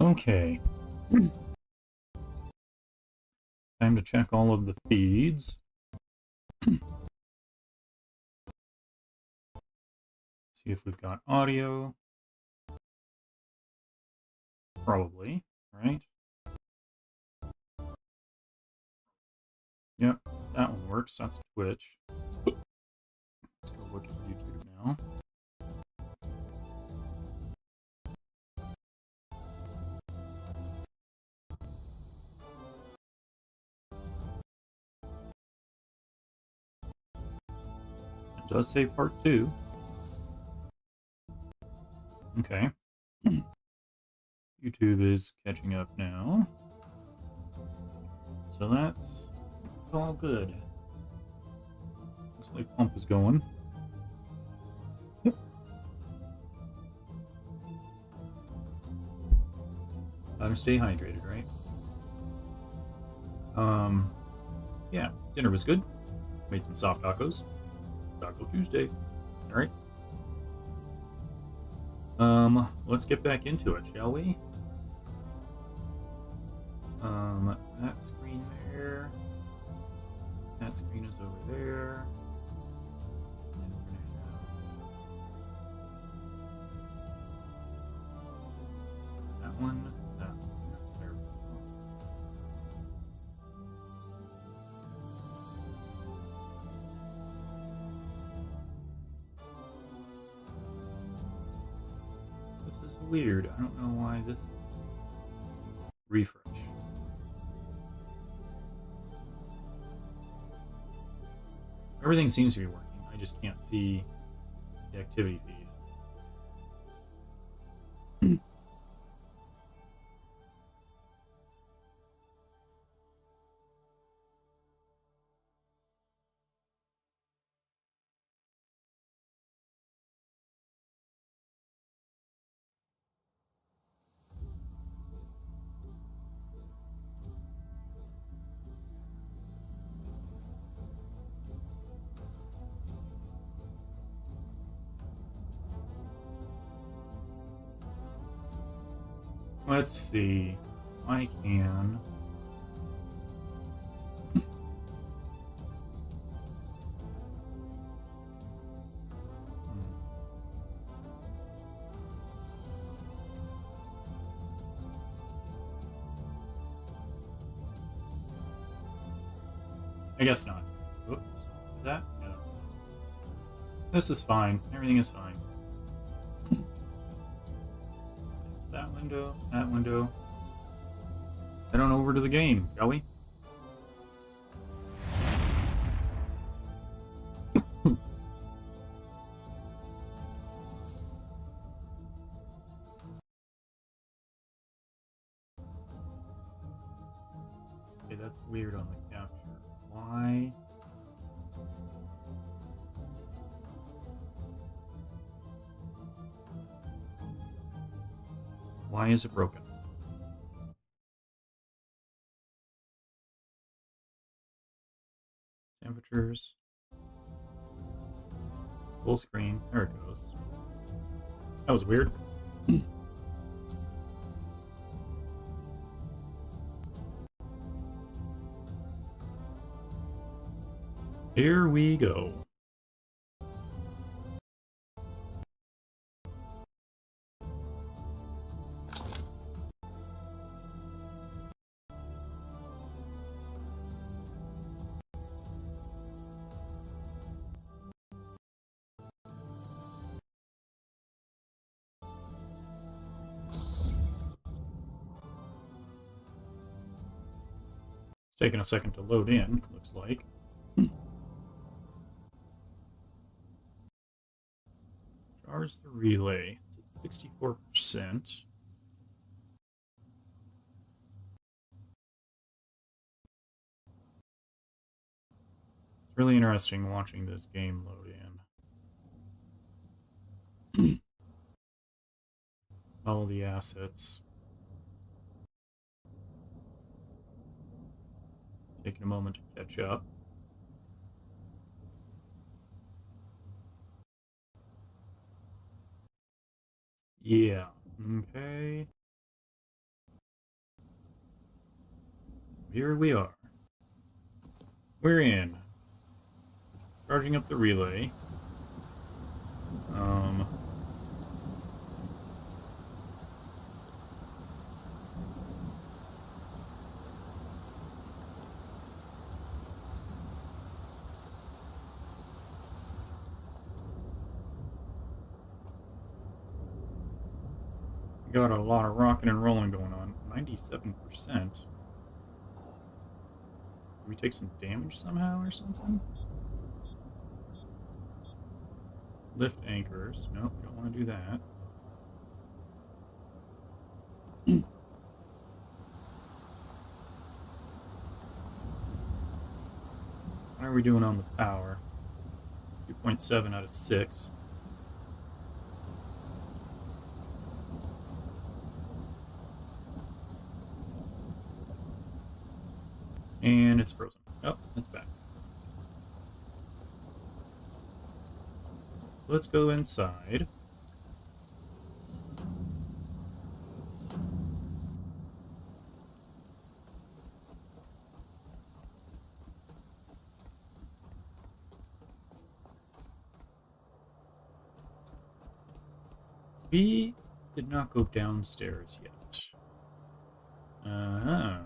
Okay. Time to check all of the feeds. See if we've got audio. Probably, right? Yep, that one works. That's Twitch. Let's go look at YouTube now. It does say part 2. Okay. YouTube is catching up now. So that's all good. Looks like pump is going. Gotta stay hydrated, right? Yeah, dinner was good. Made some soft tacos. Taco Tuesday. Alright. Let's get back into it, shall we? That screen there. That screen is over there. And we're gonna have that one. That one. There we go. This is weird. I don't know why this is. Refresh. Everything seems to be working. I just can't see the activity feed. Let's see. I can. I guess not. Oops. Is that? Yeah, that's fine. This is fine. Everything is fine. It's that window, that window. Head on over to the game, shall we? Okay, that's weird on the capture. Why? Why is it broken? Temperatures. Full screen. There it goes. That was weird. Here we go. It's taking a second to load in, looks like. Charge the relay. It's at 64%. It's really interesting watching this game load in. All the assets. Taking a moment to catch up. Yeah. Okay. here we are. We're in. Charging up the relay. Got a lot of rocking and rolling going on. 97%. Did we take some damage somehow or something? Lift anchors. Nope, we don't want to do that. How are we doing on the power? 2.7 out of 6. And it's frozen. Oh, it's back. Let's go inside. We did not go downstairs yet. Uh-huh.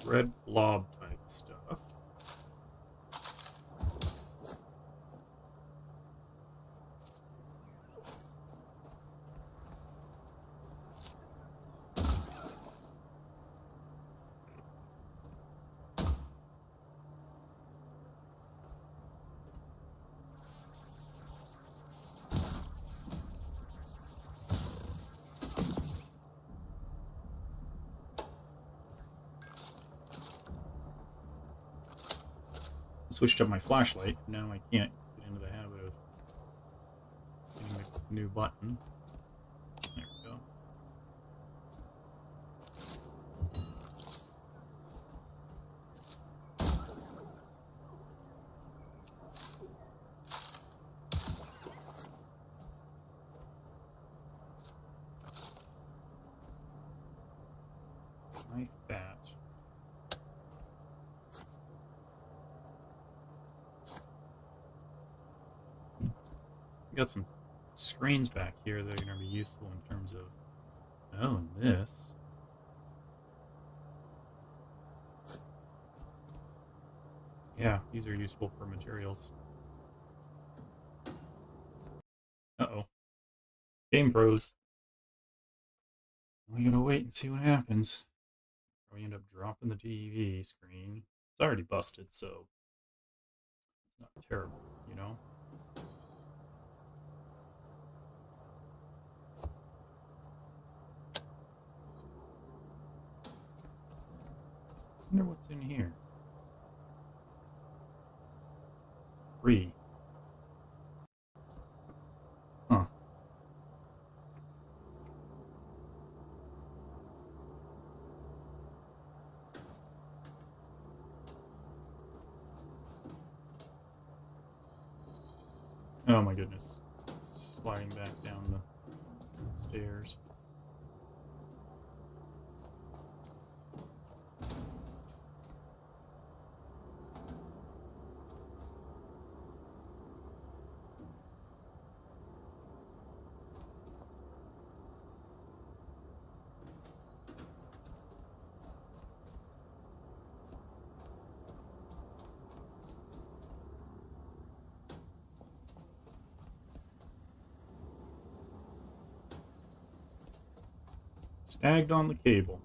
Red blob type stuff. Switched up my flashlight. Now I can't get into the habit of hitting the new button. There we go. Knife that. Got some screens back here that are going to be useful in terms of... Oh, and this. Yeah, these are useful for materials. Uh-oh. Game froze. We gotta wait and see what happens. We end up dropping the TV screen. It's already busted, so it's not terrible, you know? I wonder what's in here. Free. Huh. Oh my goodness. Sliding back down the stairs. Snagged on the cable.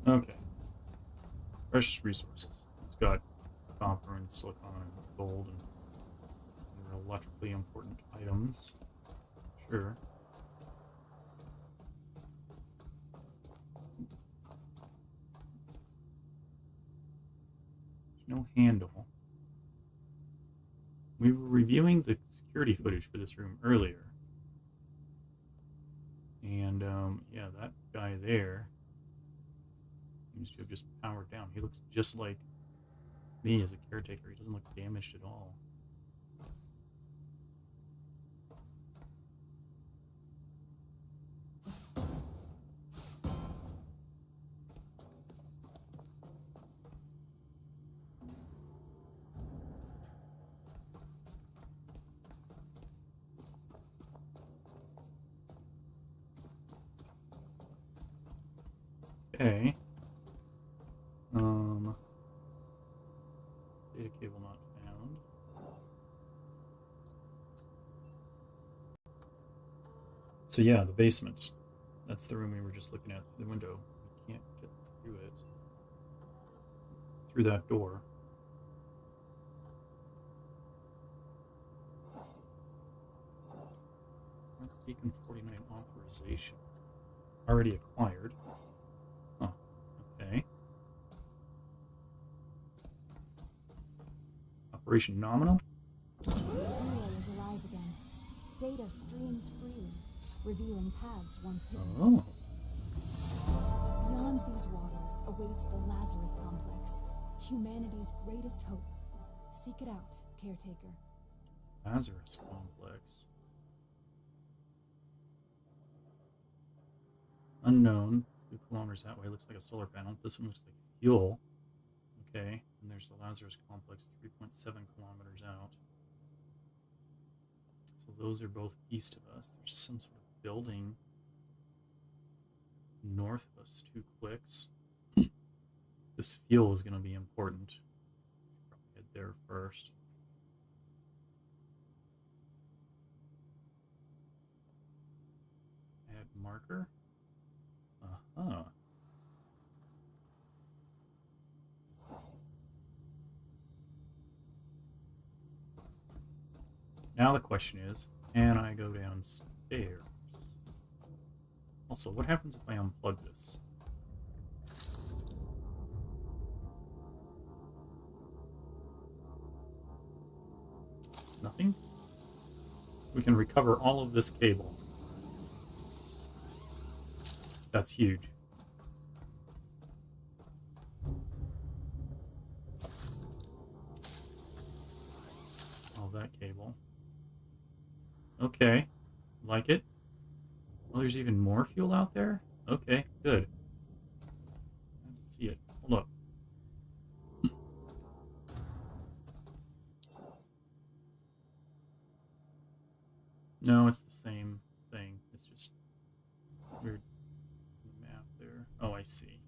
Okay. Precious resources. It's got copper and silicon and gold and electrically important items. Sure. no handle. We were reviewing the security footage for this room earlier. And, yeah, that guy there seems to have just powered down. He looks just like me as a caretaker. He doesn't look damaged at all. Okay. Data cable not found. So yeah, the basement. That's the room we were just looking at through the window. We can't get through it. Through that door. Beacon 49 authorization. Already acquired. Huh. Okay. Operation nominal? The relay is alive again. Data streams freely, revealing paths once hidden. Oh. Beyond these waters awaits the Lazarus Complex, humanity's greatest hope. Seek it out, Caretaker. Lazarus Complex. Unknown. 2 kilometers that way. Looks like a solar panel. This one looks like fuel. Okay. And there's the Lazarus Complex 3.7 kilometers out. So those are both east of us. There's some sort of building north of us. 2 clicks. This fuel is going to be important. Probably head there first. Add marker. Uh-huh. Now the question is, can I go downstairs? Also, what happens if I unplug this? Nothing? We can recover all of this cable. That's huge. All that cable. Okay. Like it. Oh, there's even more fuel out there? Okay, good. I didn't see it. Hold up. No, it's the same thing. It's just weird map there. Oh, I see.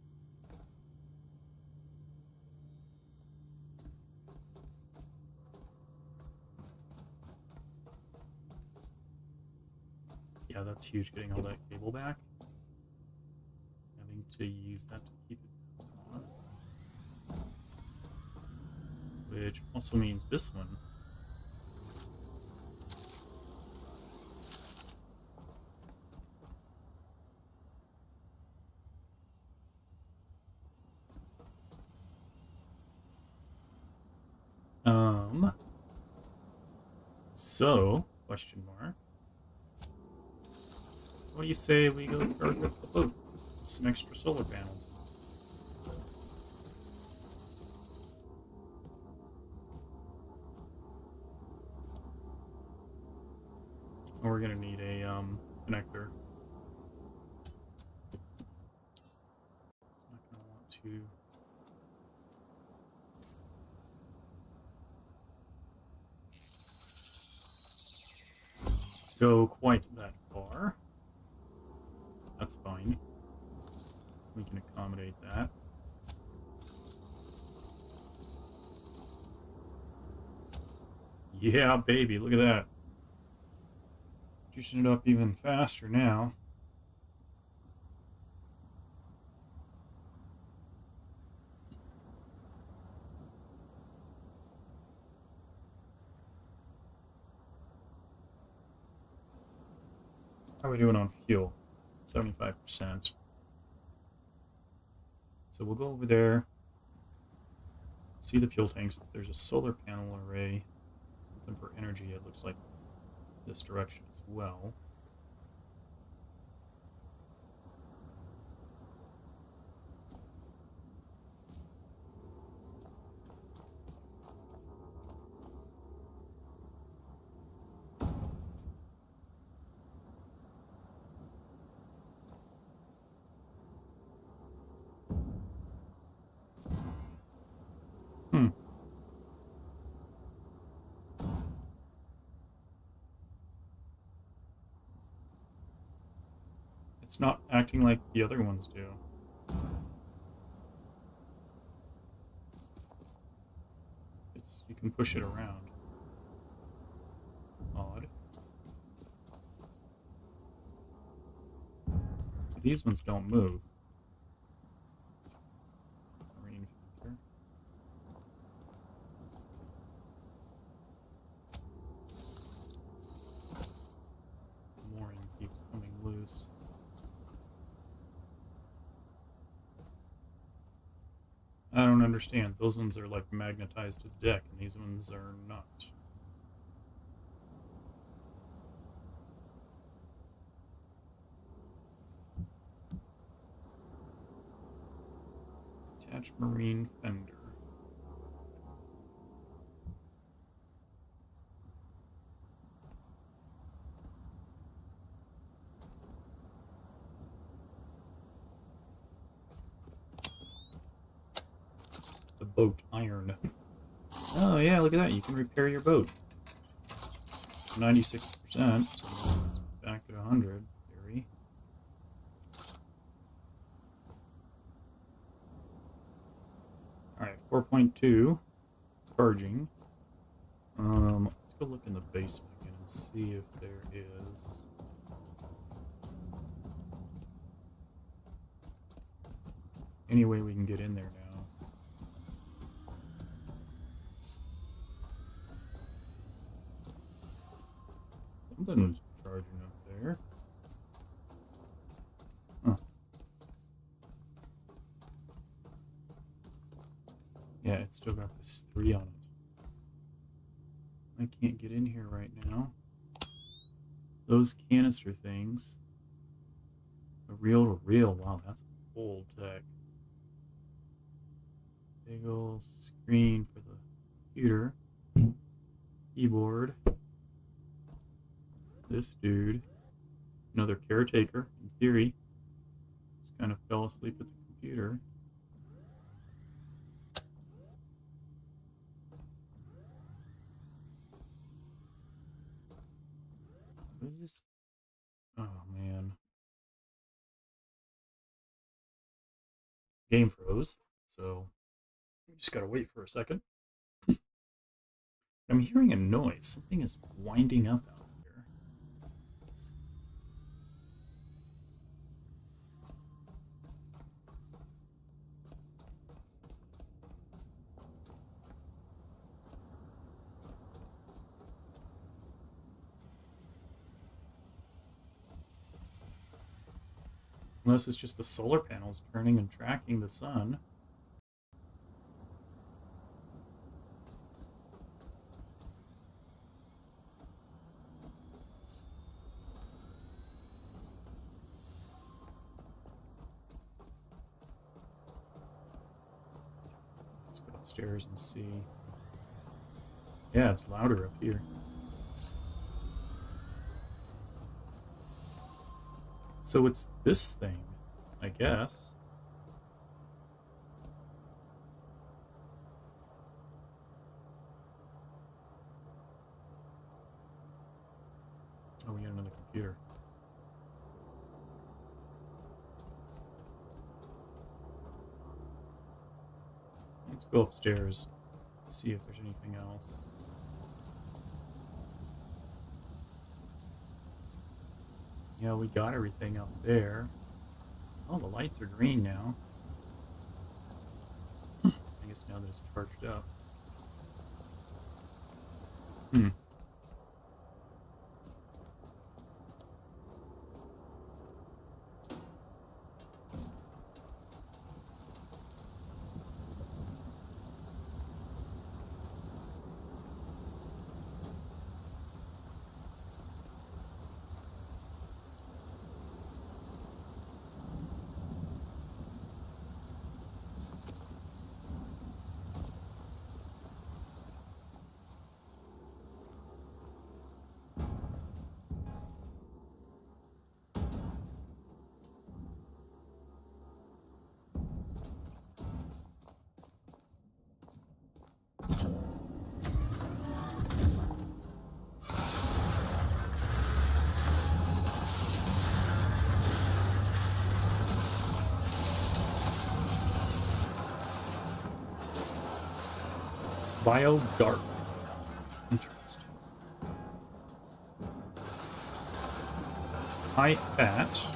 Yeah, that's huge, getting all that cable back. Having to use that to keep it on. Which also means this one. So, question mark. What do you say we go charge up the boat with some extra solar panels? Or we're gonna need a connector. It's not gonna want to. Go quite that far. That's fine. We can accommodate that. Yeah, baby, look at that. Juicing it up even faster now. How are we doing on fuel? 75%. So we'll go over there. See the fuel tanks. There's a solar panel array. Something for energy. It looks like this direction as well. It's not acting like the other ones do. You can push it around. Odd. These ones don't move. Marine filter. Mooring keeps coming loose. I don't understand. Those ones are like magnetized to the deck, and these ones are not. Attach marine fender. The boat iron. Oh yeah, look at that. You can repair your boat. 96%, so it's back at 100, theory. Alright, 4.2. Charging. Let's go look in the basement again and see if there is... any way we can get in there now. Something was charging up there. Huh. Yeah, it's still got this 3 on it. I can't get in here right now. Those canister things. A reel to reel. Wow, that's old tech. Big old screen for the computer. Keyboard. This dude. Another caretaker, in theory. Just kind of fell asleep at the computer. What is this? Oh, man. Game froze, so we just gotta wait for a second. I'm hearing a noise. Something is winding up out here. Unless it's just the solar panels turning and tracking the sun. Let's go upstairs and see. Yeah, it's louder up here. So it's this thing, I guess. Oh, we got another computer. Let's go upstairs, see if there's anything else. Yeah, we got everything up there. Oh, the lights are green now. I guess now that it's charged up. Bio Dark. Interesting. High fat.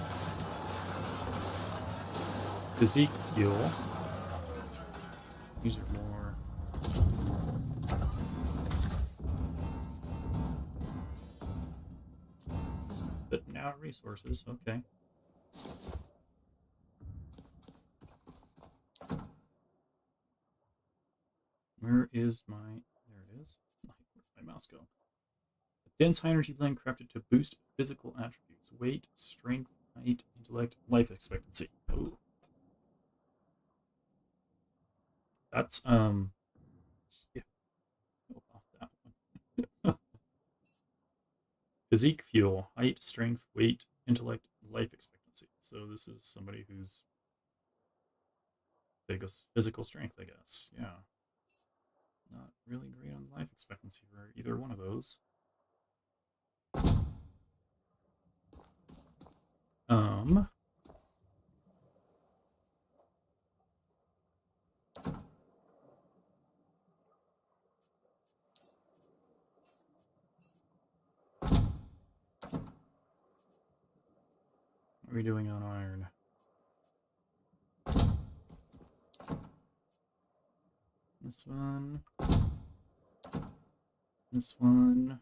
Physique fuel. These are more. Spitting out resources. Okay. Where is my. There it is. Where did my mouse go? A dense high energy blend crafted to boost physical attributes: weight, strength, height, intellect, life expectancy. Oh. That's yeah. Oh, that one. Physique fuel, height, strength, weight, intellect, life expectancy. So this is somebody who's biggest physical strength, I guess. Yeah. Not really great on life expectancy for either one of those. Um what are we doing on iron? This one. This one.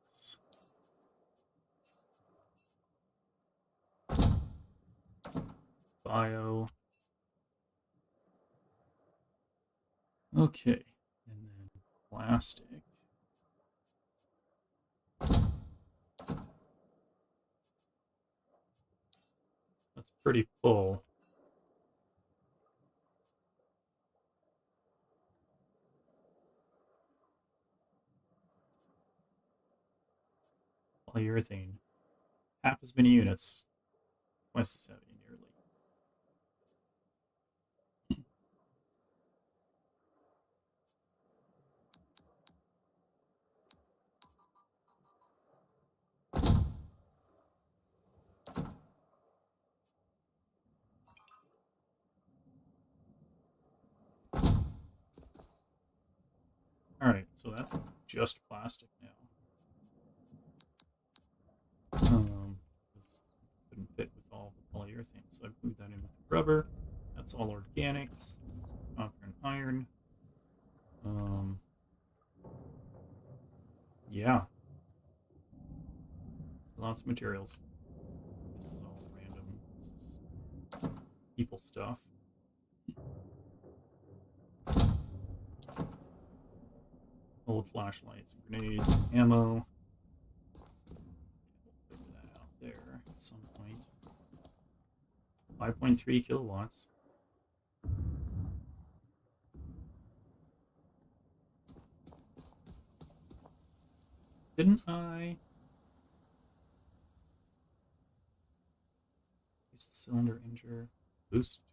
Glass. Bio. Okay. And then plastic. That's pretty full. Polyurethane. Half as many units. Twice as heavy, nearly. Alright, so that's just plastic now. This couldn't fit with all the polyurethane, so I moved that in with the rubber. That's all organics. Copper and iron. Yeah. Lots of materials. This is all random. This is people stuff. Old flashlights, grenades, ammo. We'll figure that out there at some point. 5.3 kilowatts. Didn't I use the cylinder injure booster?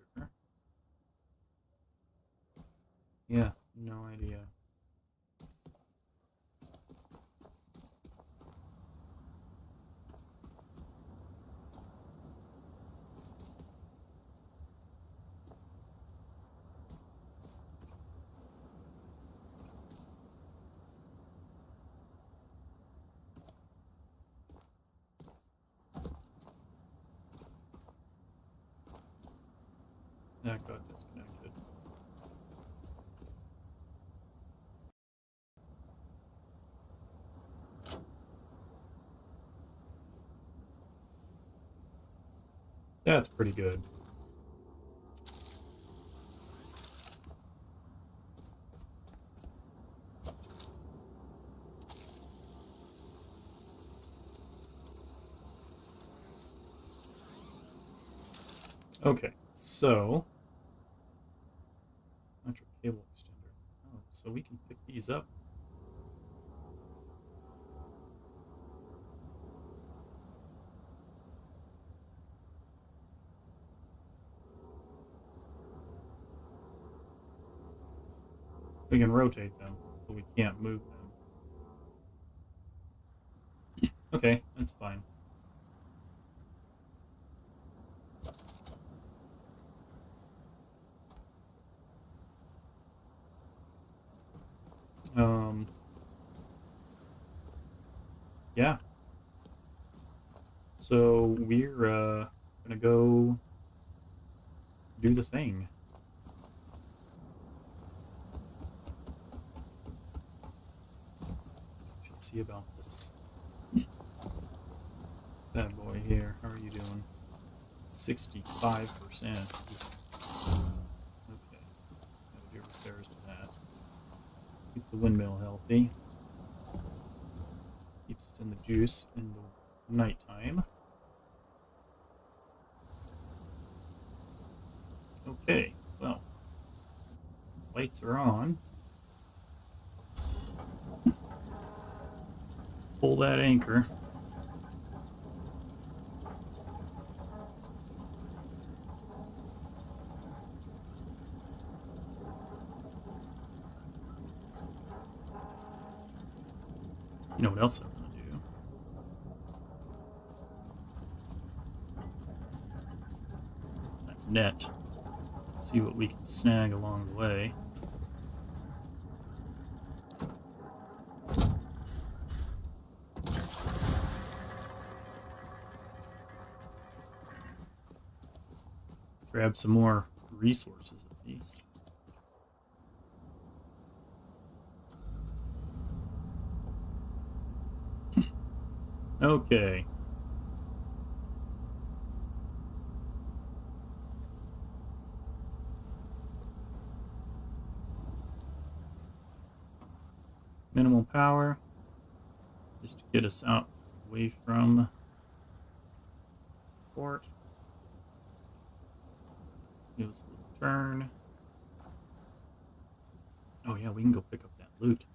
Yeah, no idea. That got disconnected. That's pretty good. Okay, so electric cable extender. Oh, so we can pick these up. We can rotate them, but we can't move them. Okay, that's fine. Um, yeah. So we're gonna go do the thing. Should see about this bad boy here. How are you doing? 65%. Okay. Gotta do repairs to that. Keep the windmill healthy. Keeps us in the juice in the nighttime. Okay, well, lights are on. Pull that anchor. You know what else I'm gonna do? That net. See what we can snag along the way. Grab some more resources at least. Okay. Minimal power. Just to get us out away from port. Give us a little turn. Oh yeah, we can go pick up that loot.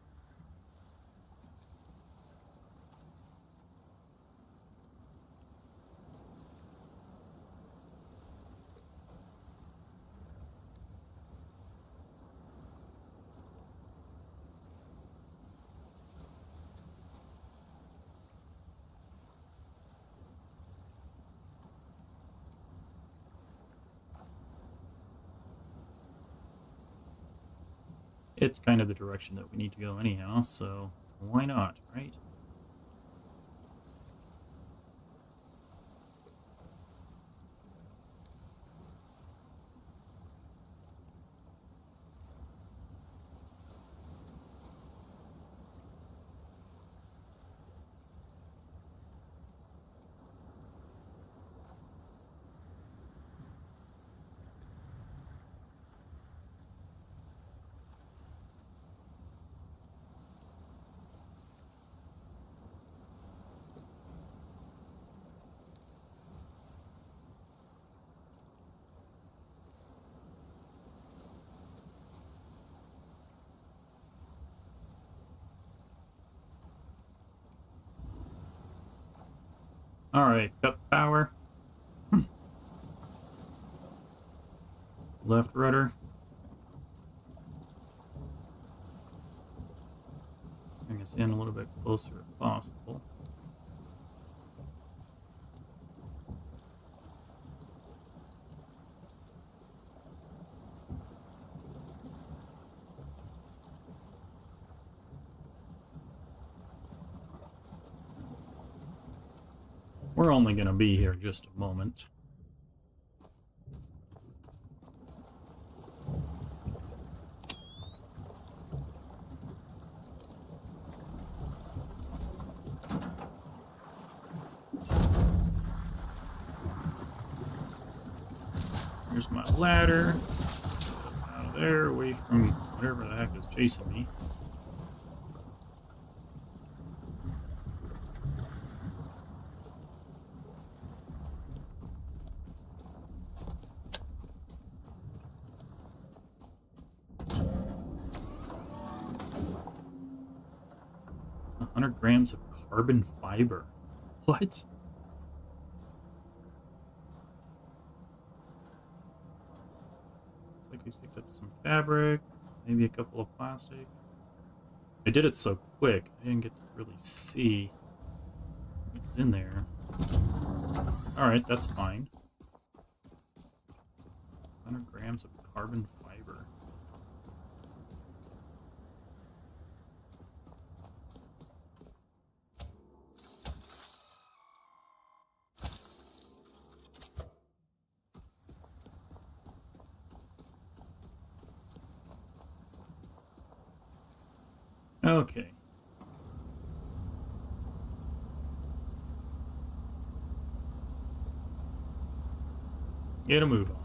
It's kind of the direction that we need to go anyhow, so why not, right? Alright, cut power. Left rudder. Bring us in a little bit closer if possible. We're only going to be here just a moment. Here's my ladder. Out of there, away from whatever the heck is chasing me. A 100 grams of carbon fiber. What? Looks like we picked up some fabric, maybe a couple of plastic. I did it so quick, I didn't get to really see what was in there. Alright, that's fine. 100 grams of carbon fiber. Okay. Get a move on.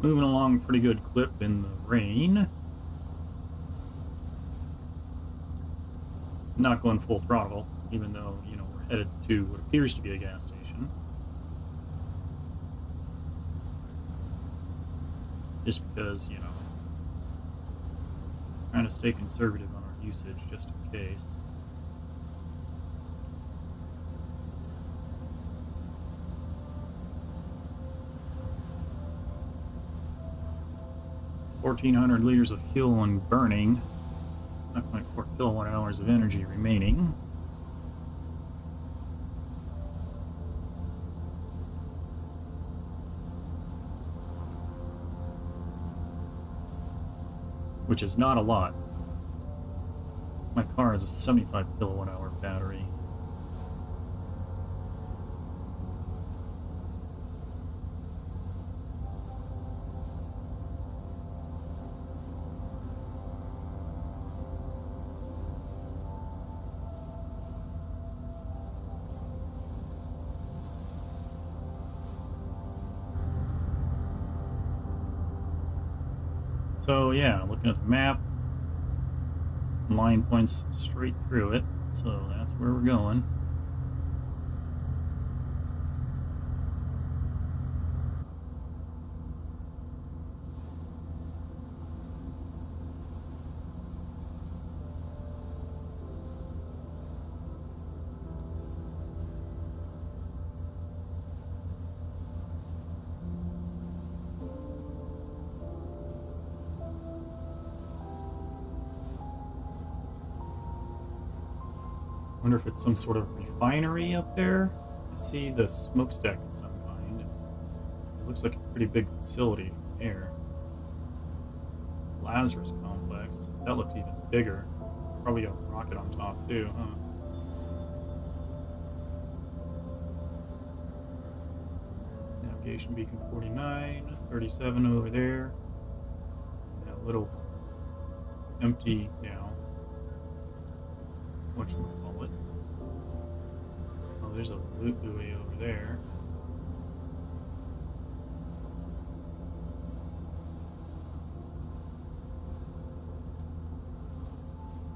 Moving along pretty good clip in the rain. Not going full throttle, even though, you know, we're headed to what appears to be a gas station. Just because, you know, trying to stay conservative on our usage just in case. $1,400 liters of fuel and burning. Not quite 4 kilowatt hours of energy remaining. Which is not a lot. My car has a 75 kilowatt hour battery. So yeah, looking at the map, line points straight through it, so that's where we're going. Wonder if it's some sort of refinery up there. I see the smokestack of some kind. It looks like a pretty big facility from here. Lazarus complex. That looked even bigger. Probably a rocket on top too, huh? Navigation beacon 49, 37 over there. That little empty, whatchamacallit. Oh, there's a loot buoy over there.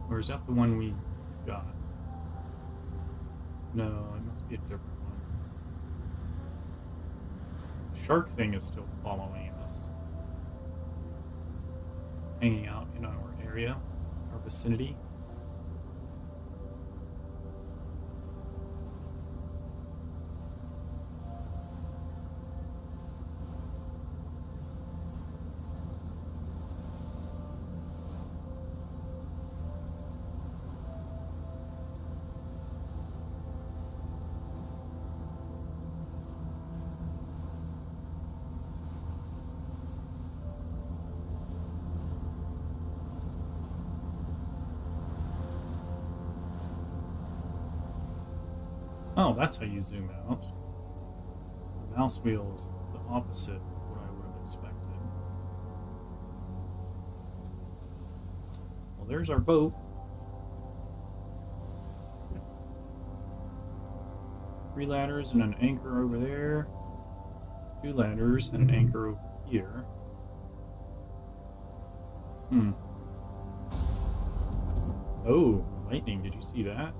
Or is that the one we got? No, it must be a different one. The shark thing is still following us. Hanging out in our area, our vicinity. Oh, that's how you zoom out. The mouse wheel is the opposite of what I would have expected. Well, there's our boat. 3 ladders and an anchor over there. 2 ladders and an anchor over here. Oh, lightning, did you see that?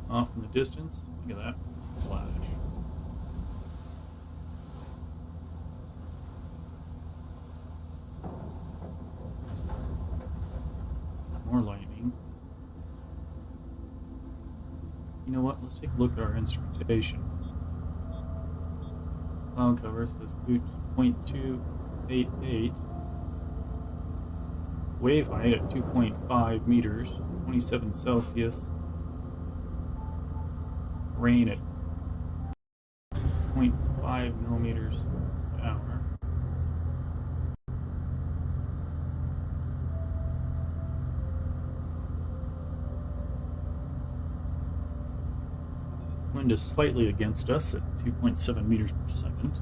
Off in the distance. Look at that flash. More lightning. You know what? Let's take a look at our instrumentation. cloud cover, so it's 0.288. Wave height at 2.5 meters, 27 Celsius. Rain at 0.5 millimeters per hour. Wind is slightly against us at 2.7 meters per second.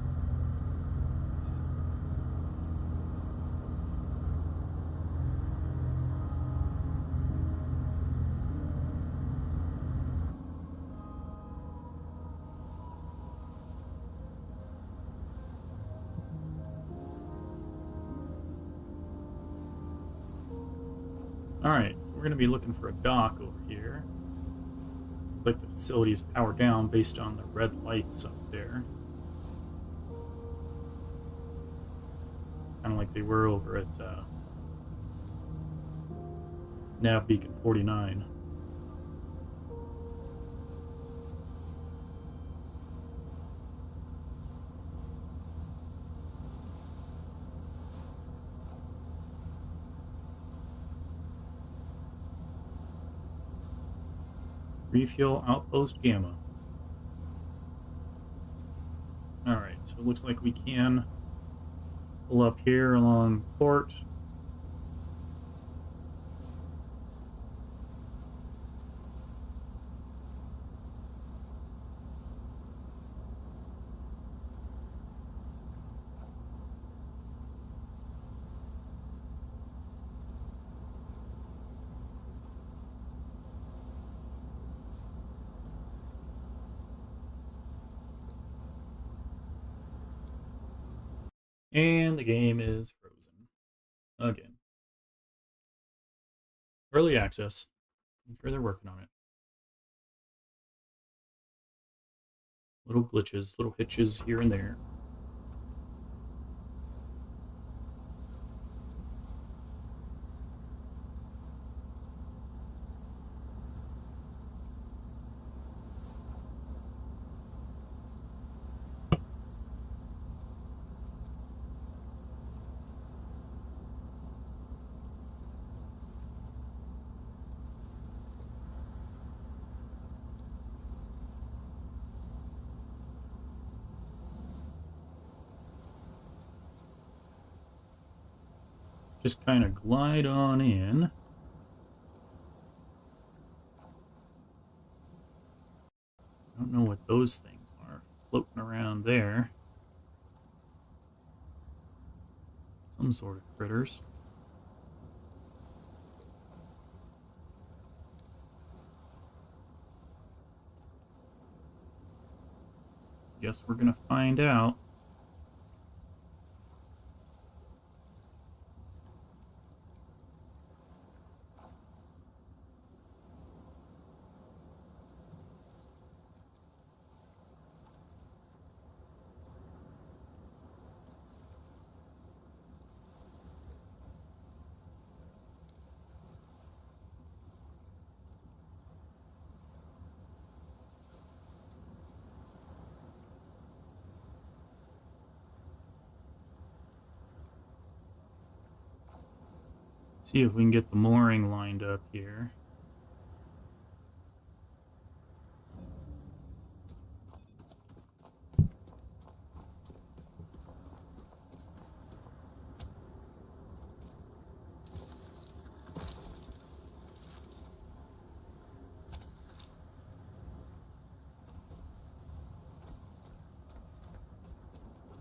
Alright, so we're going to be looking for a dock over here. Looks like the facility is powered down based on the red lights up there. Kind of like they were over at Nav Beacon 49. Refuel Outpost Gamma. Alright, so it looks like we can pull up here along port. And the game is frozen. Again. Early access. I'm sure they're working on it. Little glitches, little hitches here and there. Just kind of glide on in. I don't know what those things are floating around there. Some sort of critters. Guess we're gonna find out. See if we can get the mooring lined up here.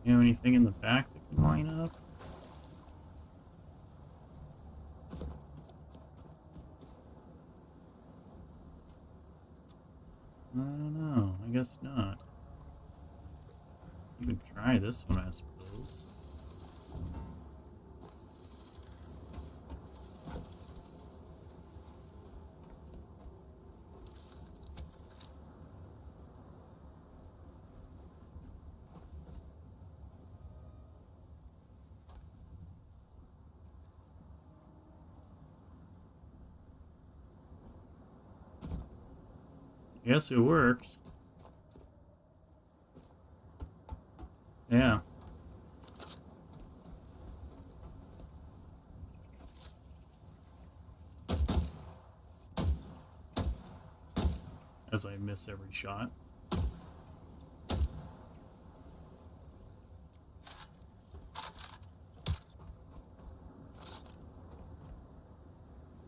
You have anything in the back that can line up? I don't know. I guess not. You could try this one, I suppose. Yes, it worked. Yeah. As I miss every shot.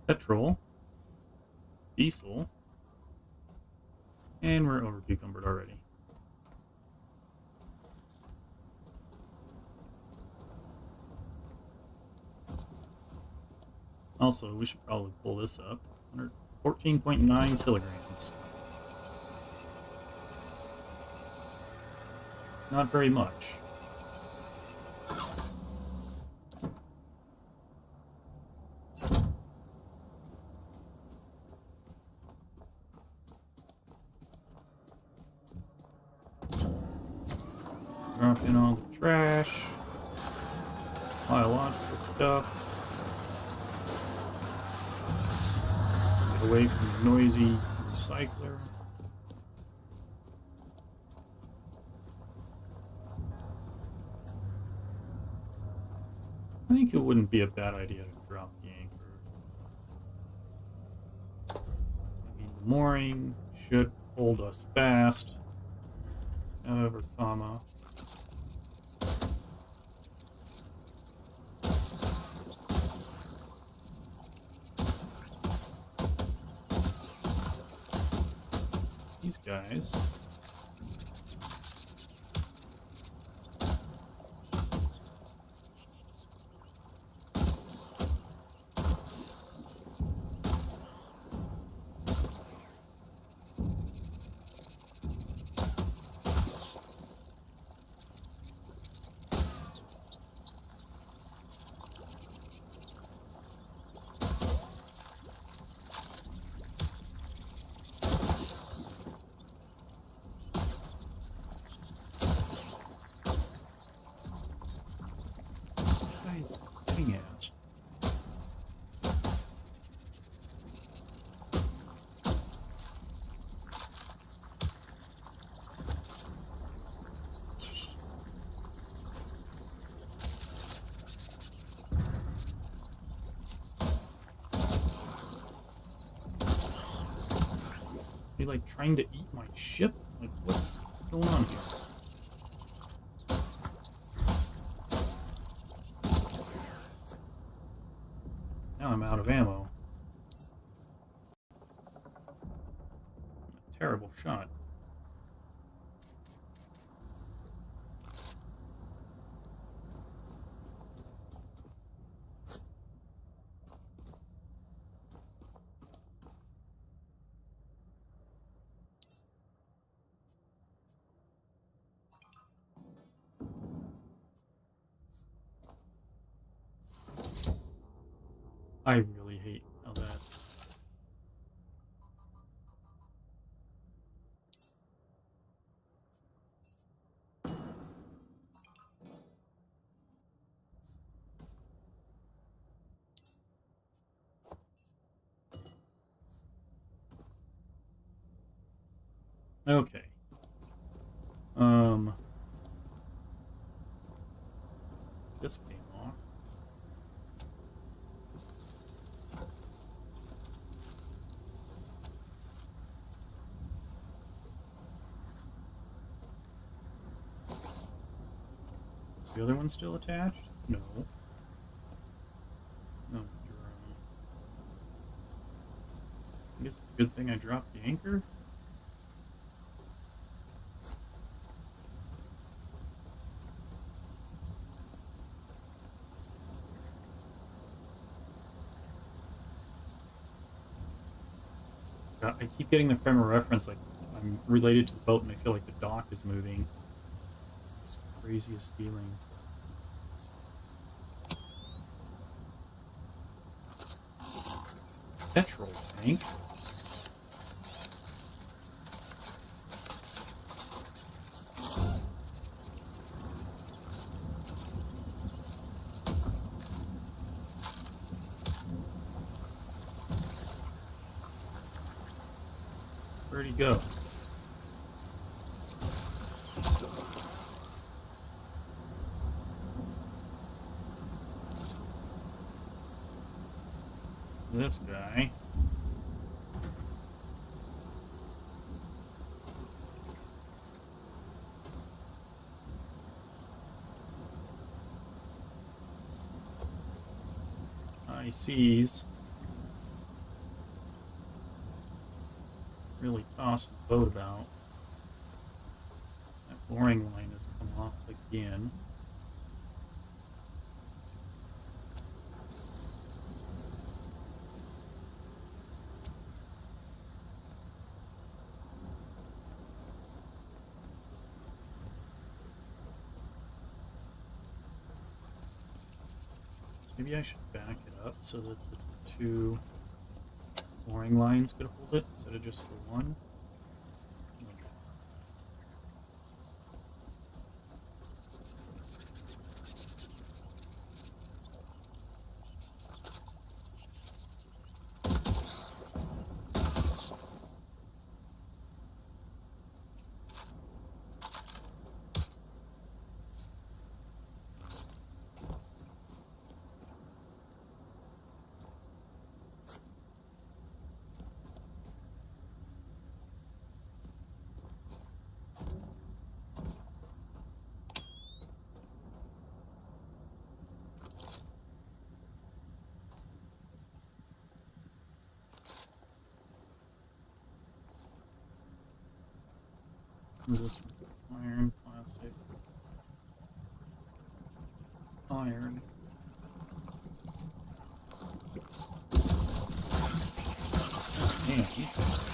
Petrol. Diesel. And we're over cucumbered already. Also, we should probably pull this up. 14.9 kilograms. Not very much. Drop in all the trash. Biological stuff. Get away from the noisy recycler. I think it wouldn't be a bad idea to drop the anchor. I mean, the mooring should hold us fast. However, comma. These guys. What are you getting at? Are you like trying to eat my ship? Like what's going on here? Now I'm out of ammo. A terrible shot. I really hate how that. Okay. This came off. The other one still attached? No. No. I guess it's a good thing I dropped the anchor. God, I keep getting the frame of reference like I'm related to the boat and I feel like the dock is moving. It's this craziest feeling. Petrol tank. Where'd he go? this guy. He sees. Really toss the boat about. That mooring line has come off again. Maybe I should back it up so that the two mooring lines could hold it instead of just the one. What is this? Iron, plastic, iron. Damn, he's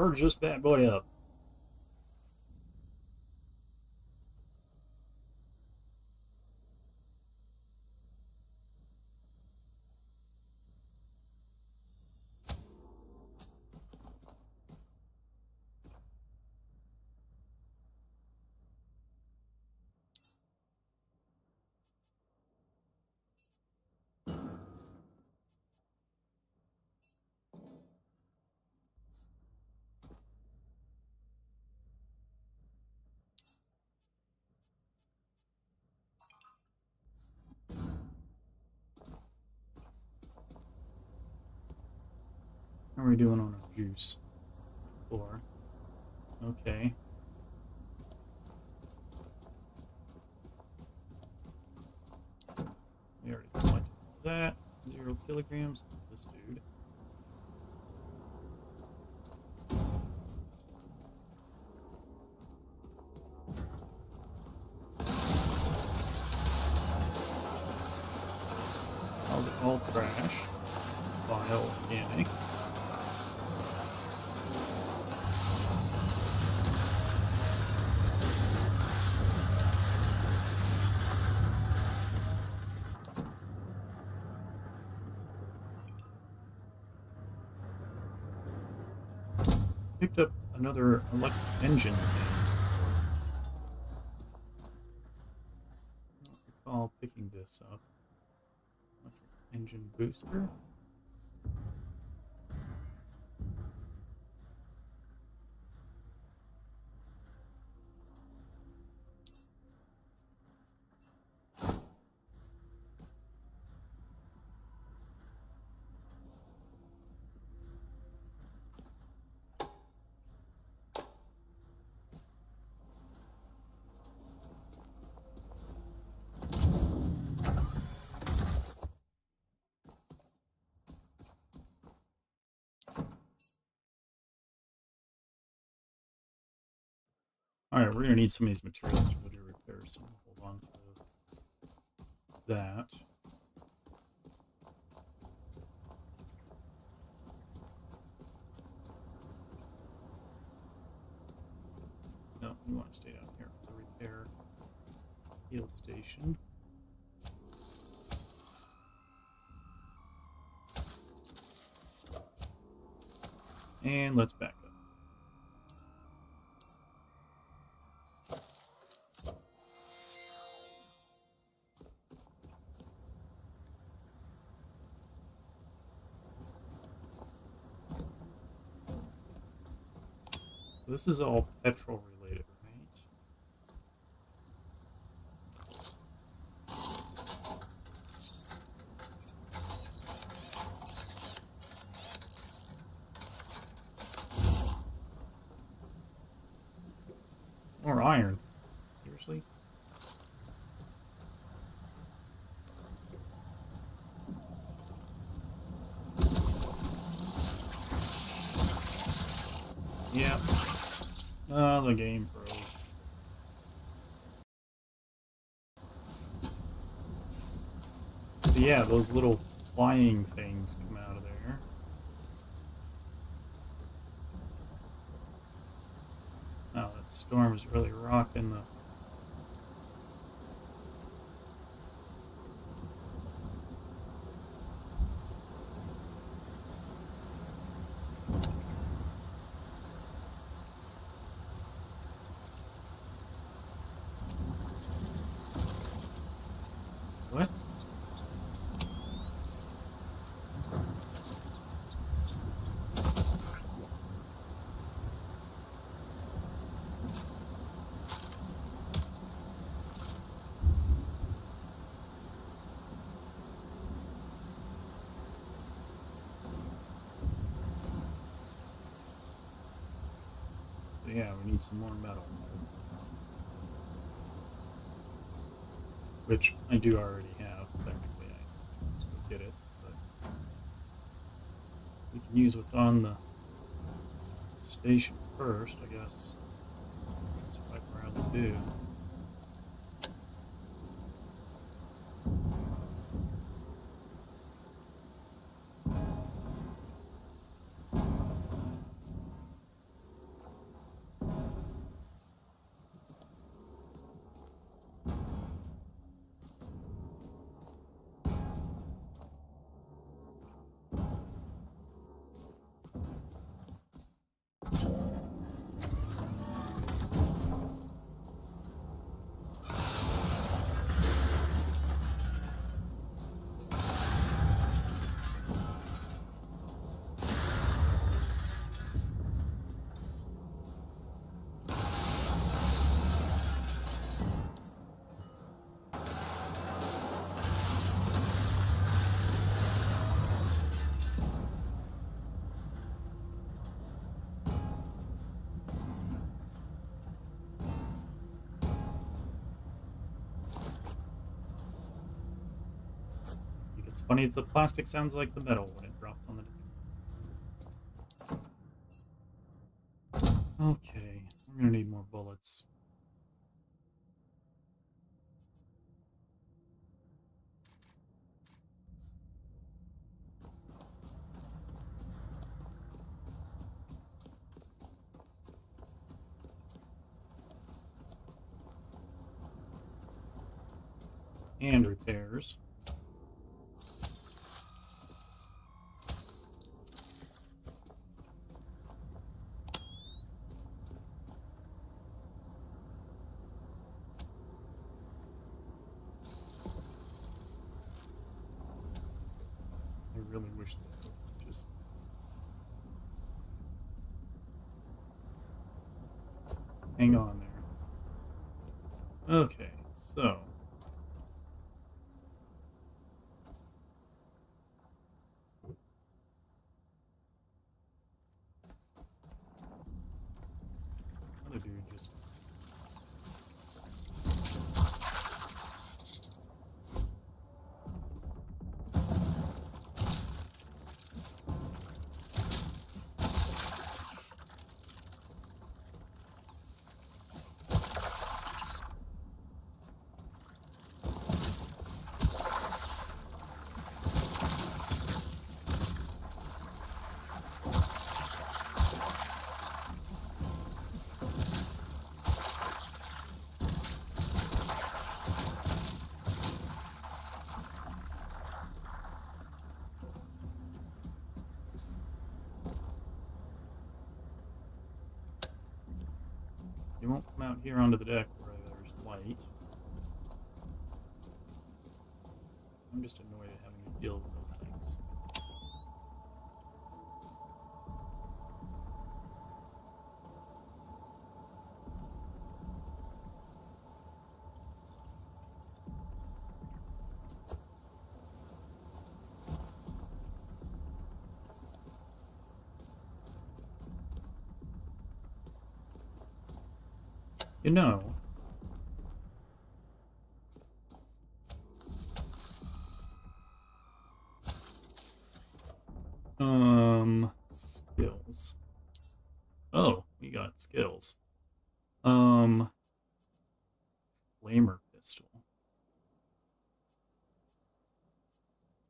charge this bad boy up. How are we doing on our juice? 4. Okay. We already collected all that. 0 kilograms. This dude. How's it all trash? Vile organic. Picked up another electric engine thing. I don't recall picking this up. Electric engine booster. Alright, we're gonna need some of these materials to do repairs, so hold on to that. No, we want to stay down here for the repair heal station. And let's back up. This is all petrol related, right? Or iron. Seriously? Yep. Oh, the game froze. But yeah, those little flying things come out of there. Oh, that storm is really rocking the... What? So yeah, we need some more metal. Which I do already have, technically. I just go get it, but we can use what's on the station first, I guess. That's what I'd rather do. It's funny that the plastic sounds like the metal when it drops on the deck. Okay, we're gonna need more bullets. And repairs. I really wish they would just... hang on there. Okay, so... other dude just... You won't come out here onto the deck where there's light. I'm just annoyed at having to deal with those things. You know, skills. Oh, we got skills. Flamer pistol.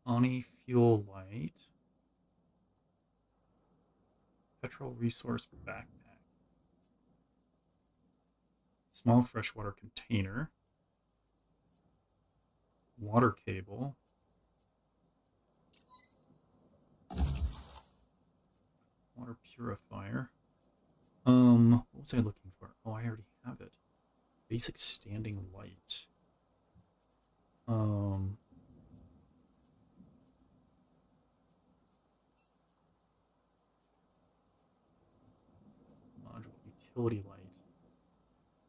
Ani fuel light. Petrol resource backpack. Small freshwater container. Water cable. Water purifier. What was I looking for? Oh, I already have it. Basic standing light. Module utility light.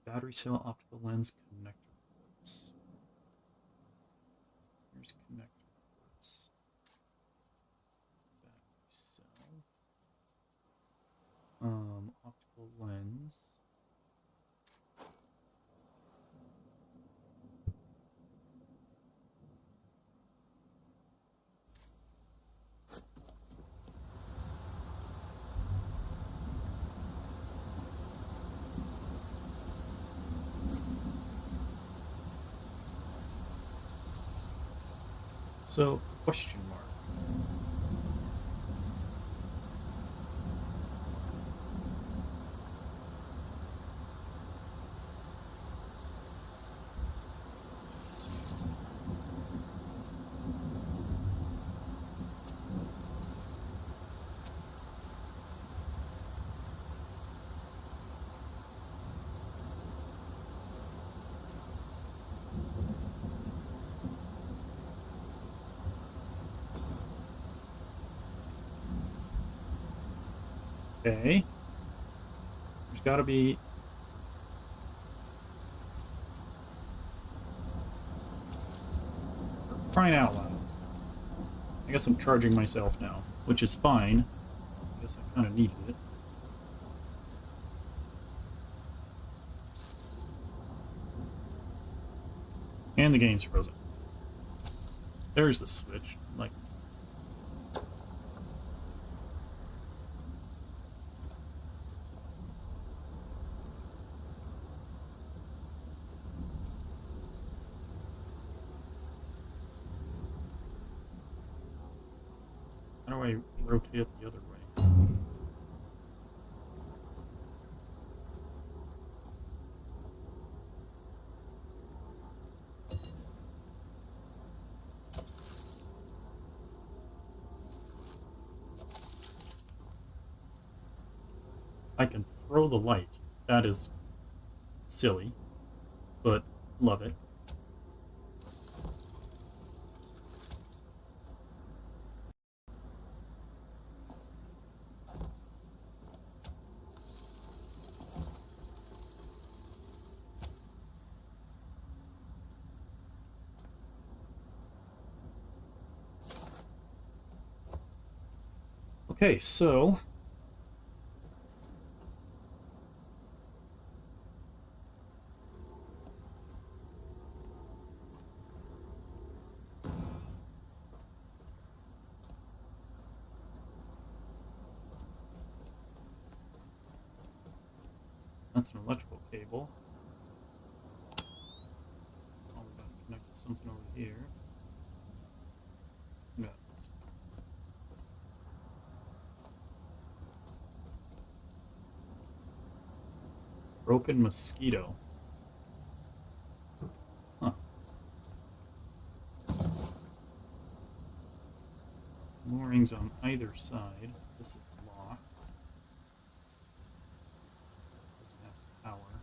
Battery cell optical lens connector ports. Here's connector ports. Battery cell. Optical lens. So, question mark. Okay. There's got to be... For crying out loud. I guess I'm charging myself now, which is fine. I guess I kind of needed it. And the game's frozen. There's the switch. Like... How do I rotate it the other way? I can throw the light. That is silly, but love it. Okay, so... That's an electrical cable. Oh, we gotta connect to something over here. Yeah, this. Broken mosquito. Huh. Moorings on either side. This is locked. Doesn't have power.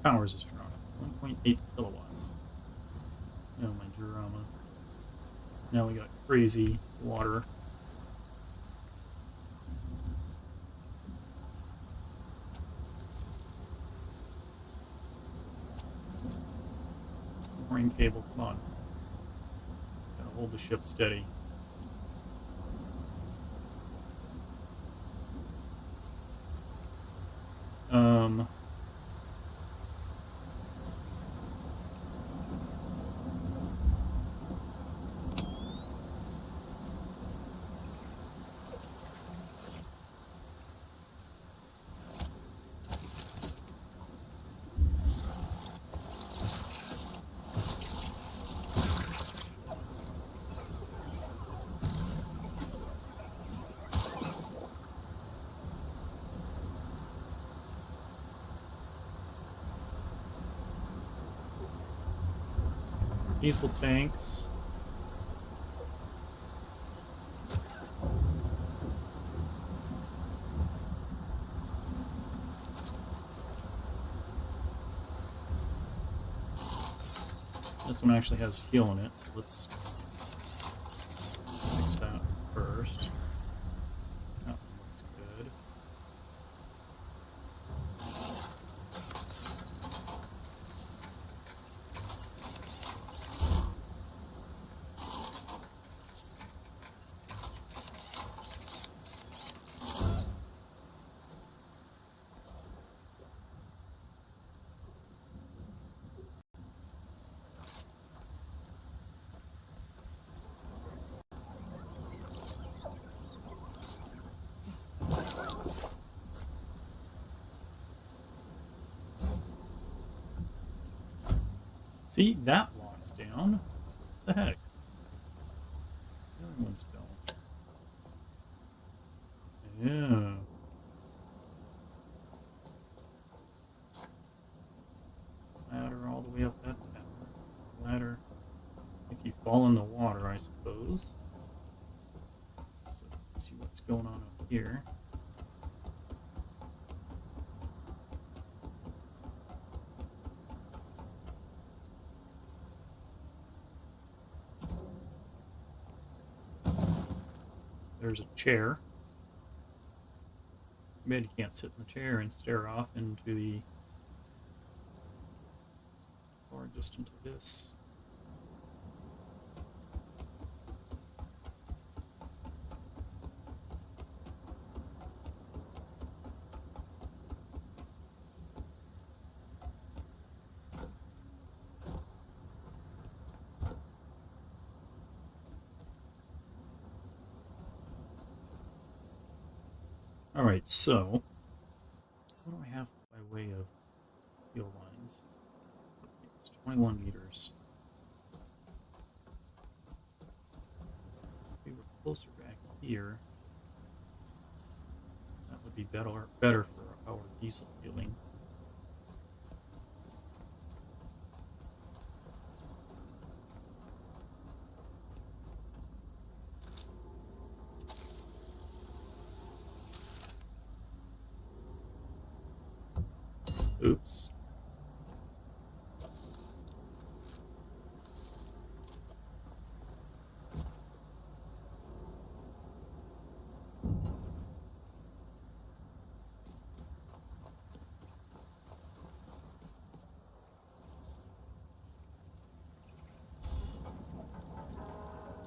powers this drone? 1.8 kilowatts. Oh, my drama. Now we got crazy water. Mooring cable, come on. Gotta hold the ship steady. Diesel tanks. This one actually has fuel in it, so let's fix that first. That one looks good. See, that locks down. What the heck? The other ones don't. Yeah. Ladder all the way up that tower. Ladder. If you fall in the water, I suppose. So let's see what's going on up here. There's a chair. Man, you can't sit in the chair and stare off into the... or just into this. Alright, so what do I have by way of fuel lines? It's 21 meters. If we were closer back here, that would be better for our diesel fueling. Oops.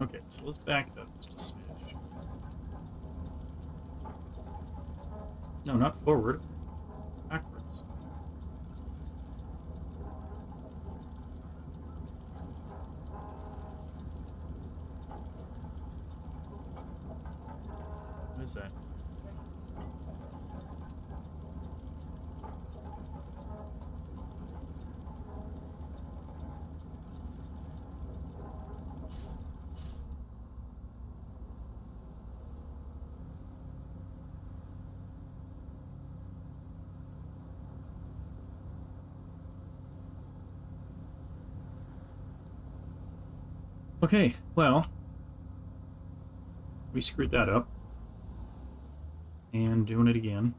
Okay, so let's back it up just a smidge. No, not forward. Backwards. What is that? Okay, well, we screwed that up. And doing it again.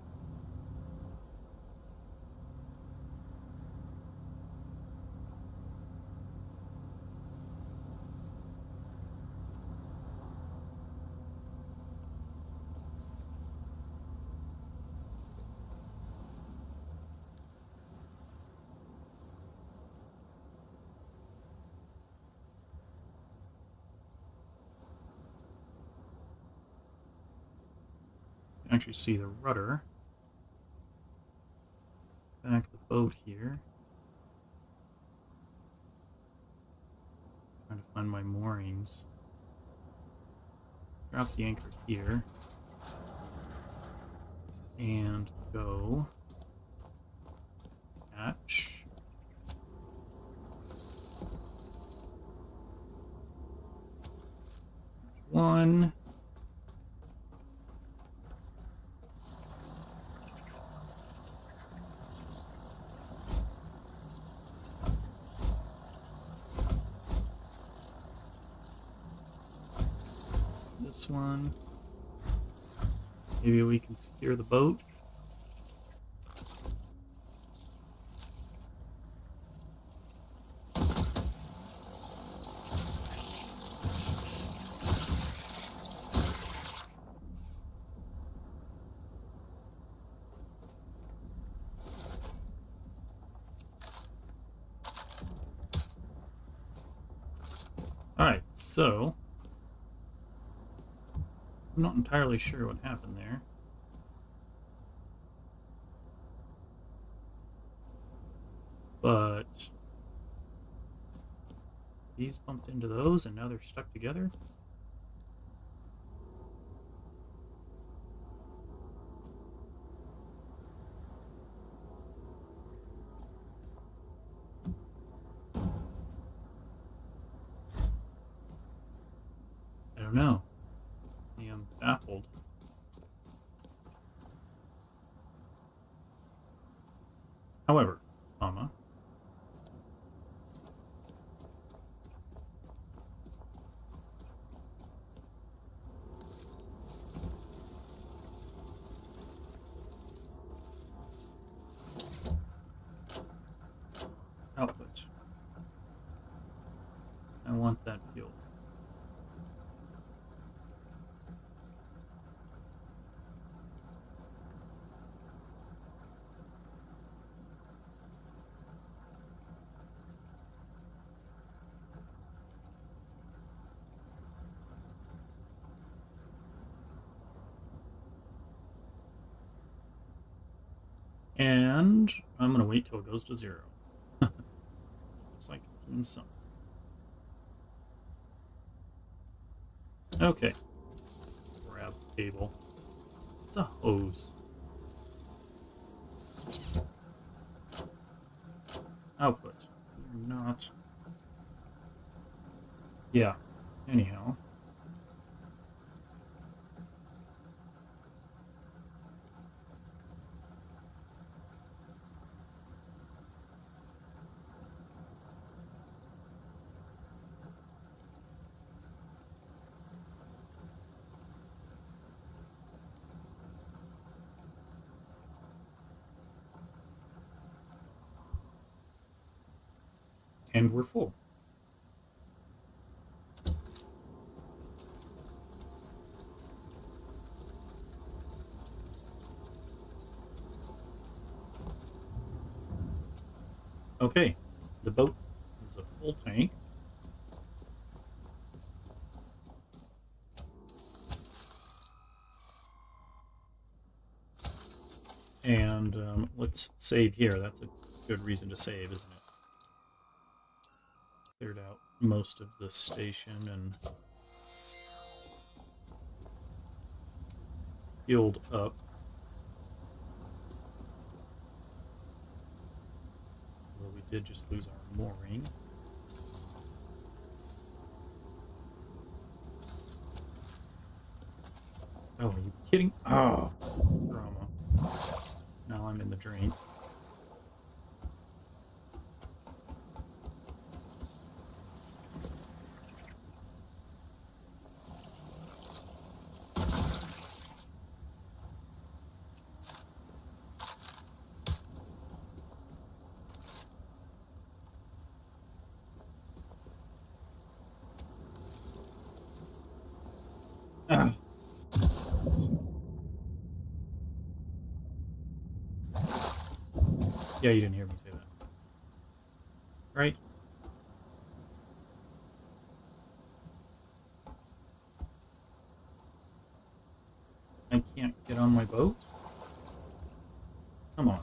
actually see the rudder. Back the boat here. Trying to find my moorings. Drop the anchor here. And go. Hatch. One. This one. Maybe we can secure the boat. Alright, so I'm not entirely sure what happened there. But these bumped into those and now they're stuck together. I don't know. I am baffled. However, comma. Output. I want that fuel. And I'm going to wait till it goes to 0. Looks like it's doing something. Okay. Grab the cable. It's a hose. Output. You're not. Yeah. Anyhow. And we're full. Okay, the boat is a full tank. And let's save here. That's a good reason to save, isn't it? Cleared out most of the station and healed up. Well, we did just lose our mooring. Oh, are you kidding? Oh, drama. Now I'm in the drain. Ah. Yeah, you didn't hear me say that. Right? I can't get on my boat? Come on.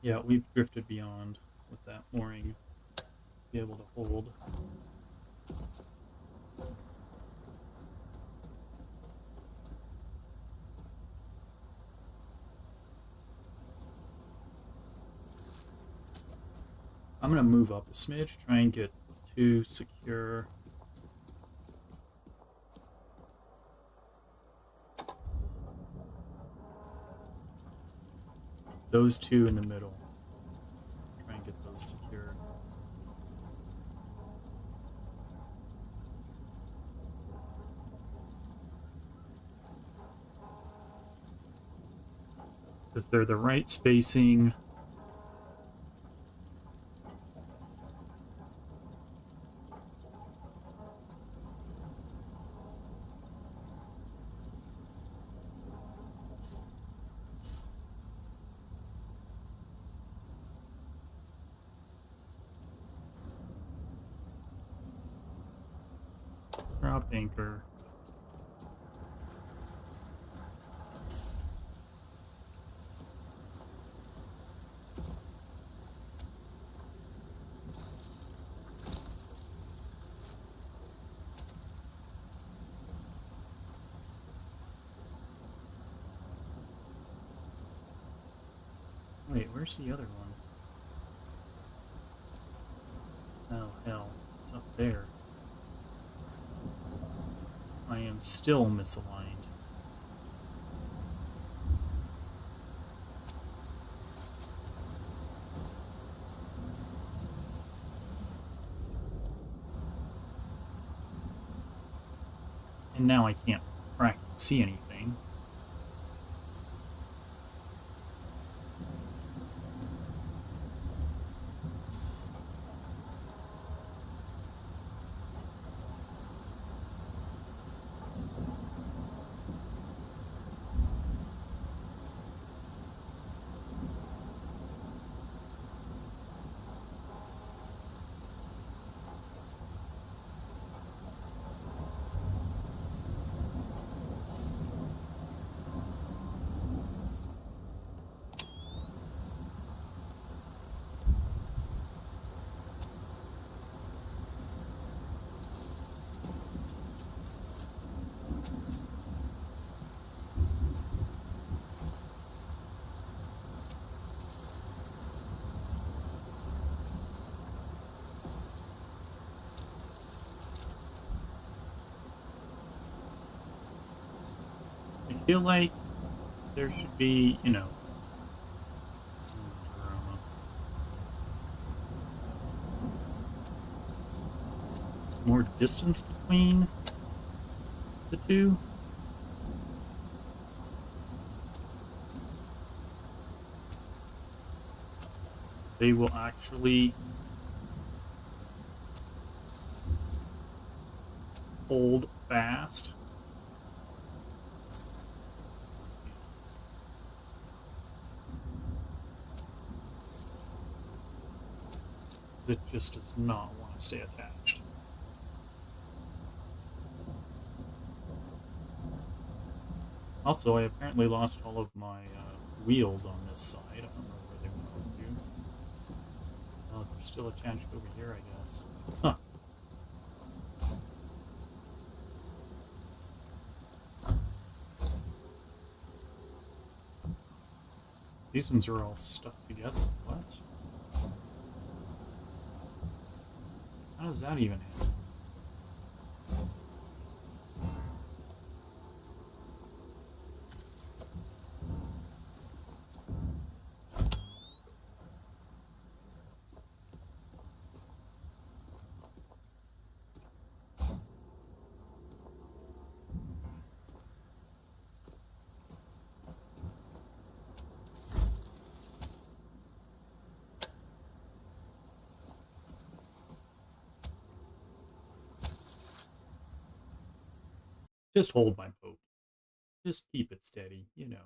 Yeah, we've drifted beyond with that mooring to be able to hold. I'm going to move up a smidge, try and get two secure. Those two in the middle. Try and get those secured. Because they're the right spacing. Drop anchor. Wait, where's the other one? Oh, hell. It's up there. I am still misaligned. And now I can't practically see anything. I feel like there should be, more distance between the two. They will actually hold fast. It just does not want to stay attached. Also, I apparently lost all of my wheels on this side. I don't know where they went to. Oh, they're still attached over here, I guess. Huh. These ones are all stuck together. What? How does that even happen? Just hold my boat. Just keep it steady, you know.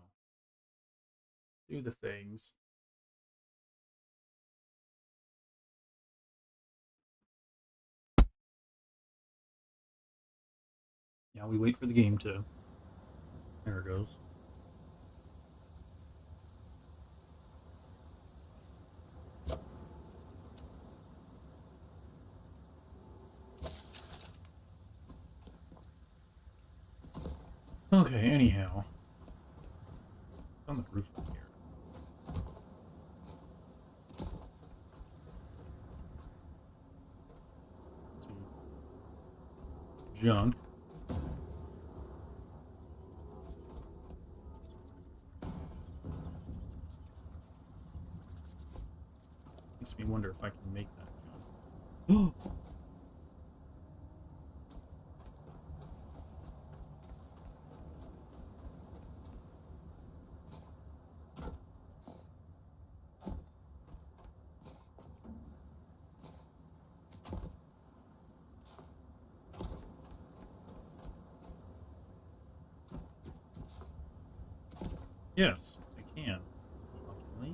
Do the things. Now we wait for the game to... There it goes. Okay, anyhow. It's on the roof from here. To junk. Makes me wonder if I can make that jump. Yes, I can. Luckily.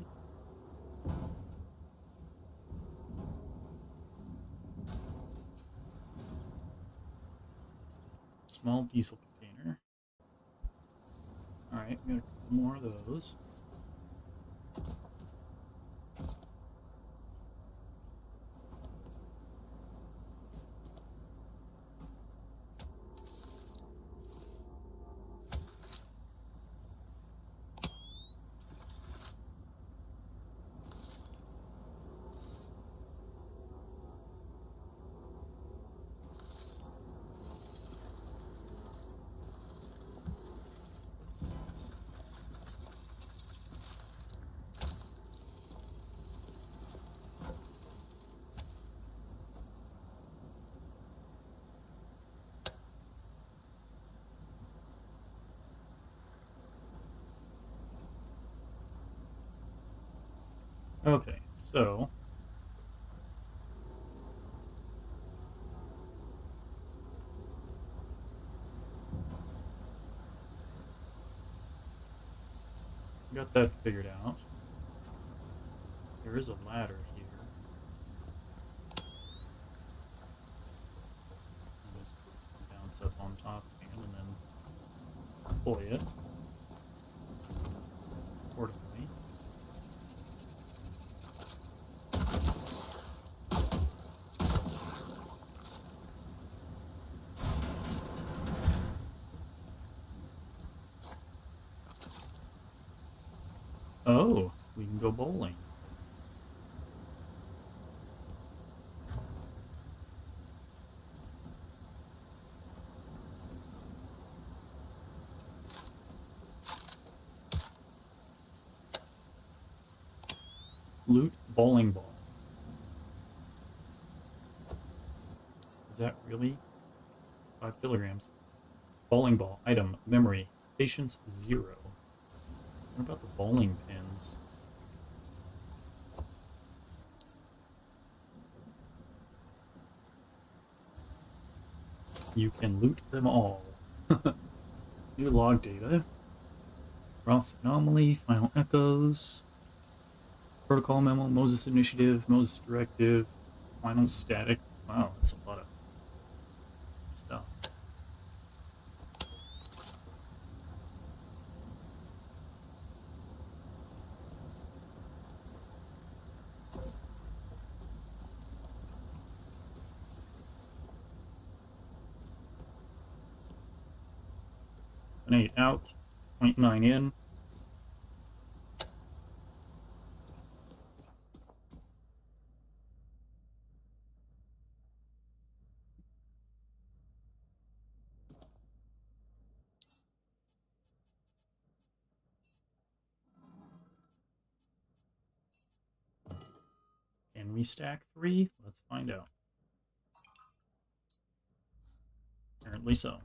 Small diesel container. Alright, we got a couple more of those. Okay, so... got that figured out. There is a ladder here. I'll just bounce up on top of him and then deploy it accordingly. Oh, we can go bowling. Loot bowling ball. Is that really 5 kilograms? Bowling ball. Item. Memory. Patience 0. What about the bowling pins? You can loot them all. New log data. Ross anomaly. Final echoes. Protocol memo. Moses initiative. Moses directive. Final static. Wow, that's a lot of stuff. An 8 out. 0.9 in. Can we stack 3? Let's find out. Apparently so.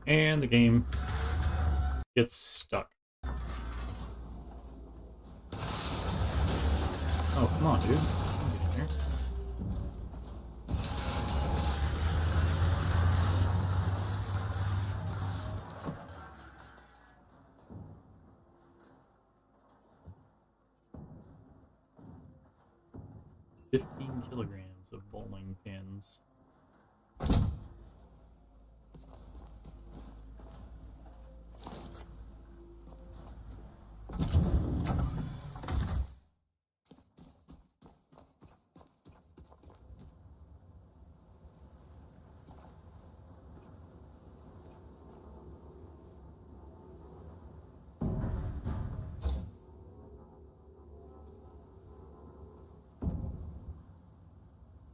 And the game gets stuck. Oh, come on, dude. Get in here. $15 kilograms of bowling pins.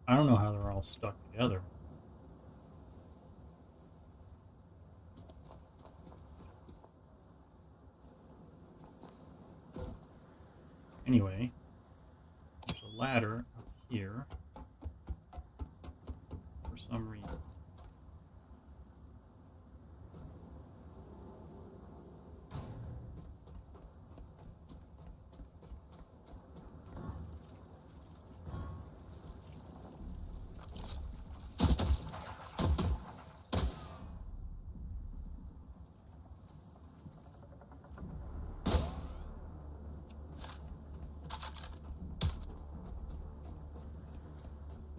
I don't know how they're all stuck together. Anyway, there's a ladder up here for some reason.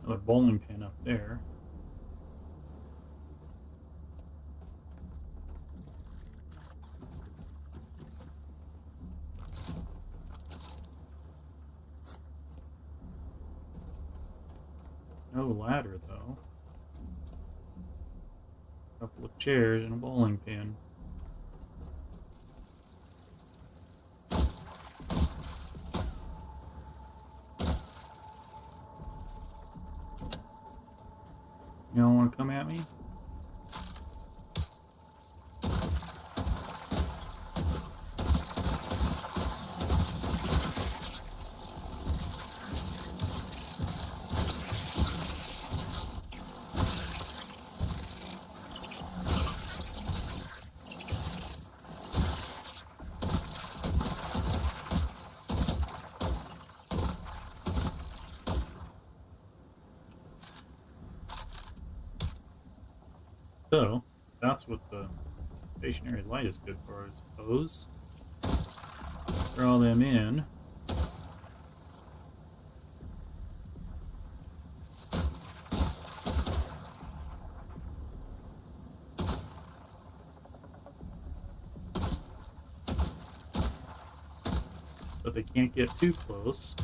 Another bowling pin up there. No ladder, though. A couple of chairs and a bowling pin. You don't want to come at me? So, that's what the stationary light is good for, I suppose. Throw them in. But they can't get too close.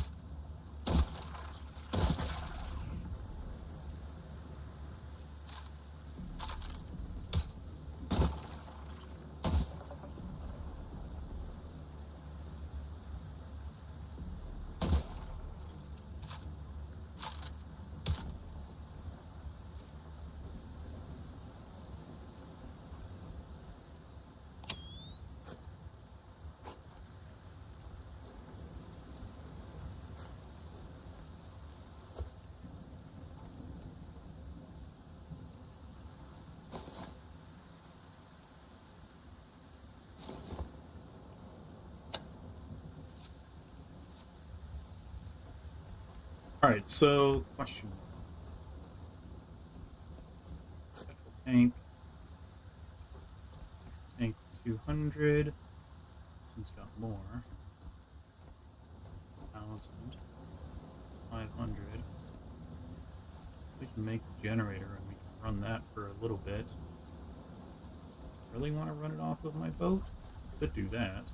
Alright, so question. Petrol tank. Tank 200. This one's got more. 1,000. 500. We can make the generator and we can run that for a little bit. Really want to run it off of my boat? Could do that.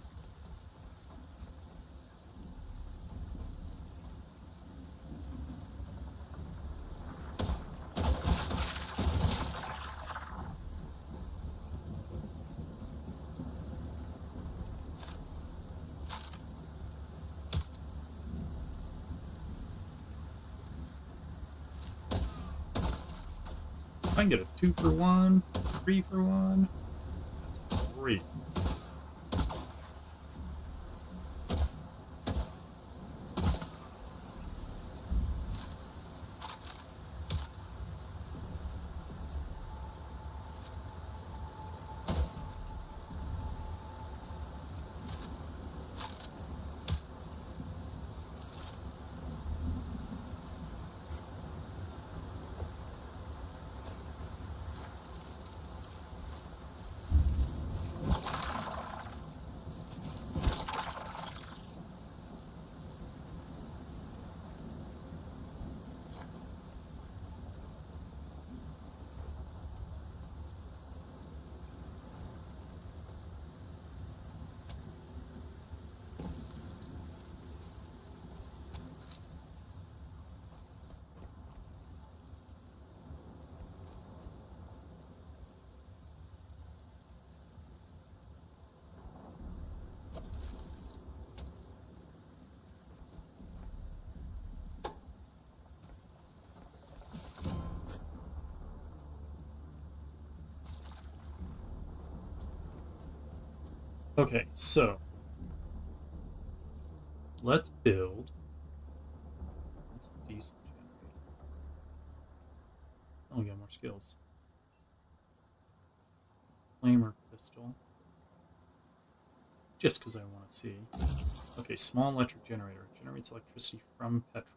I can get a 2-for-1, 3-for-1. That's great. Okay, so let's build. That's a decent generator. Oh, we got more skills. Flamer pistol. Just because I want to see. Okay, small electric generator. Generates electricity from petrol.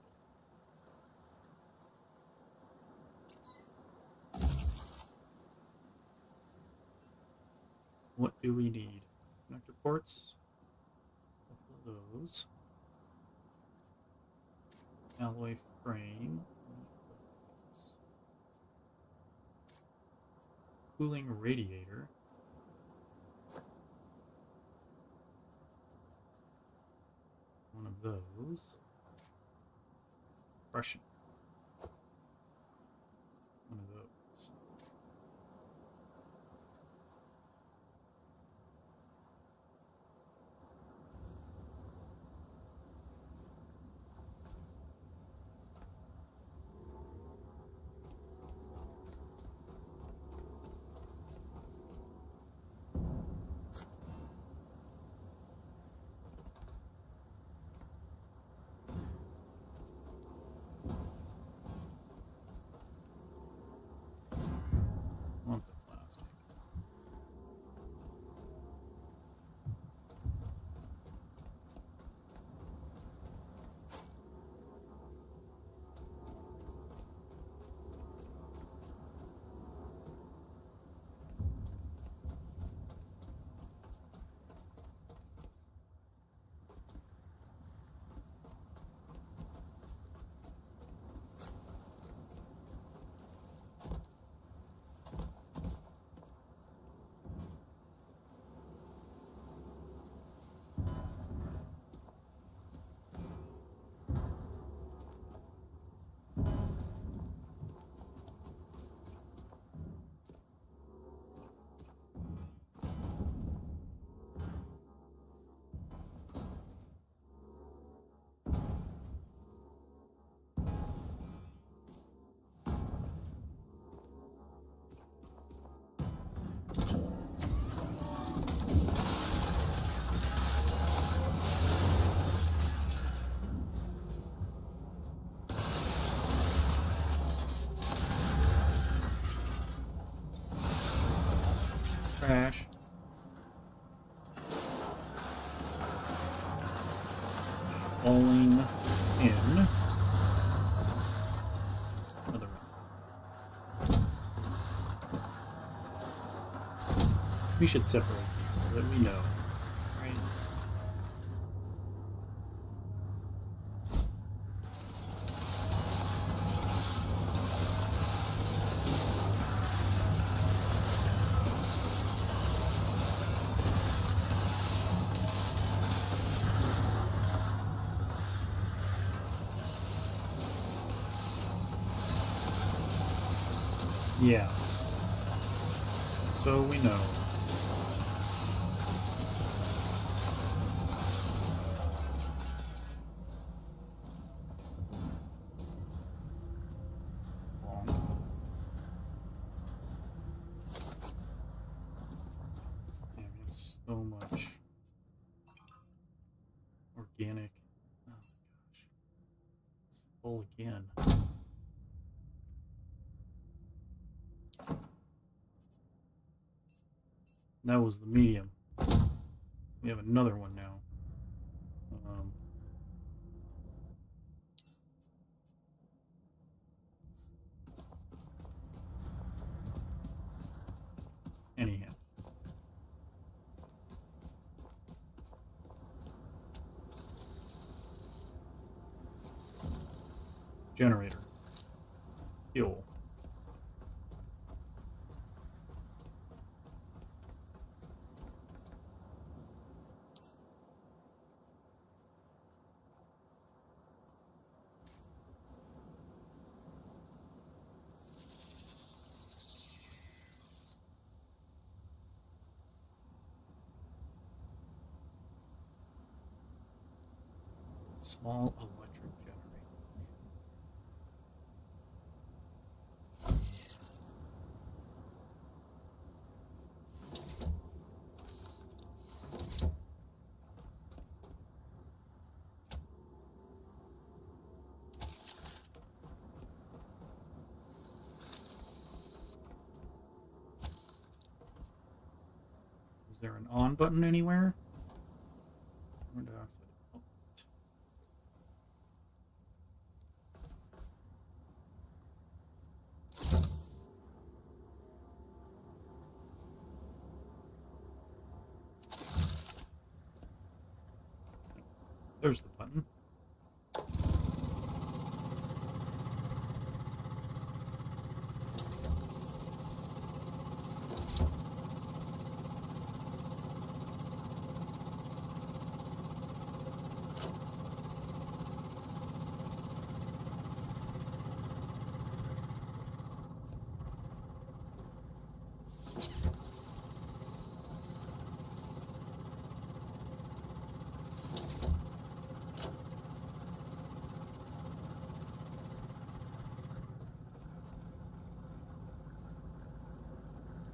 What do we need? Connector ports. A couple of those. Alloy frame. Cooling radiator. One of those. Compression. One of those. Want the plastic. Crash. Falling in. Another one. We should separate these so that we know. Right? Yeah. So we know. Long. Yeah, we have so much organic. Oh my gosh. It's full again. That was the medium. We have another one now. Anyhow. Generator. Fuel. Small electric generator. there an on button anywhere? Carbon dioxide. Oh. There's the button.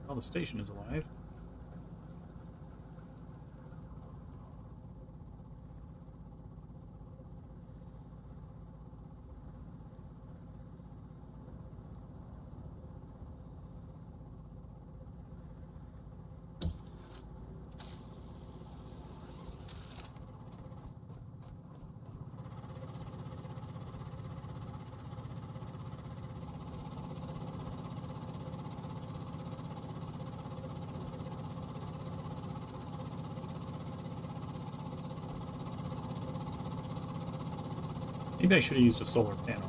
Oh, the station is alive. Maybe I should have used a solar panel.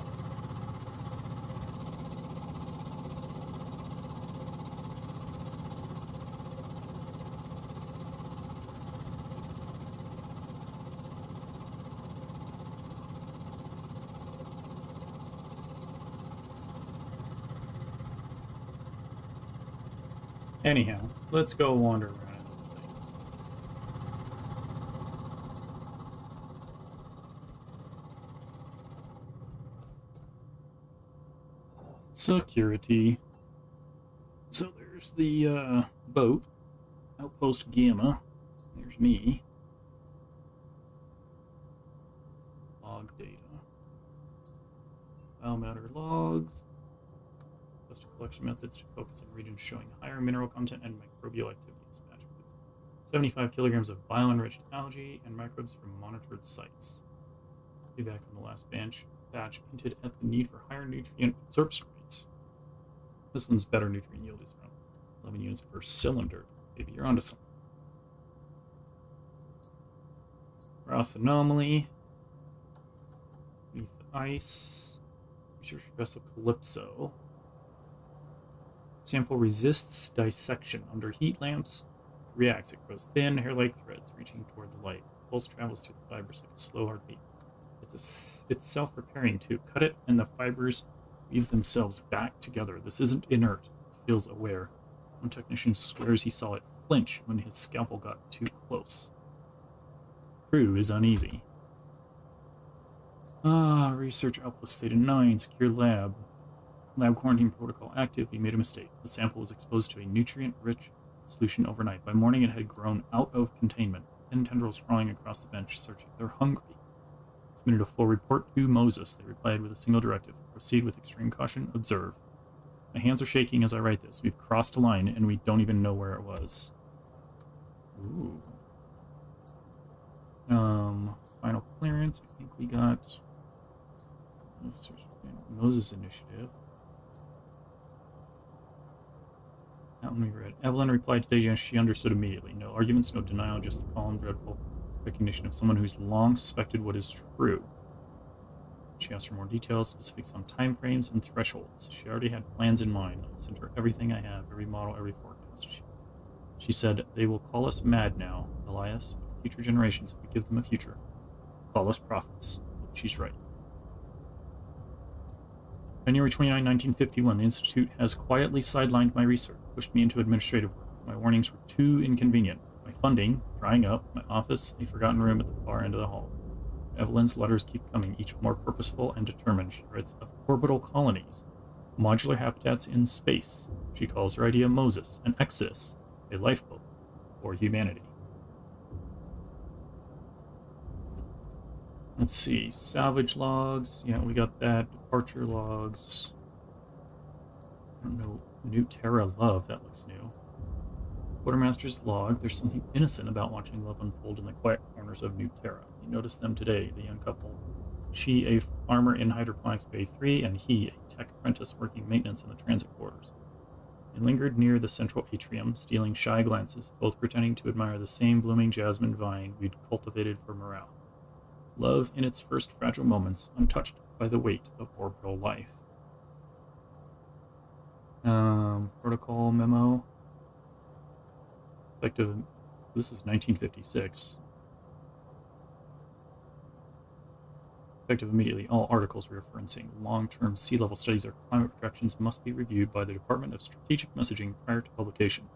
Anyhow, let's go wander around. Security. So there's the boat, Outpost Gamma. There's me. Log data. Biomatter logs. Custom collection methods to focus on regions showing higher mineral content and microbial activities. Magic with 75 kilograms of bio-enriched algae and microbes from monitored sites. Feedback on the last batch hinted at the need for higher nutrient absorption rates. This one's better nutrient yield is around 11 units per cylinder. Maybe you're onto something. Ross anomaly. Beneath the ice. Research vessel Calypso. Sample resists dissection under heat lamps. Reacts. It grows thin, hair-like threads reaching toward the light. Pulse travels through the fibers like a slow heartbeat. It's self-repairing too. Cut it, and the fibers weave themselves back together. This isn't inert. It feels aware. One technician swears he saw it flinch when his scalpel got too close. Crew is uneasy. Research outpost stated 9. Secure lab. Lab quarantine protocol active. He made a mistake. The sample was exposed to a nutrient-rich solution overnight. By morning, it had grown out of containment. Thin tendrils crawling across the bench, searching. They're hungry. Submitted a full report to Moses. They replied with a single directive. Proceed with extreme caution. Observe. My hands are shaking as I write this. We've crossed a line, and we don't even know where it was. Ooh. Final clearance. I think we got Moses initiative. That one we read. Evelyn replied today, yes, she understood immediately. No arguments, no denial, just the calm, dreadful recognition of someone who's long suspected what is true. She asked for more details, specifics on timeframes and thresholds. She already had plans in mind. I sent her everything I have, every model, every forecast. She said, they will call us mad now, Elias, but future generations, if we give them a future, call us prophets. Hope she's right. January 29, 1951, the Institute has quietly sidelined my research, pushed me into administrative work. My warnings were too inconvenient. My funding, drying up, my office, a forgotten room at the far end of the hall. Evelyn's letters keep coming, each more purposeful and determined. She writes of orbital colonies, modular habitats in space. She calls her idea Moses, an exodus, a lifeboat for humanity. Let's see, salvage logs. Yeah, we got that. Departure logs. I don't know. New Terra Love, that looks new. quartermaster's log, there's something innocent about watching love unfold in the quiet corners of New Terra. You notice them today, the young couple. She, a farmer in Hydroponics Bay 3, and he, a tech apprentice working maintenance in the transit quarters. They lingered near the central atrium, stealing shy glances, both pretending to admire the same blooming jasmine vine we'd cultivated for morale. Love in its first fragile moments, untouched by the weight of orbital life. Protocol memo. Effective. This is 1956. Effective immediately, all articles referencing long-term sea level studies or climate projections must be reviewed by the Department of Strategic Messaging prior to publication.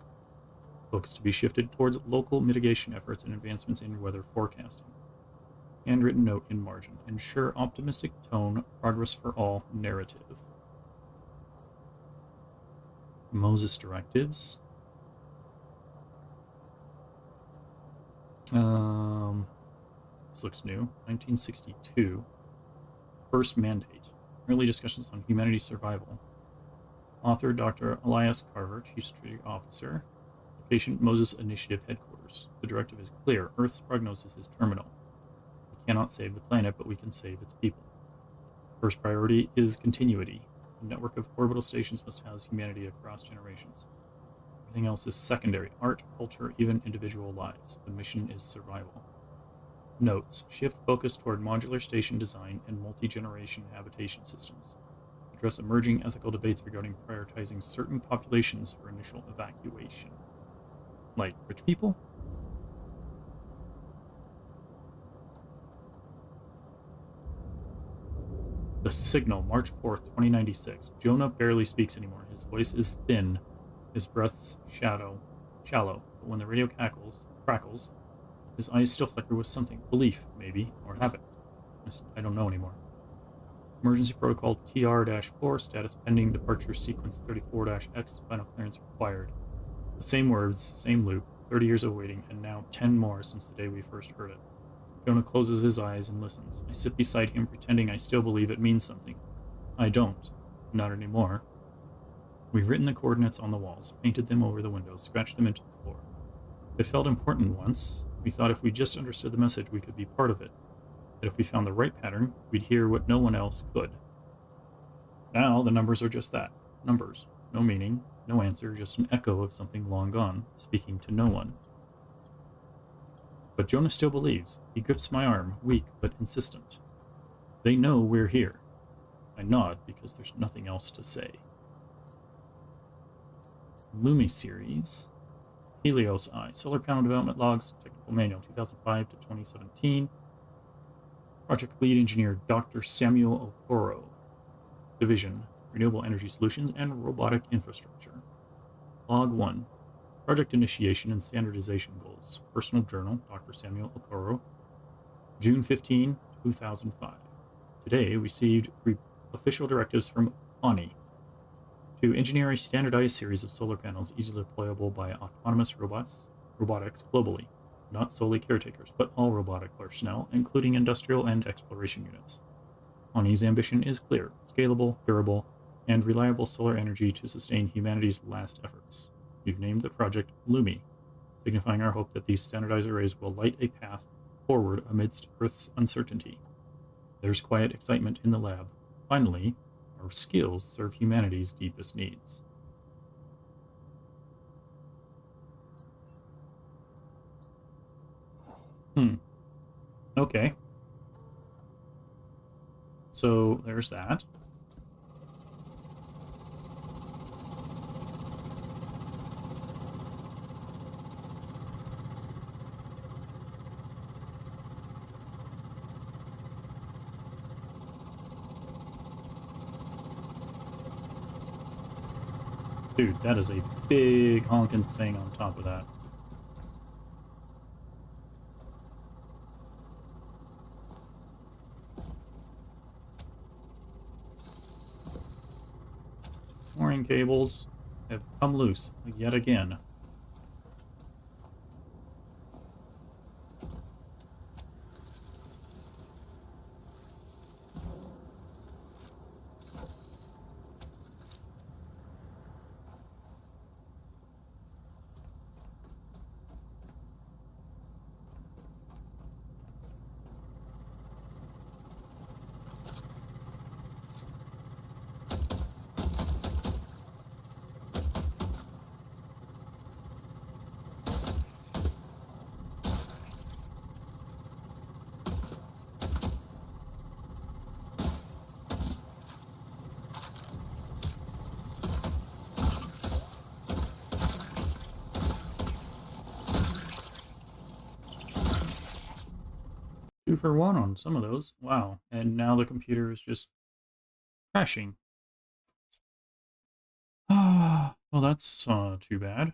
Focus to be shifted towards local mitigation efforts and advancements in weather forecasting. Handwritten note in margin. Ensure optimistic tone, progress for all narrative. Moses directives. This looks new. 1962. First mandate. Early discussions on humanity's survival. Author Dr. Elias Carver, Chief Strategic Officer. Location Moses Initiative Headquarters. The directive is clear. Earth's prognosis is terminal. We cannot save the planet, but we can save its people. First priority is continuity. A network of orbital stations must house humanity across generations. Everything else is secondary. Art, culture, even individual lives. The mission is survival. Notes. Shift focus toward modular station design and multi-generation habitation systems. Address emerging ethical debates regarding prioritizing certain populations for initial evacuation. Like rich people? The Signal, March 4th, 2096. Jonah barely speaks anymore. His voice is thin, his breath's shallow, but when the radio crackles, his eyes still flicker with something. Belief, maybe, or habit. I don't know anymore. Emergency Protocol TR-4, status pending, departure sequence 34-X, final clearance required. The same words, same loop, 30 years of waiting, and now 10 more since the day we first heard it. Jonah closes his eyes and listens. I sit beside him, pretending I still believe it means something. I don't. Not anymore. We've written the coordinates on the walls, painted them over the windows, scratched them into the floor. It felt important once. We thought if we just understood the message, we could be part of it. That if we found the right pattern, we'd hear what no one else could. Now, the numbers are just that. Numbers. No meaning, no answer, just an echo of something long gone, speaking to no one. But Jonah still believes. He grips my arm, weak but insistent. They know we're here. I nod because there's nothing else to say. Lumi series. Helios Eye. Solar panel development logs. Technical manual 2005 to 2017. Project lead engineer Dr. Samuel Okoro. Division. Renewable Energy Solutions and Robotic Infrastructure. Log 1. Project initiation and standardization goals. Personal journal, Dr. Samuel Okoro. June 15, 2005. Today, we received official directives from ONI to engineer a standardized series of solar panels easily deployable by autonomous robotics globally. Not solely caretakers, but all robotic personnel, including industrial and exploration units. ONI's ambition is clear, scalable, durable, and reliable solar energy to sustain humanity's last efforts. We've named the project Lumi, signifying our hope that these standardized arrays will light a path forward amidst Earth's uncertainty. There's quiet excitement in the lab. Finally, our skills serve humanity's deepest needs. Okay. So there's that. Dude, that is a big honking thing on top of that. Mooring cables have come loose yet again. 2 for 1 on some of those. Wow. And now the computer is just crashing. Well, that's too bad.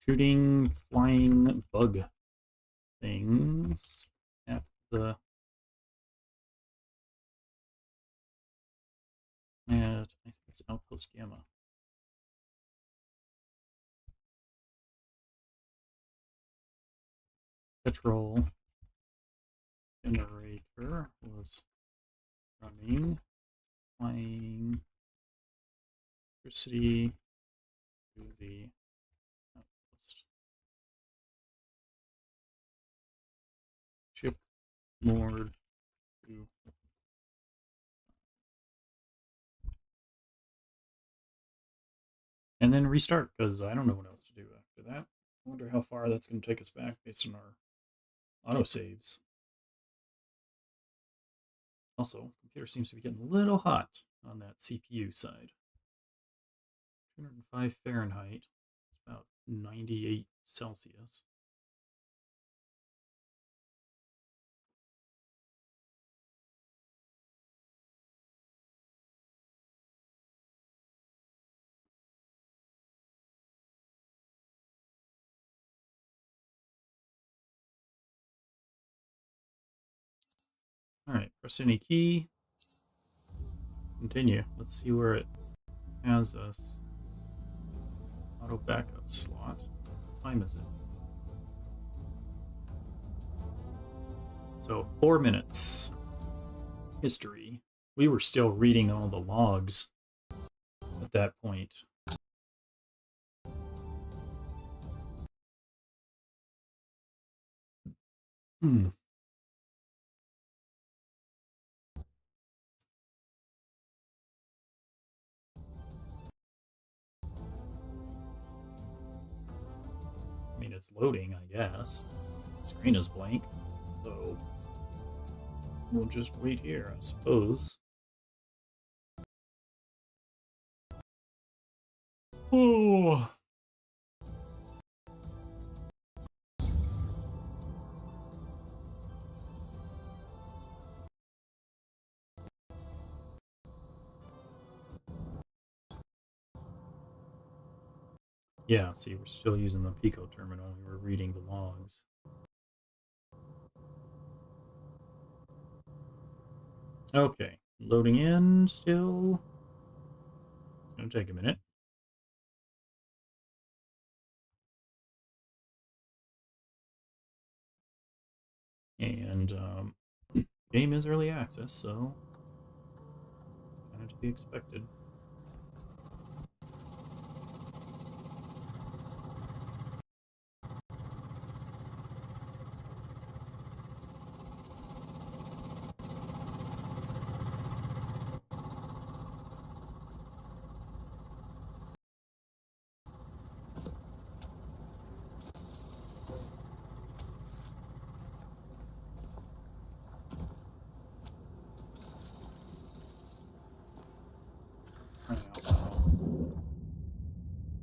Shooting flying bug things at the I think it's Outpost Gamma. Petrol generator was running, flying electricity to the outpost. Ship moored to and then restart because I don't know what else to do after that. I wonder how far that's going to take us back based on our autosaves. Also, computer seems to be getting a little hot on that CPU side. 205 Fahrenheit. It's about 98 Celsius. Alright, press any key. Continue. Let's see where it has us. Auto backup slot. What time is it? So 4 minutes. History. We were still reading all the logs at that point. Hmm. I mean, it's loading, I guess. The screen is blank, so we'll just wait here, I suppose. Oh. Yeah, see, we're still using the Pico terminal. We were reading the logs. Okay, loading in still. It's going to take a minute. And game is early access, so it's kind of to be expected.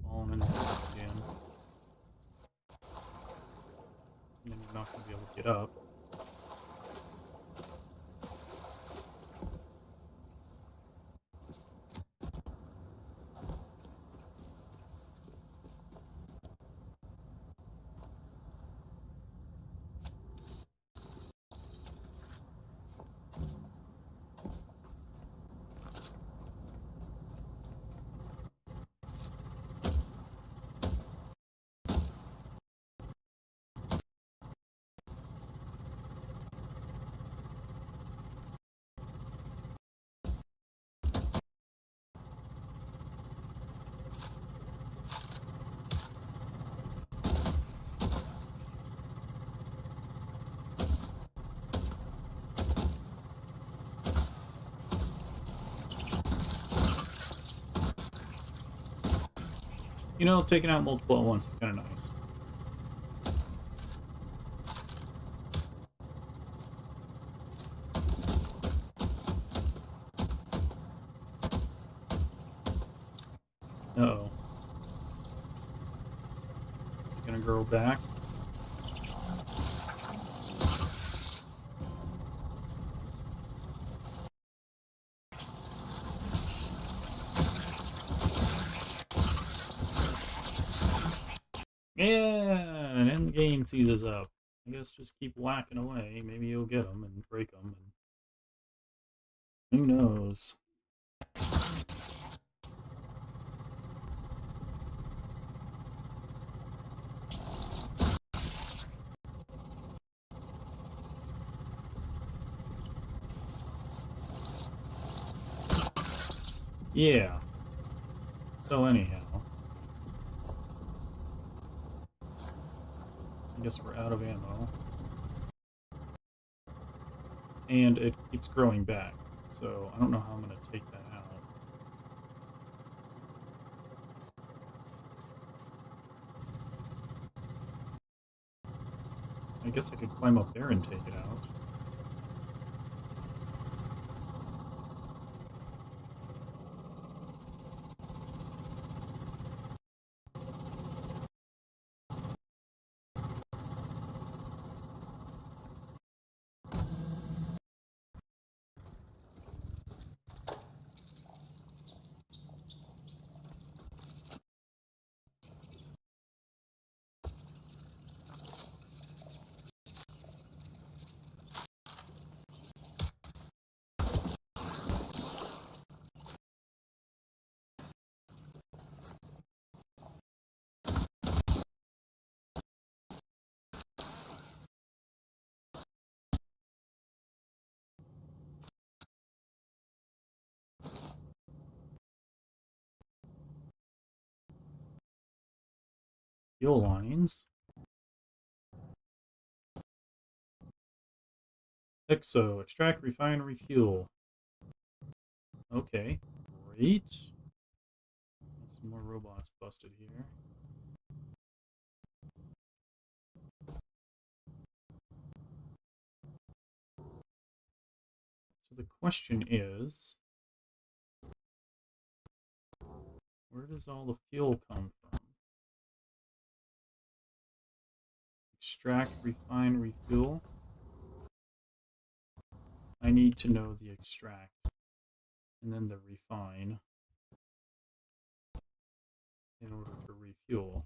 Falling in the hole again. And then you're not going to be able to get up. You know, taking out multiple at once is kind of nice. Uh-oh. Gonna grow back. Yeah, and then the game seizes up. I guess just keep whacking away. Maybe you'll get them and break them. And who knows? Yeah. So anyhow, I guess we're out of ammo. And it keeps growing back. So I don't know how I'm going to take that out. I guess I could climb up there and take it out. Fuel lines. Exo, extract, refine, refuel. Okay, great. Some more robots busted here. So the question is, where does all the fuel come from? Extract, refine, refuel. I need to know the extract and then the refine in order to refuel.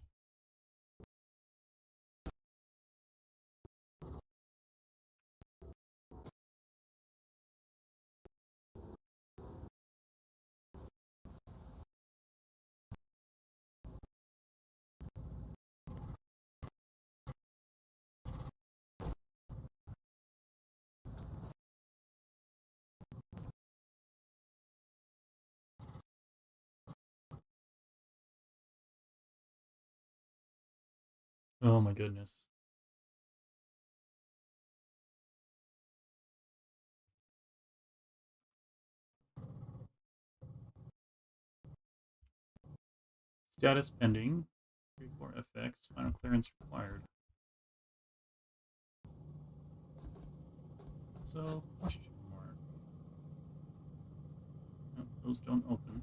Oh my goodness. Status pending. 34 FX. Final clearance required. So, question mark. No, those don't open.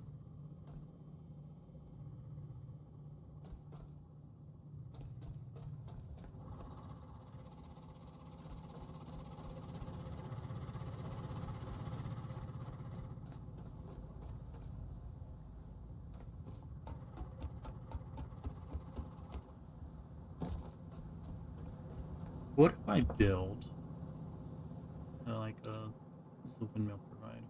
What if I build what does the windmill provide?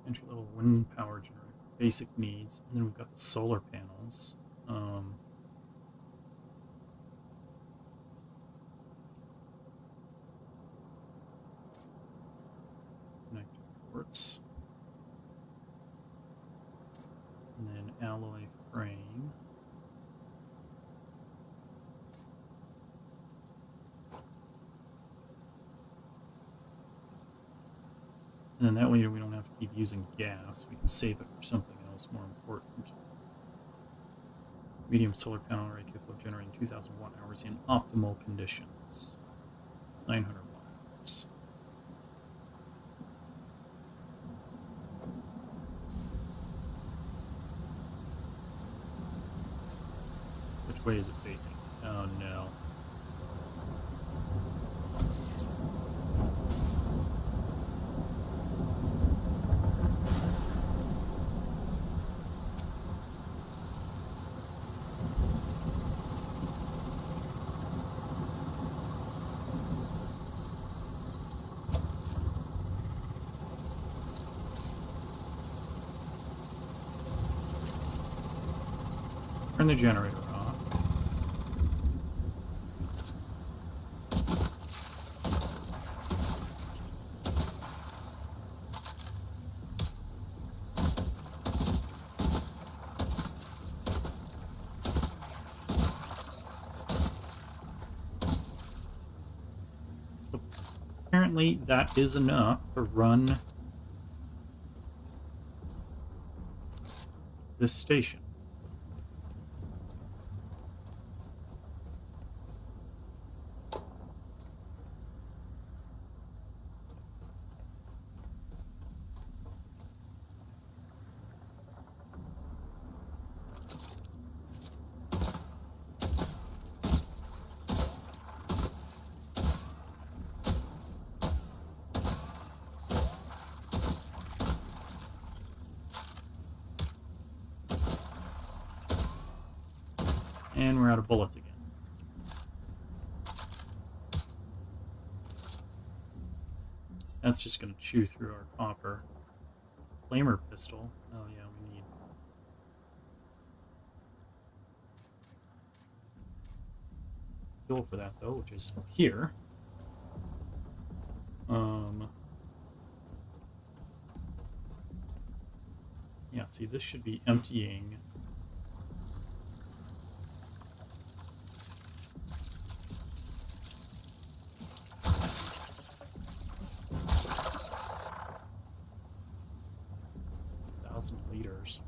Entry level wind power generator for basic needs, and then we've got the solar panels. Connected ports, and then alloy frame. And then that way we don't have to keep using gas. We can save it for something else more important. Medium solar panel array capable of generating 2,000 watt hours in optimal conditions. 900 watt hours. way is it facing? Oh no. Turn the generator off. So apparently that is enough to run this station. And we're out of bullets again. That's just going to chew through our copper. Flamer pistol. Oh yeah, we need... fuel for that though, which is here. Yeah, see, this should be emptying. Liters.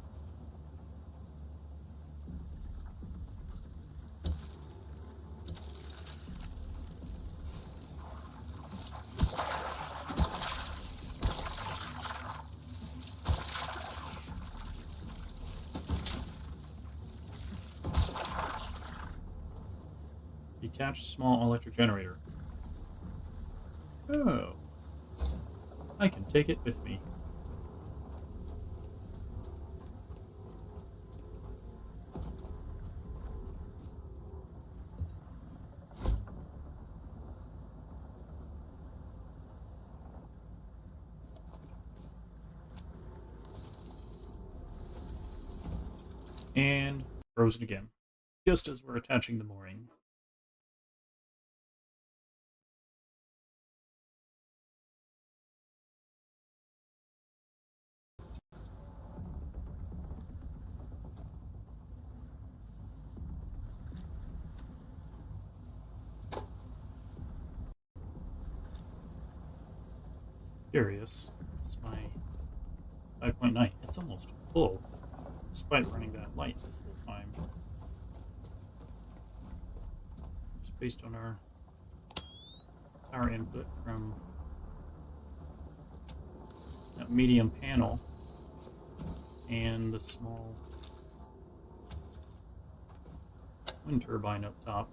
Detached small electric generator. Oh. I can take it with me. And frozen again, just as we're attaching the mooring. Curious. It's my 5.9. It's almost full, despite running that light this whole time. Just based on our power input from that medium panel and the small wind turbine up top.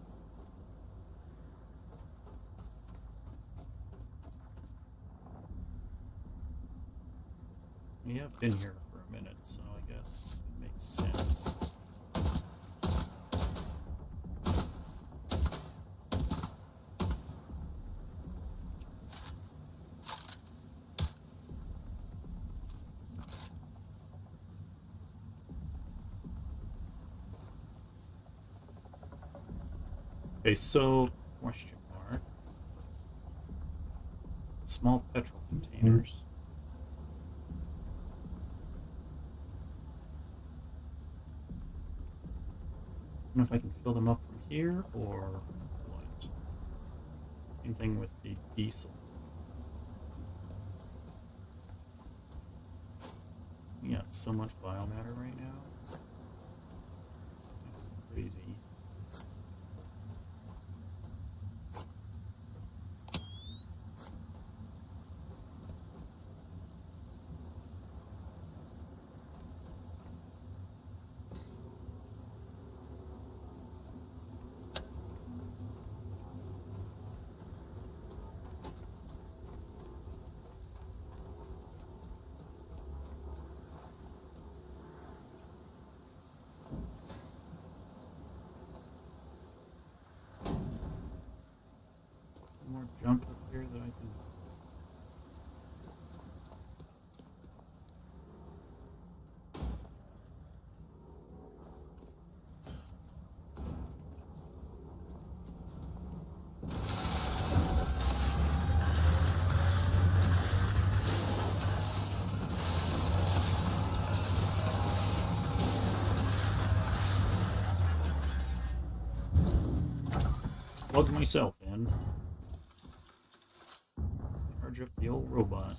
We have been here for a minute, so I guess it makes sense. Okay, so, question mark. Small petrol containers. I don't know if I can fill them up from here or what. Same thing with the diesel. We got so much biomatter right now. Crazy. plug myself in. Charge up the old robot.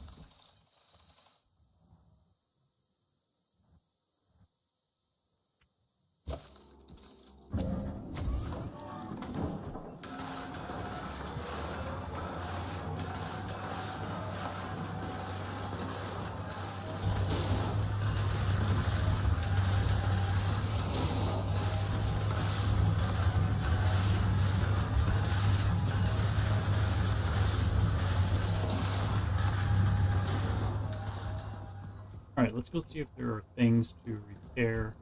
Alright, let's go see if there are things to repair,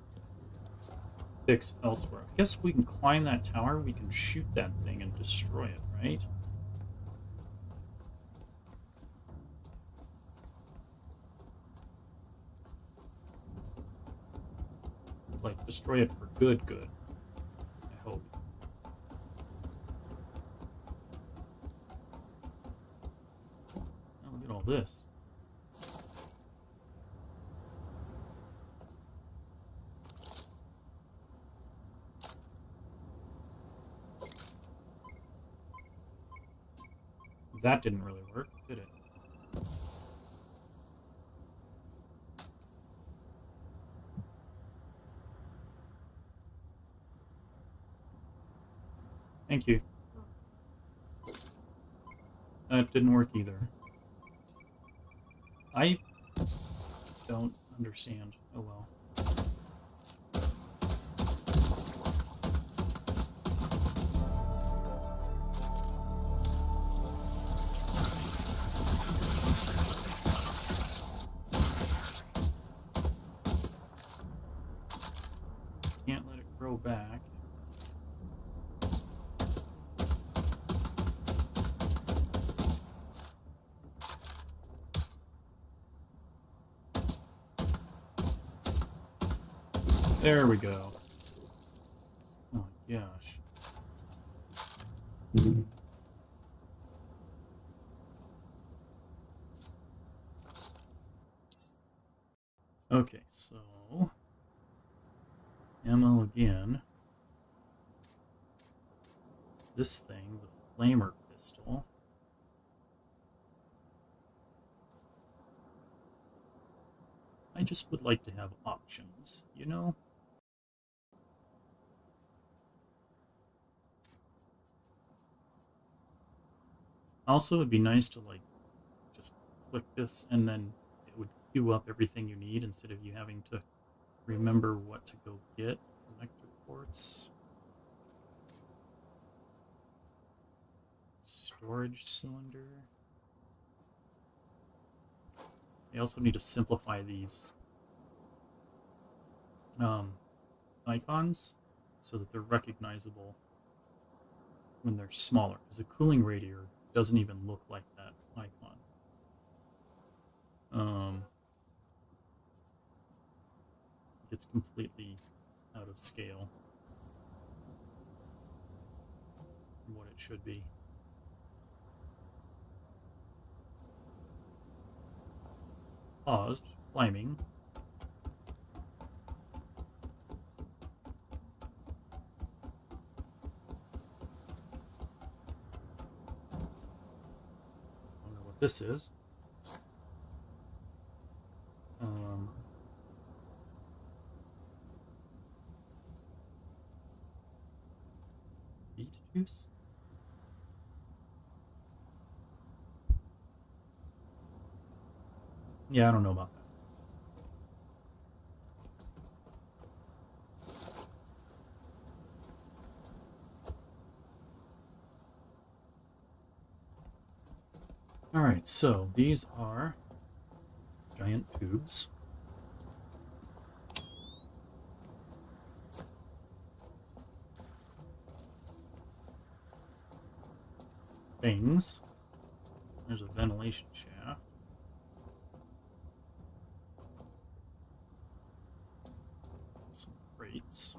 fix elsewhere. I guess if we can climb that tower, we can shoot that thing and destroy it, right? Like, destroy it for good, I hope. Oh, look at all this. That didn't really work, did it? Thank you. That didn't work either. I don't understand. Oh well. Can't let it grow back. There we go. Oh my gosh. Okay, so ammo again. This thing, the flamer pistol. I just would like to have options, you know? Also, it'd be nice to, like, just click this and then it would queue up everything you need instead of you having to remember what to go get. Connector ports. Storage cylinder. I also need to simplify these icons so that they're recognizable when they're smaller, because the cooling radiator doesn't even look like that icon. It's completely out of scale from what it should be. Paused, climbing. Wonder what this is. Beet juice? Yeah, I don't know about that. Alright, so these are giant tubes. Things. There's a ventilation shaft. Some crates.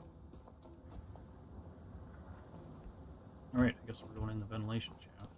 Alright, I guess we're going in the ventilation shaft.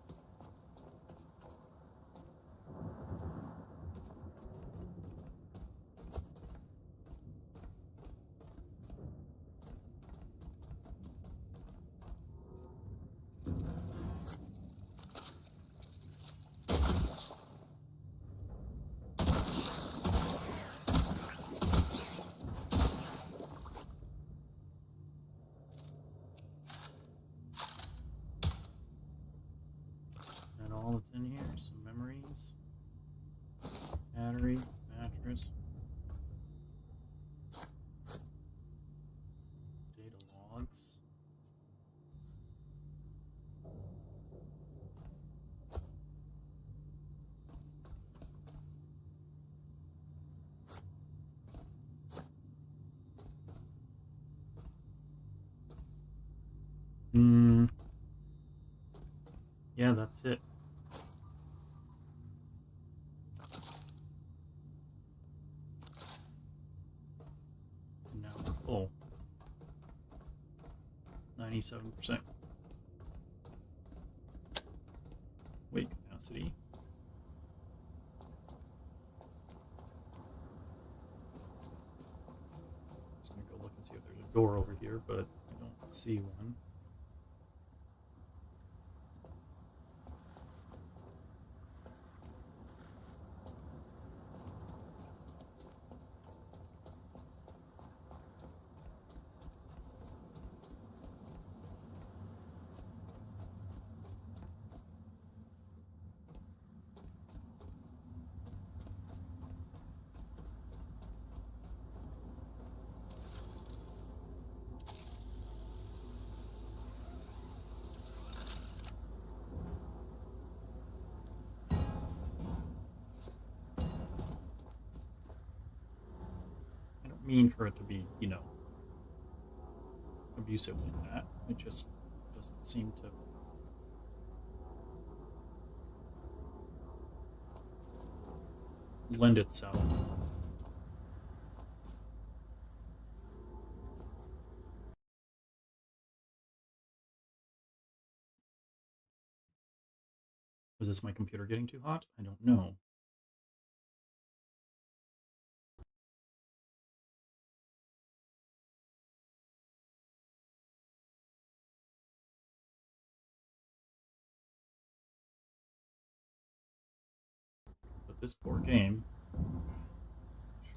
logs. Yeah, that's it. And now we're full. 97%. Weight capacity. Just gonna go look and see if there's a door over here, but I don't see one. I don't mean for it to be, abusive like that. It just doesn't seem to lend itself. Was this my computer getting too hot? I don't know. But this poor game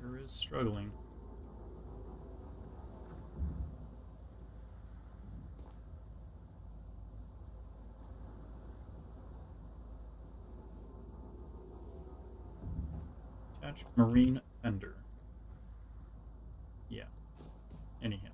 sure is struggling. Attach marine fender. Yeah. Anyhow.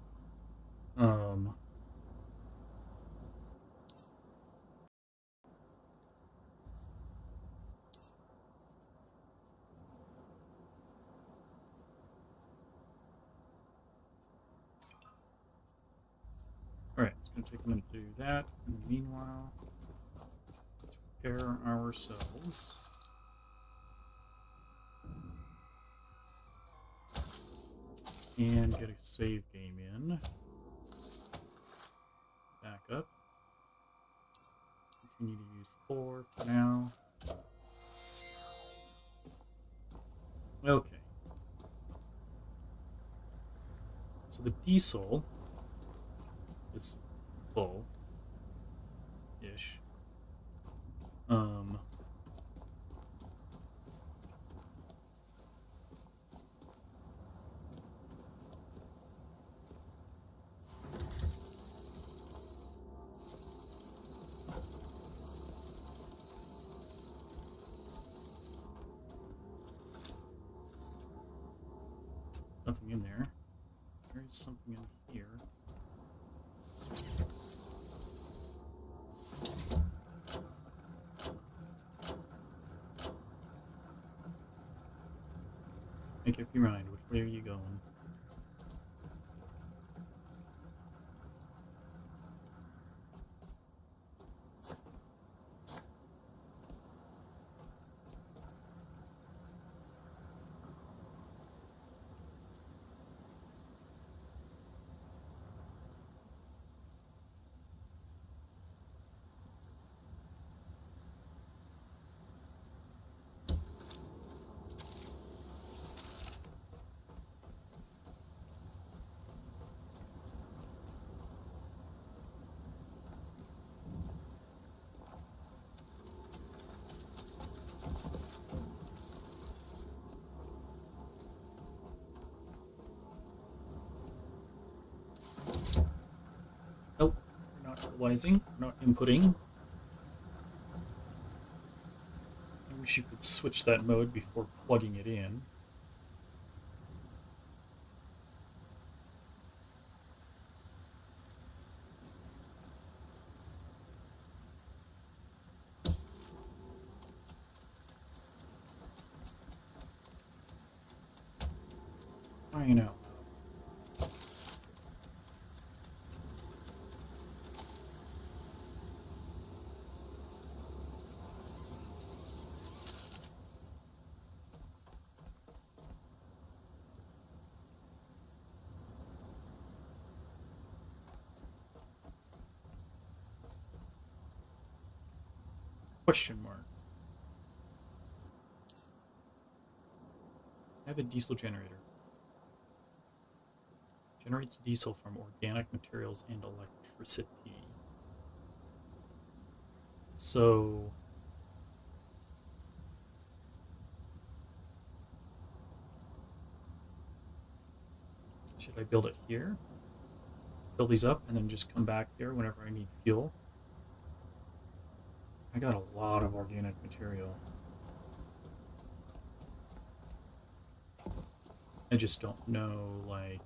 Alright, it's going to take a minute to do that. And meanwhile, let's repair ourselves. And get a save game in. Back up. Continue to use 4 for now. Okay. So the diesel is full-ish. Nothing in there. There is something in here. Make up your mind. Which way are you going? Nope. We're not utilizing. We're not inputting. I wish you could switch that mode before plugging it in. crying out loud. Question mark. I have a diesel generator. Generates diesel from organic materials and electricity. So should I build it here? Fill these up and then just come back here whenever I need fuel? I got a lot of organic material. I just don't know, like...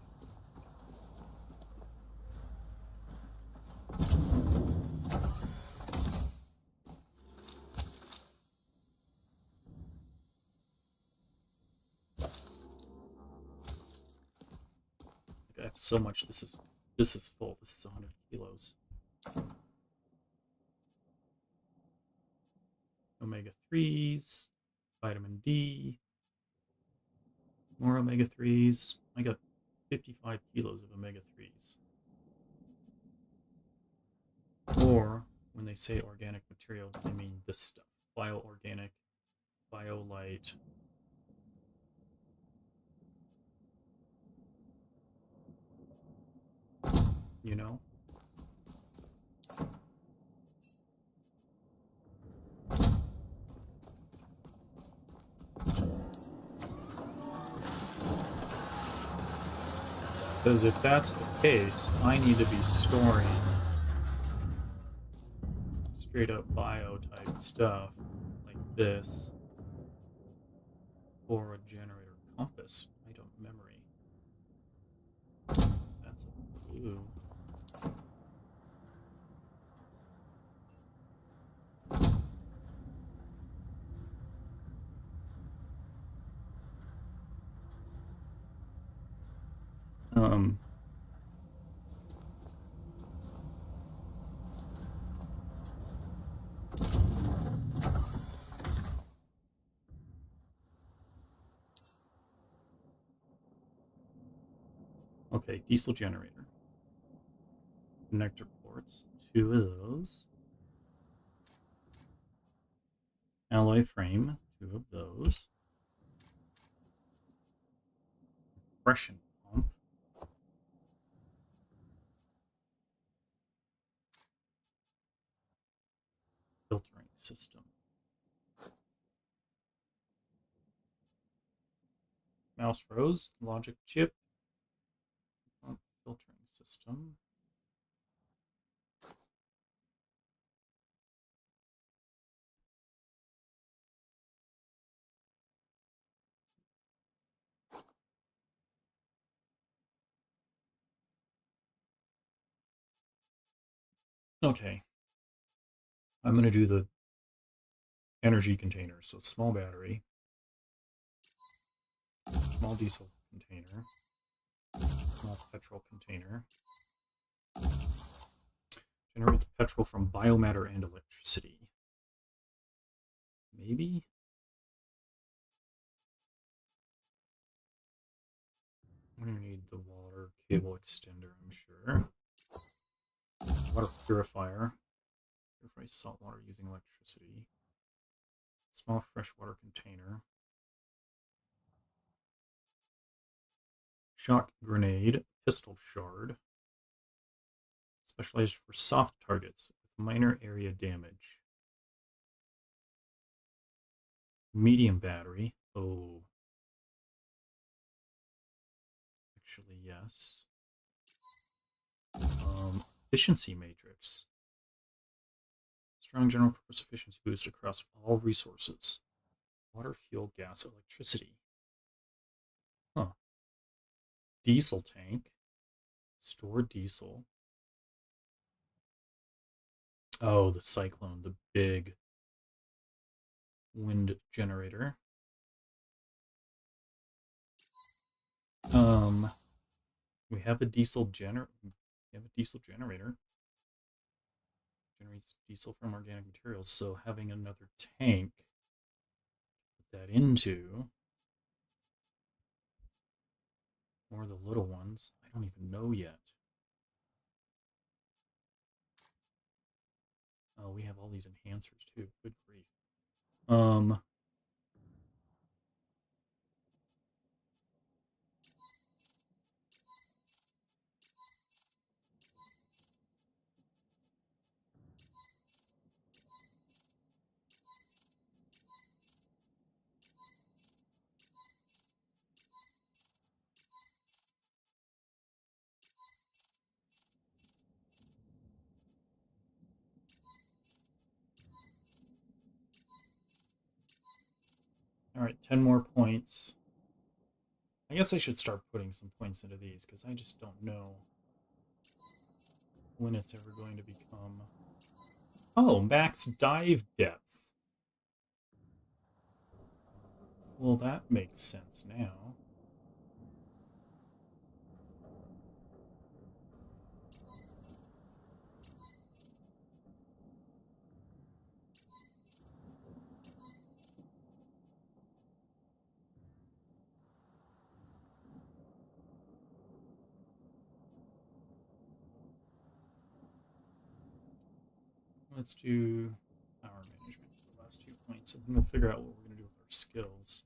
I have so much. This is full. This is 100 kilos. Omega-3s, vitamin D, more omega-3s. I got 55 kilos of omega-3s. Or, when they say organic material, they mean this stuff. Bioorganic, BioLite. You know? Because if that's the case, I need to be storing straight up bio type stuff like this for a generator compass. Item memory. That's a blue. Okay, diesel generator. Connector ports, 2 of those. Alloy frame, 2 of those. Compression pump. Filtering system. Mouse rose, logic chip. Filtering system. Okay. I'm going to do the energy containers. So small battery, small diesel container, small petrol container. Generates petrol from biomatter and electricity. Maybe? I'm going to need the water cable extender, I'm sure. Water purifier. Purify salt water using electricity. Small freshwater container. Shock grenade. Pistol shard. Specialized for soft targets with minor area damage. Medium battery. Oh. Actually, yes. Efficiency matrix. Strong general purpose efficiency boost across all resources. Water, fuel, gas, electricity. Huh. Diesel tank. Store diesel. Oh, the cyclone, the big wind generator. We have a diesel generator. Generates diesel from organic materials. So having another tank to put that into, or the little ones, I don't even know yet. Oh, we have all these enhancers too. Good grief. All right, 10 more points. I guess I should start putting some points into these because I just don't know when it's ever going to become... Oh, max dive depth. Well, that makes sense now. Let's do power management for the last 2 points, and then we'll figure out what we're going to do with our skills.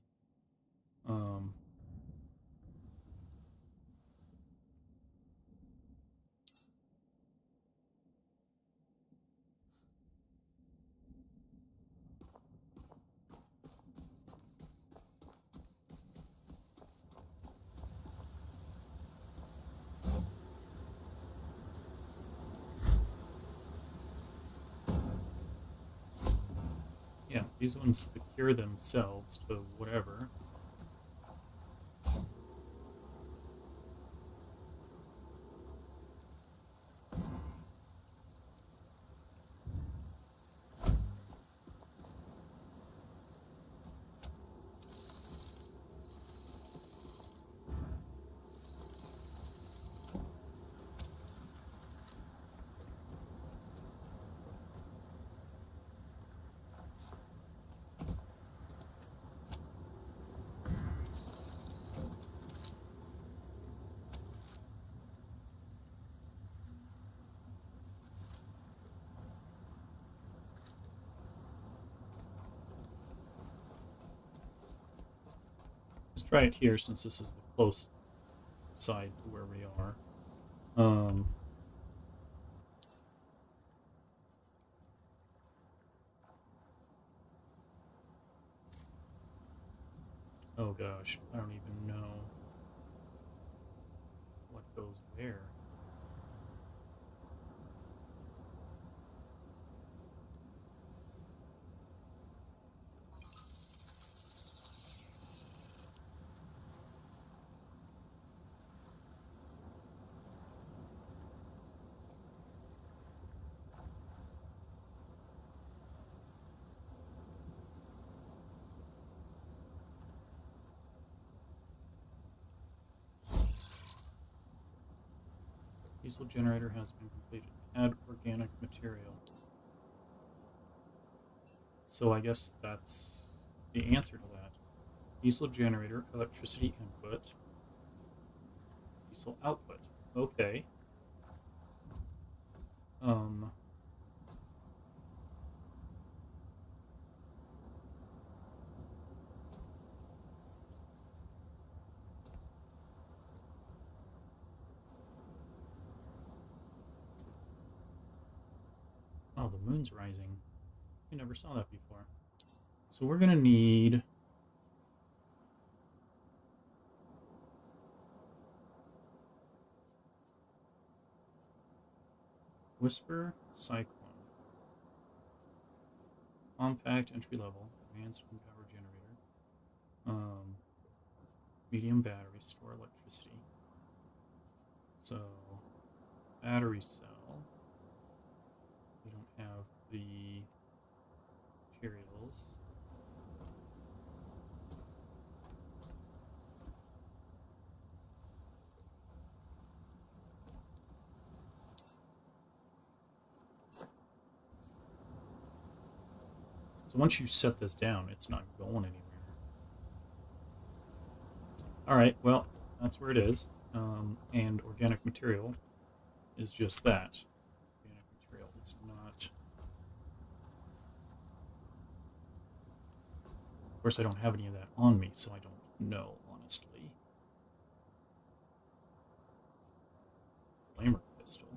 Yeah, these ones secure themselves to whatever. Let's try it here since this is the close side to where we are. Oh gosh, I don't even know what goes where. Diesel generator has been completed. Add organic material. So I guess that's the answer to that. Diesel generator, electricity input, diesel output. Okay. Oh, the moon's rising. I never saw that before. So we're gonna need... Whisper, Cyclone. Compact, entry level, advanced wind power generator. Medium battery, store electricity. So, battery cell. We don't have the materials. So once you set this down, it's not going anywhere. All right, well, that's where it is. And organic material is just that. Organic material. It's not... Of course, I don't have any of that on me, so I don't know, honestly. Flamer pistol.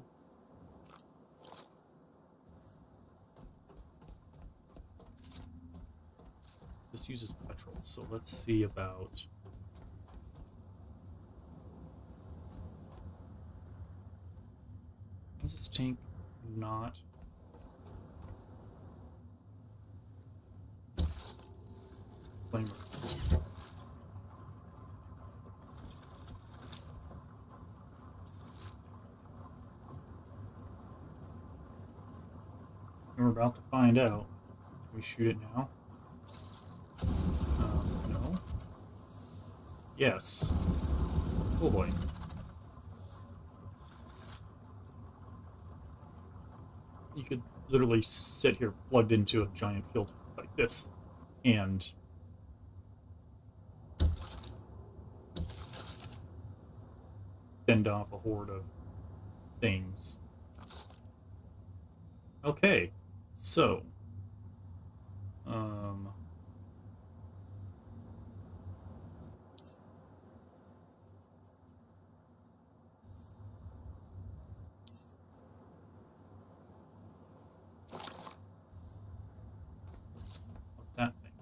This uses petrol, so let's see about... Is this tank not... Flamer pistol. And we're about to find out. Can we shoot it now? No. Yes. Oh boy. You could literally sit here plugged into a giant filter like this and fend off a horde of things. Okay, so that thing.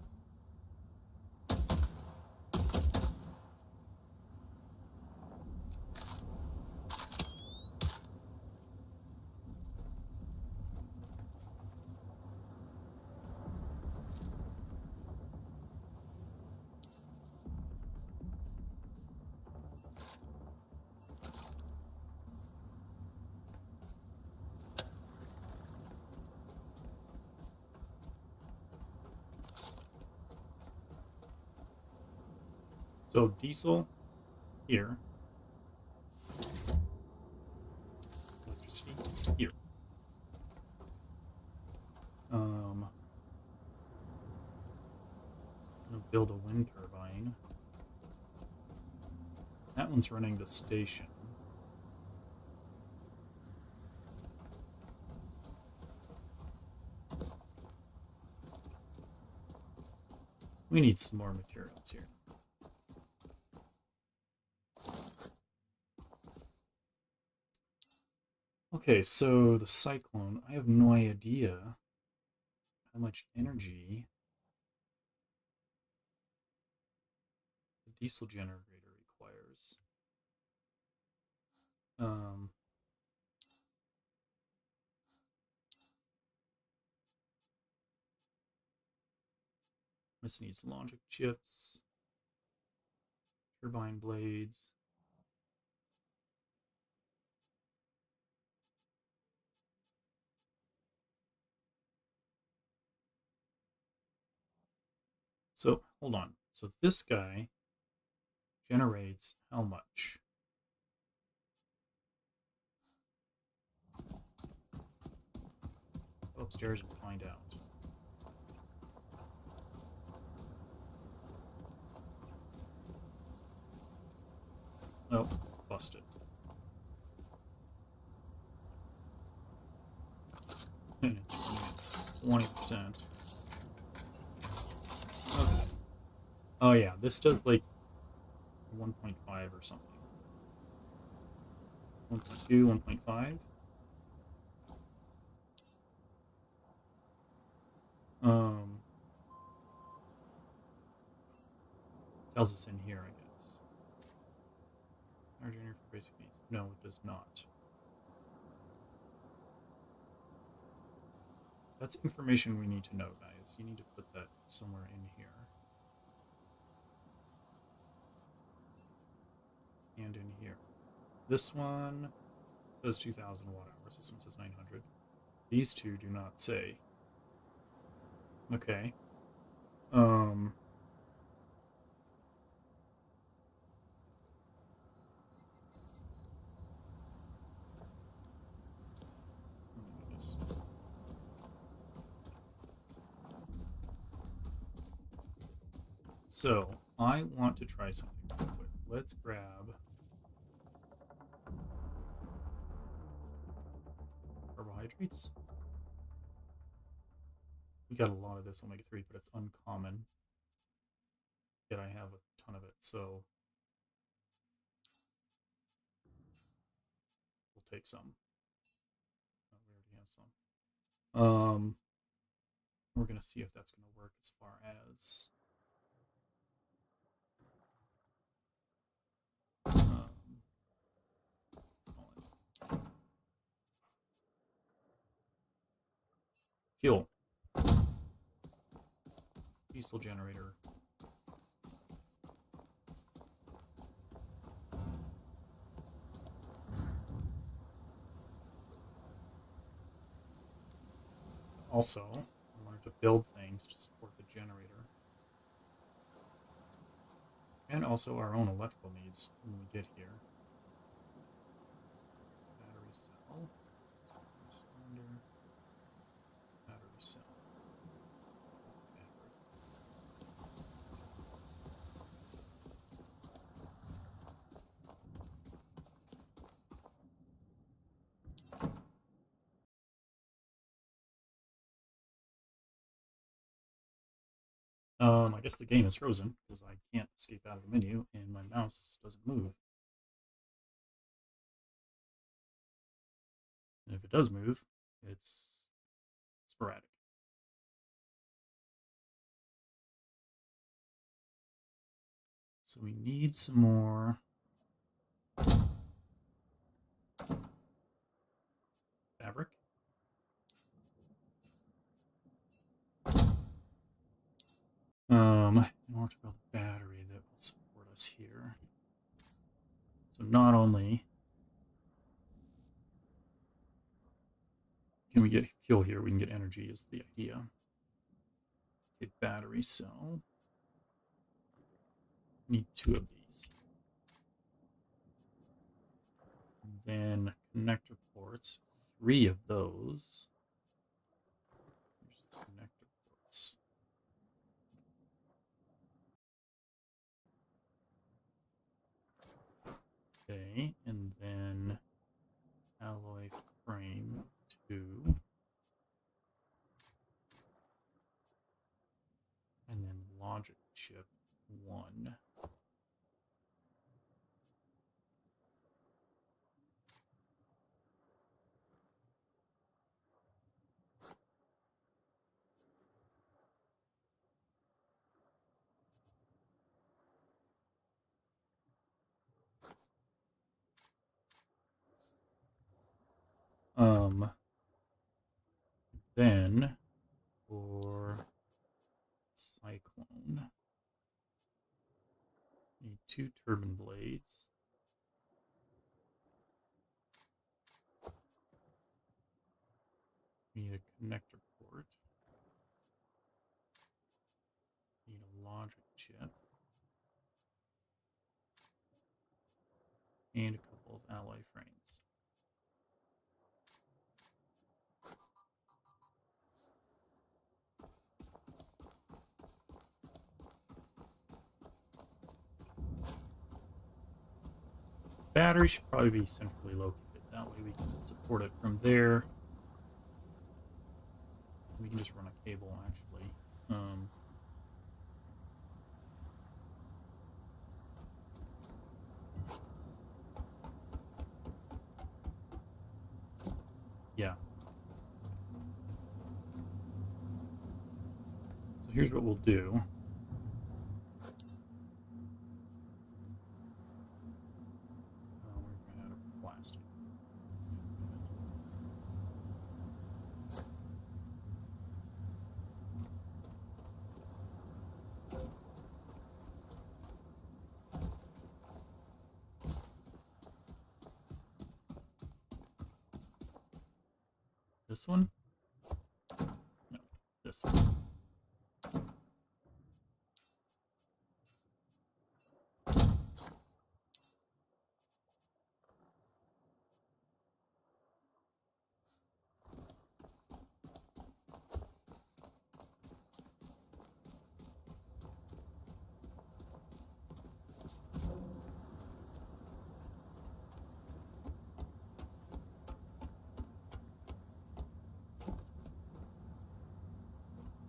So diesel here. Electricity here. I'm gonna build a wind turbine. That one's running the station. We need some more materials here. Okay, so the cyclone, I have no idea how much energy the diesel generator requires. This needs logic chips, turbine blades. So, hold on. So this guy generates how much? Go upstairs and find out. Oh, it's busted. And it's running at 20%. Okay. Oh yeah, this does like 1.5 or something. 1.2, 1.5. Tells us in here, I guess. Power generator for basic needs. No, it does not. That's information we need to know, guys. You need to put that somewhere in here. And in here. This one says 2,000 watt hours. This one says 900. These two do not say. Okay. So I want to try something real quick. Let's grab carbohydrates. We got a lot of this omega-3, but it's uncommon. Yet I have a ton of it, so we'll take some. Oh, we already have some. We're gonna see if that's gonna work as far as fuel. Diesel generator. Also, I wanted to build things to support the generator. And also our own electrical needs when we get here. Battery cell. Cylinder. Battery cell. Battery. I guess the game is frozen because I can't escape out of the menu and my mouse doesn't move. And if it does move, it's sporadic. So we need some more fabric. In order to build a battery that will support us here. So not only can we get fuel here, we can get energy is the idea. Get battery cell. Need 2 of these. And then connector ports, 3 of those. Here's the connector ports. Okay, and then alloy frame 2. And then logic chip 1. Then for cyclone, need 2 turbine blades. Need a connector port. Need a logic chip. And a couple of alloy frames. Battery should probably be centrally located. That way we can support it from there. We can just run a cable, actually. Yeah. So here's what we'll do. We're going to add a plastic. This one? No, this one.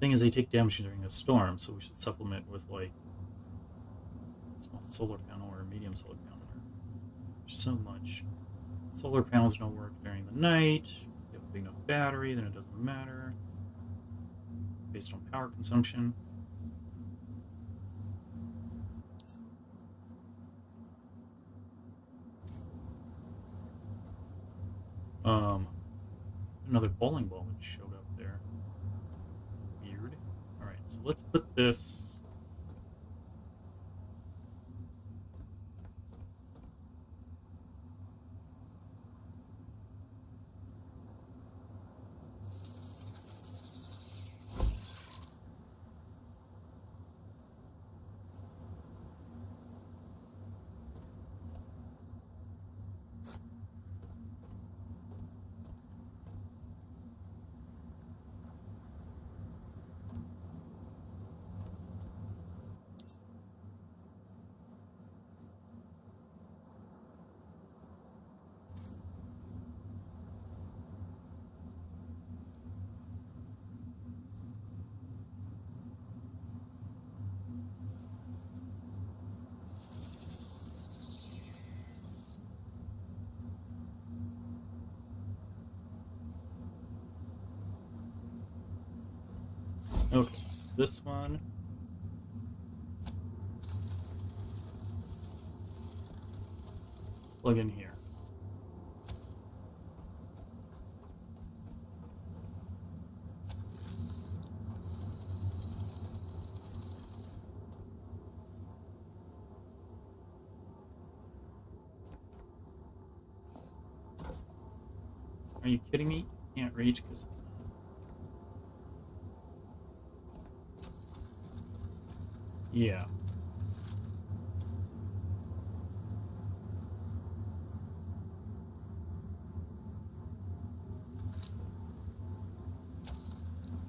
thing is they take damage during a storm, so we should supplement with like a small solar panel or a medium solar panel. So much. Solar panels don't work during the night. If you have a big enough battery, then it doesn't matter. Based on power consumption. Another bowling ball that showed up there. Weird. Alright, so let's put this... Okay, this one... Plug in here. Are you kidding me? Can't reach because... Yeah.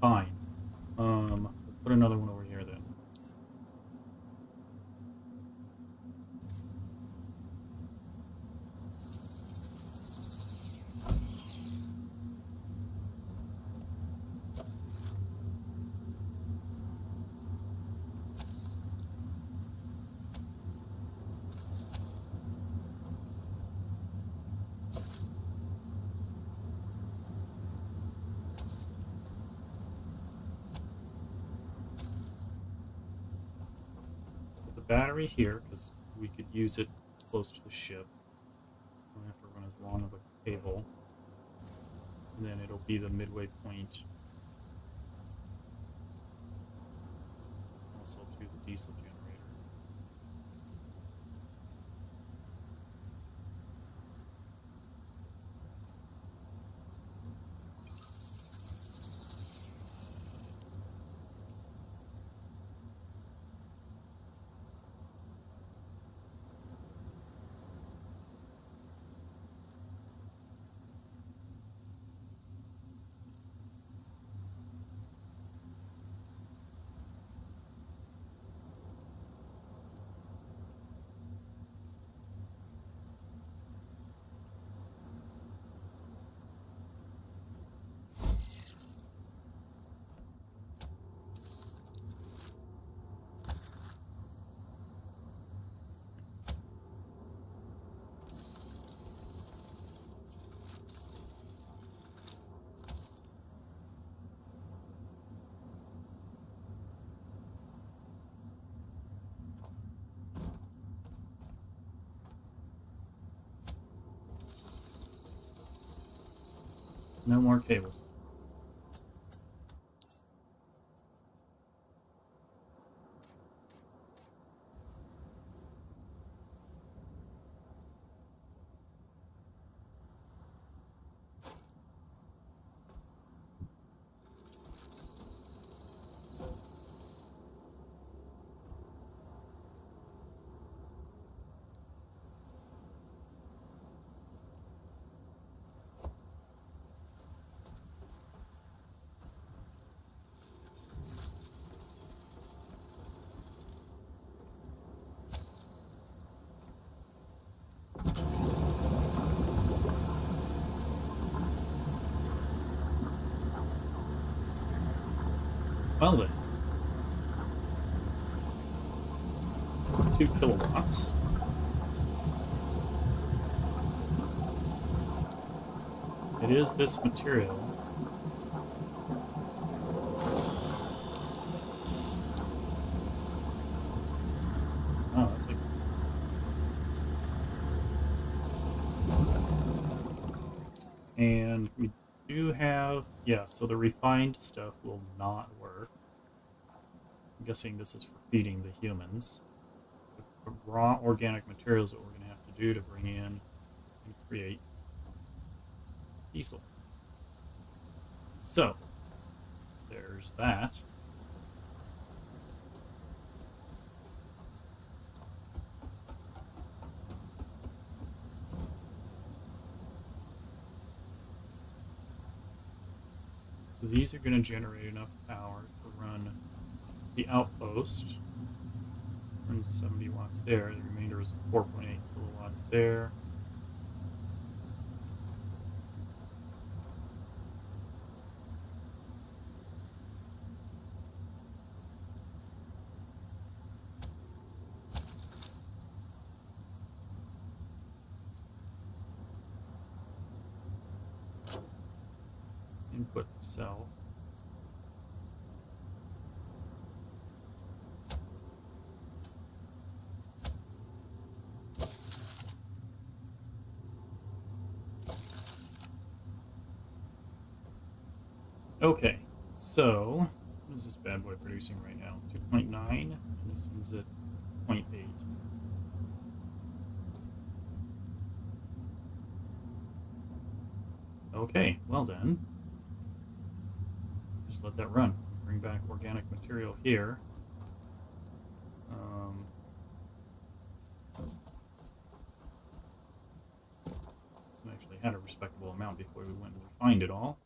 Fine. Let's put another one over here then. Battery here because we could use it close to the ship. Don't have to run as long of a cable. And then it'll be the midway point. Also to the diesel generator. No more cables. Well then. 2 kilowatts. It is this material. Oh, that's like... And we do have... Yeah, so the refined stuff will not work. I'm guessing this is for feeding the humans. The raw organic materials that we're going to have to do to bring in and create diesel. So, there's that. So these are going to generate enough power to run the outpost. Runs 70 watts there. The remainder is 4.8 kilowatts there. Input itself. Okay, so what is this bad boy producing right now? 2.9, and this one's at 0.8. Okay, well then, just let that run. Bring back organic material here. We actually had a respectable amount before we went and refined it all.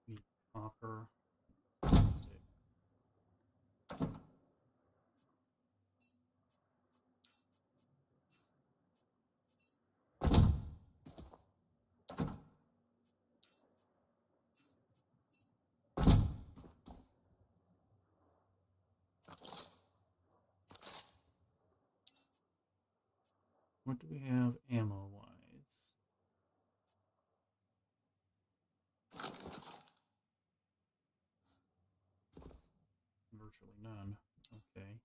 Wheat, copper, plastic. What do we have ammo-wise? Virtually none. Okay.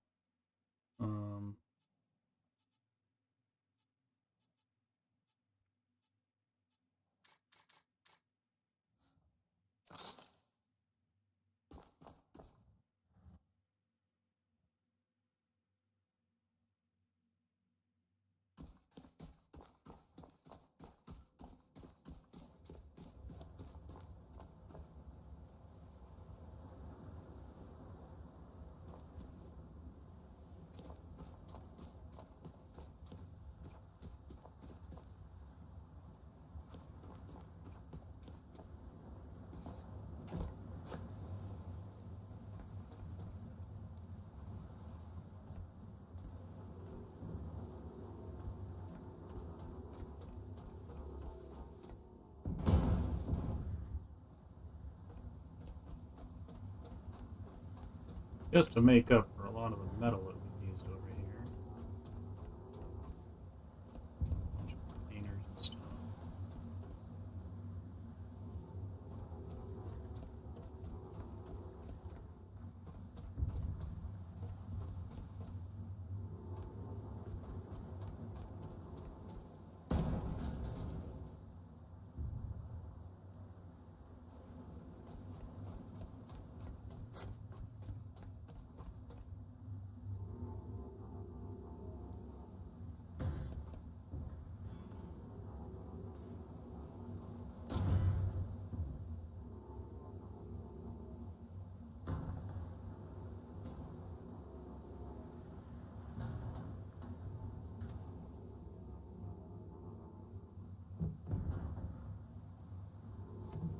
Just to make up for a lot of the metal that we used over here. A bunch of containers and stuff.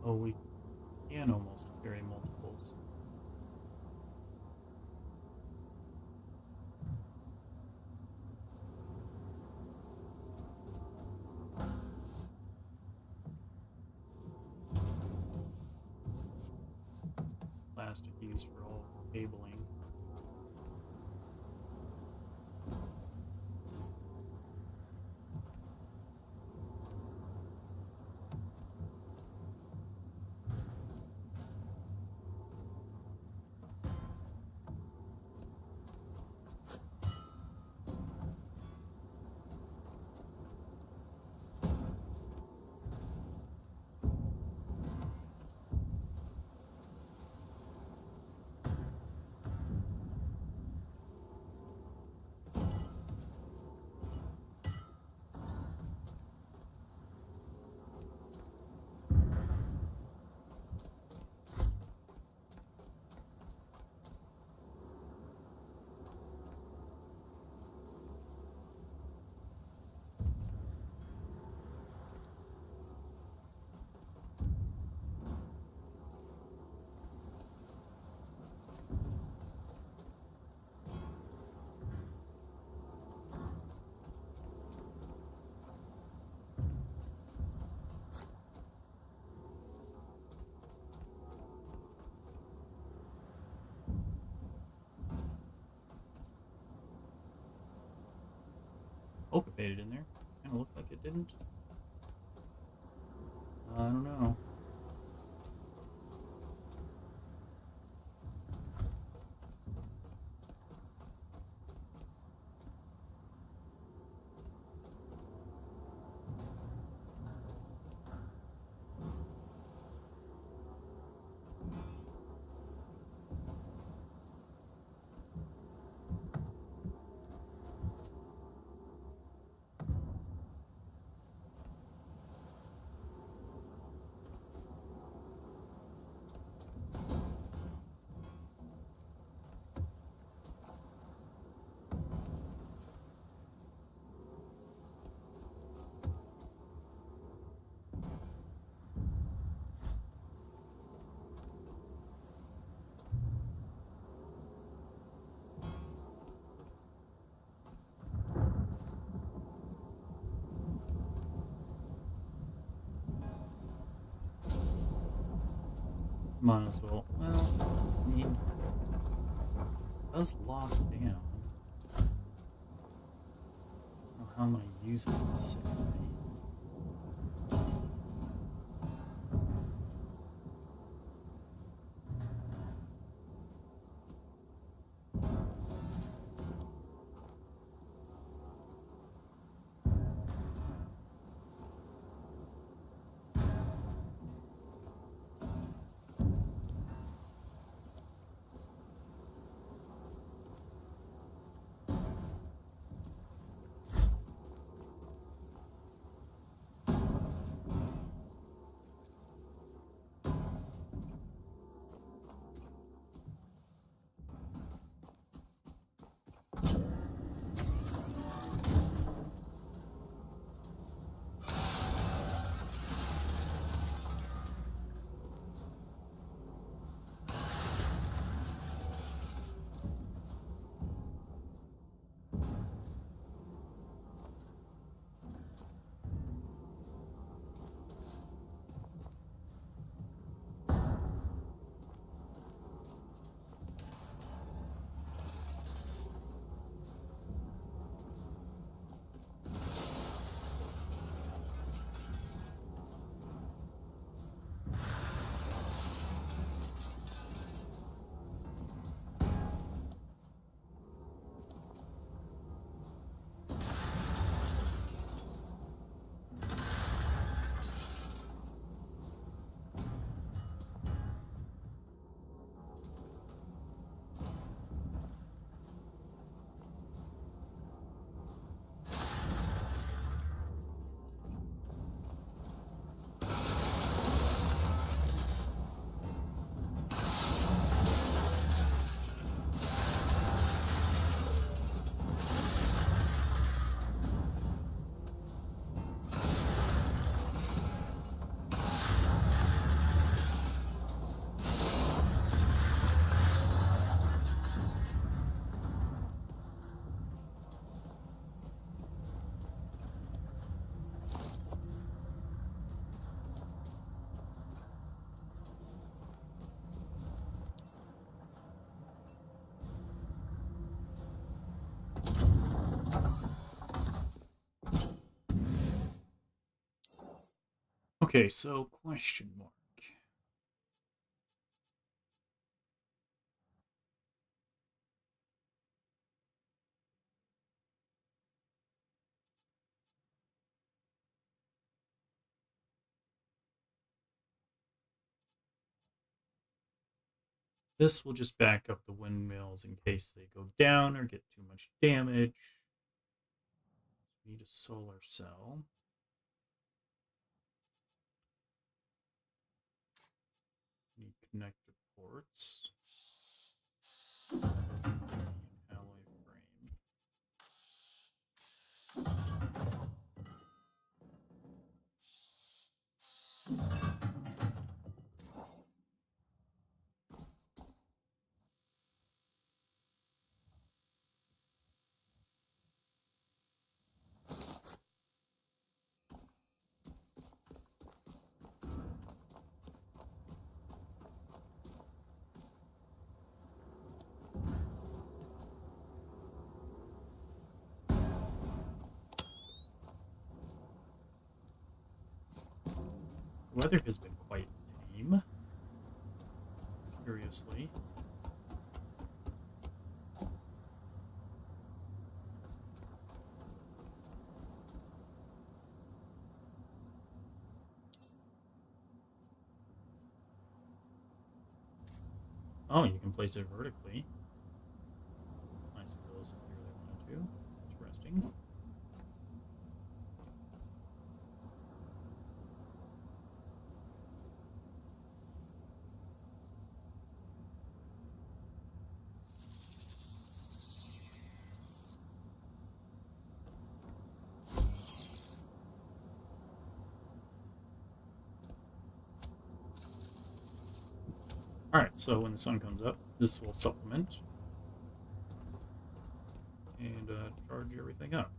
Oh, we can almost carry multiples. Plastic used for all of the cabling. Hope it made it in there. Kind of looked like it didn't. I don't know. Might as well. Well, I mean, it does lock down. I don't know how I'm going to use it specifically. Okay, so question mark. This will just back up the windmills in case they go down or get too much damage. Need a solar cell. Need connector ports. Alloy frame. The weather has been quite tame, curiously. Oh, you can place it vertically. I suppose if you really wanted to. Interesting. Alright, so when the sun comes up, this will supplement and charge everything up.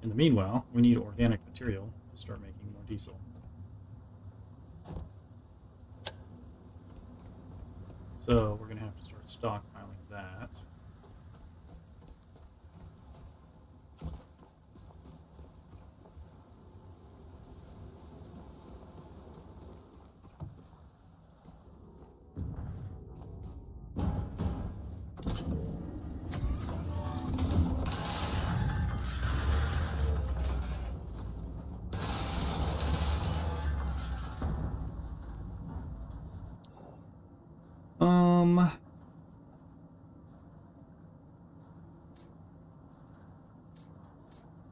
In the meanwhile, we need organic material to start making more diesel. So we're going to have to start stockpiling that.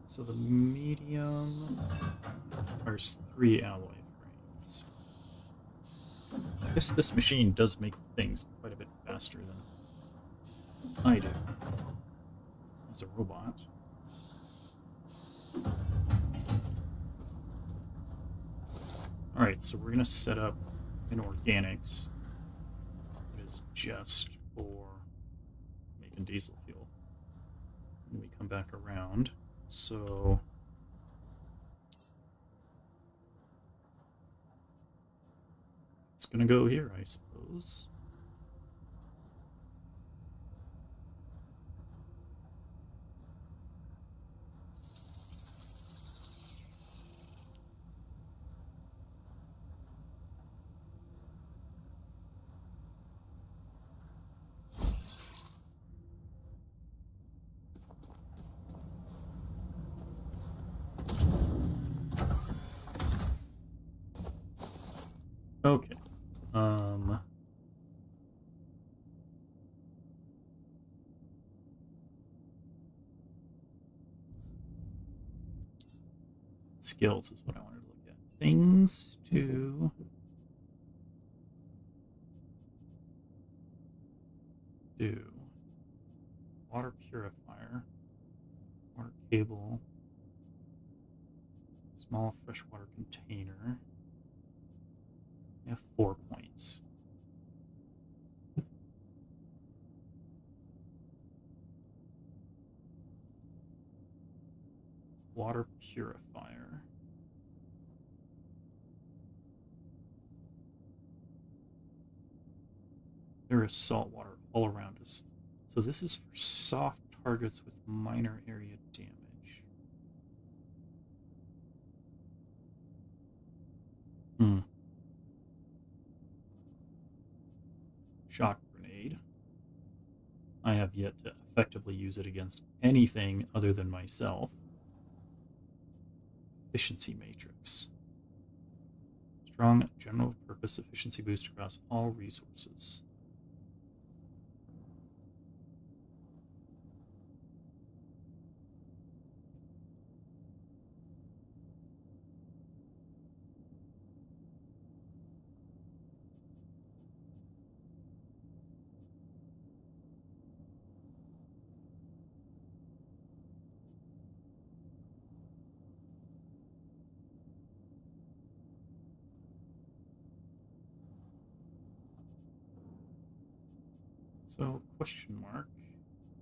So the medium, there's 3 alloy frames. I guess this machine does make things quite a bit faster than I do as a robot. Alright, so we're going to set up an organics that is just for making diesel fuel. And we come back around. So it's going to go here, I suppose. Okay. Skills is what I wanted to look at. Things to do. Water purifier. Water cable. Small freshwater container. I have 4 points. purifier. There is salt water all around us. So this is for soft targets with minor area damage. Shock grenade. I have yet to effectively use it against anything other than myself. Efficiency matrix. Strong general purpose efficiency boost across all resources. So, question mark.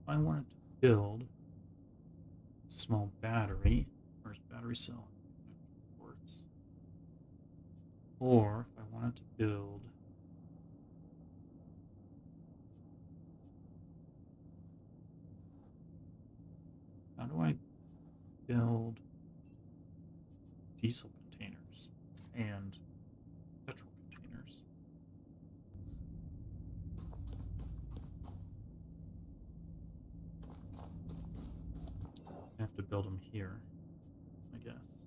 If I wanted to build a small battery, where's battery cell? Ports. Or if I wanted to build how do I build diesel containers and petrol containers? I have to build them here, I guess.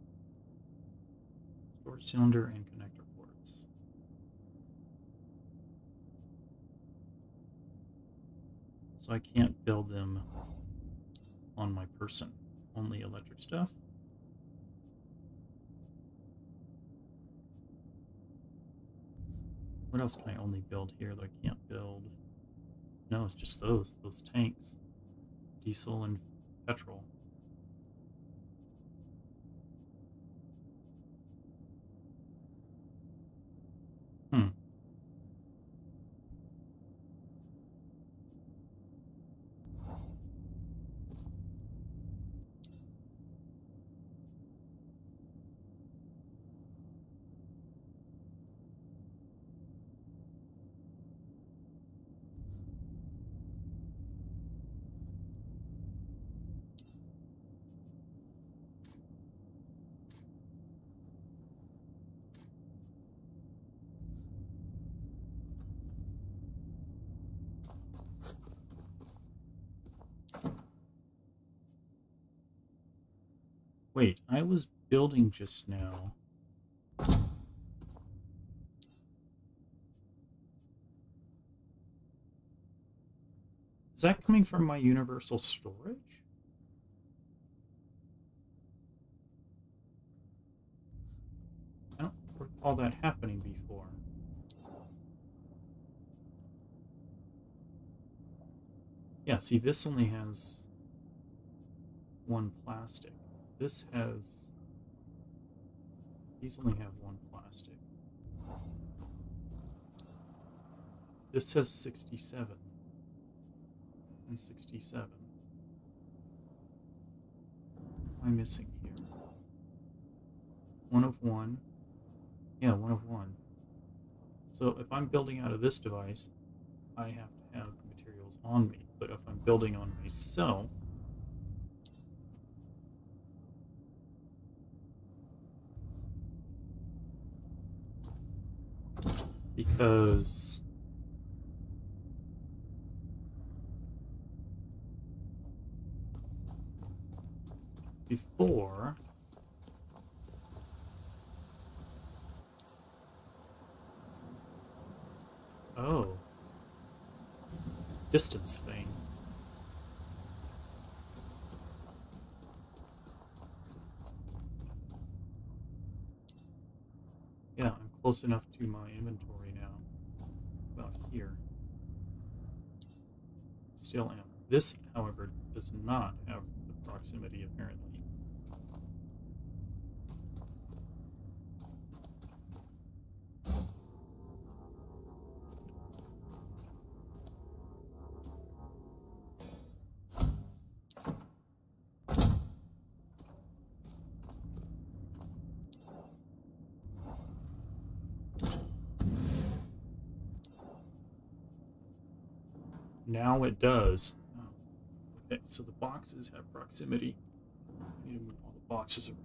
Storage cylinder and connector ports. So I can't build them on my person. Only electric stuff. What else can I only build here that I can't build? No, it's just those tanks. Diesel and petrol. Wait, I was building just now. Is that coming from my universal storage? I don't recall that happening before. Yeah, see, this only has one plastic. This has... These only have one plastic. This says 67. And 67. What am I missing here? 1 of 1. Yeah, 1 of 1. So if I'm building out of this device, I have to have the materials on me. But if I'm building on myself, because before oh, it's a distance thing. Yeah, I'm close enough to my inventory now. About here. Still am. This, however, does not have the proximity, apparently. now it does. Oh, okay, so the boxes have proximity. I need to move all the boxes around.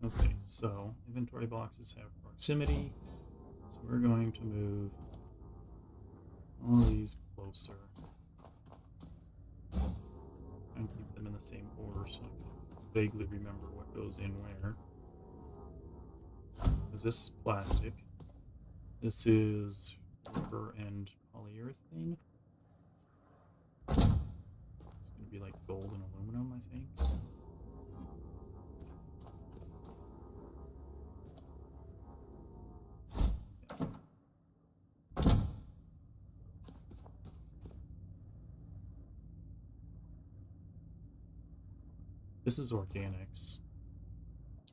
Okay, so inventory boxes have proximity. So we're going to move all these closer and keep them in the same order so I can vaguely remember what goes in where. Because this is plastic. This is rubber and polyurethane. It's going to be like gold and aluminum, I think. This is organics,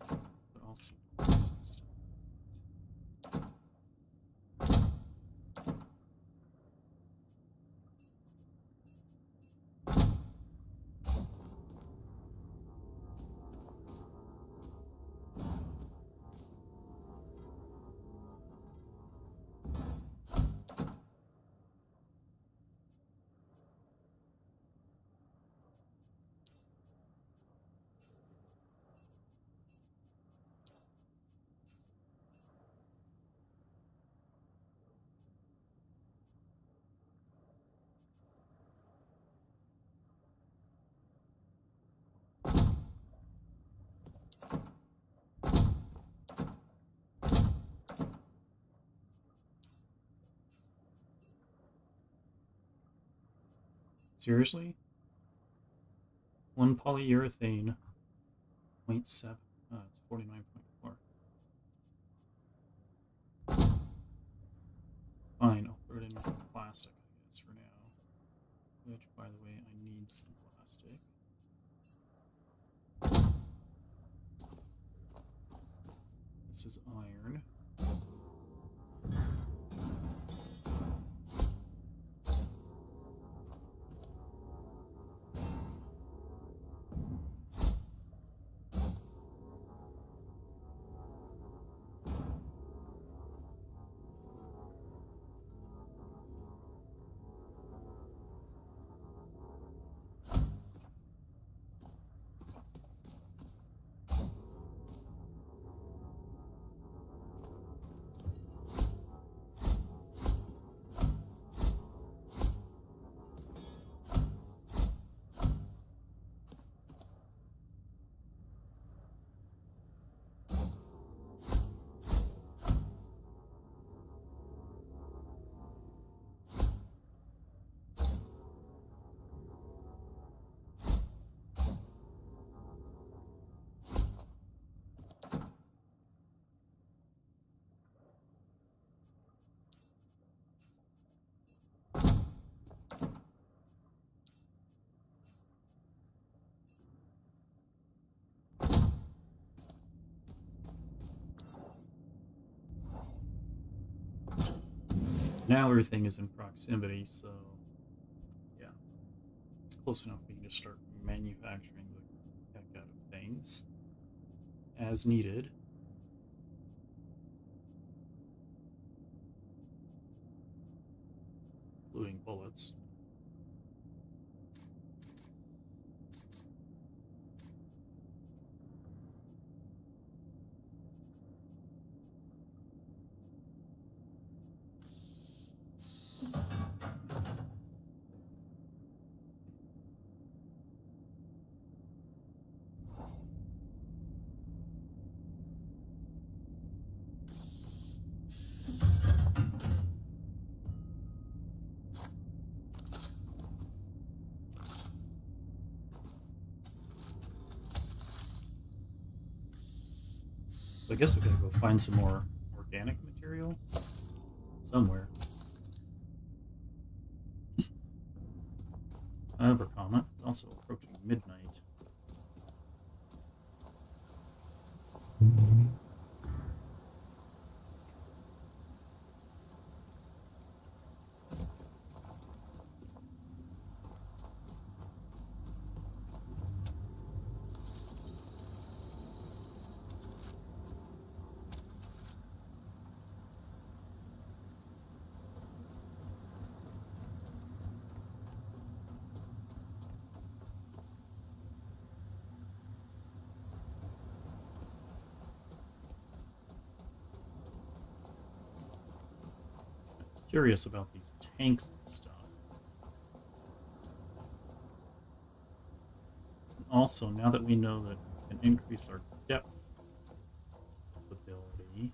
but also glass and stuff. Seriously? One polyurethane, 0.7. Oh, it's 49.4. Fine, I'll put it in plastic, I guess, for now. Which, by the way, I need some plastic. This is iron. Now everything is in proximity, so yeah, it's close enough we can just start manufacturing the heck out of things as needed. Including bullets. So I guess we gotta go find some more organic material somewhere. However, comma, it's also approaching midnight. curious about these tanks and stuff. And also, now that we know that we can increase our depth ability,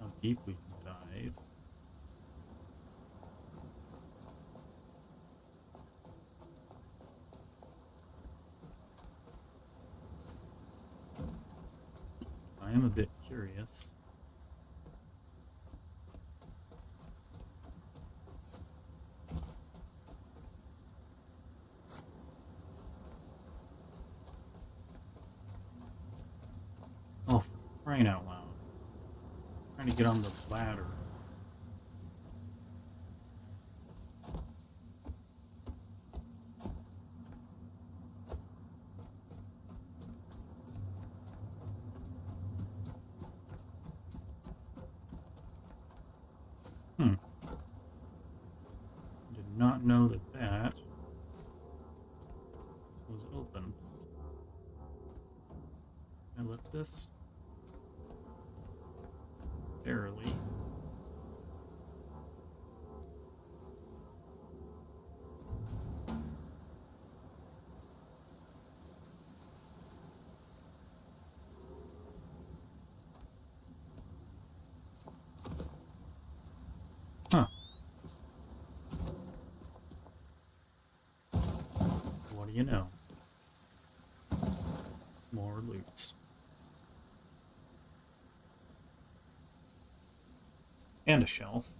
how deep we can dive. I am a bit curious. Oh, for crying out loud. I'm trying to get on the ladder. Did not know that that was open. Can I lift this? Barely. Huh. What do you know? More loots. And a shelf.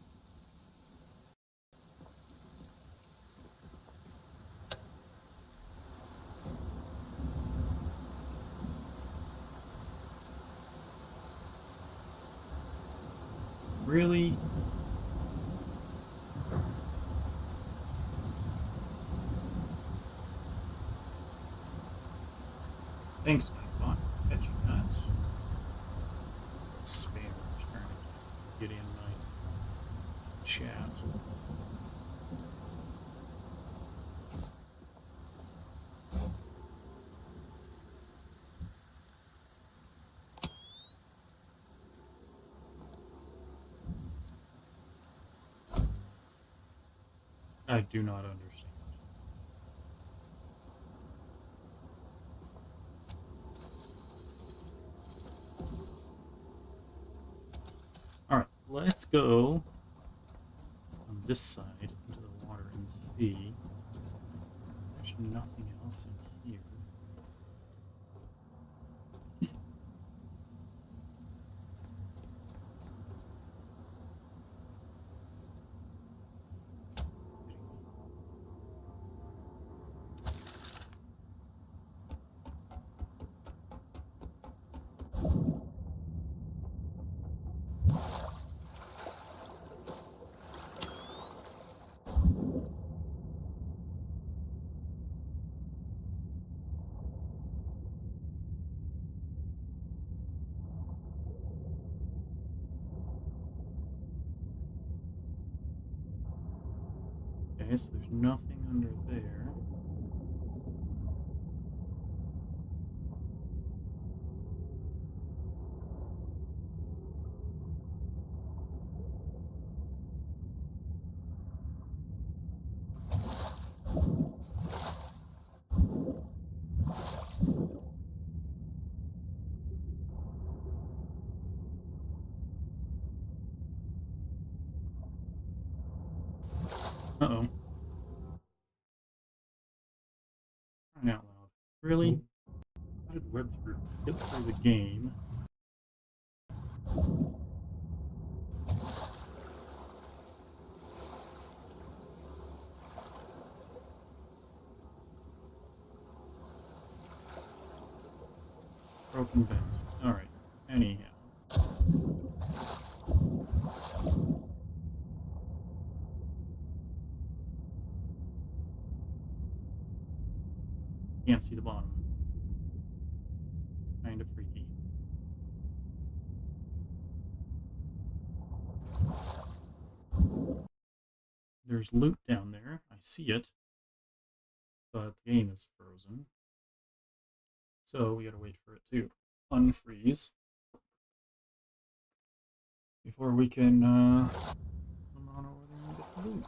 Really? Thanks, Nightbot, for catching that. Spammers trying to get in my chat. I do not understand. Alright, let's go on this side into the water and see. There's nothing else in here. Okay, so there's nothing under there. Uh-oh. Crying out loud. Really? How did Web through get through the game? Broken vent. Alright. Anyhow. Can't see the bottom. Kinda freaky. There's loot down there. I see it. But the game is frozen. So we gotta wait for it to unfreeze before we can Ooh.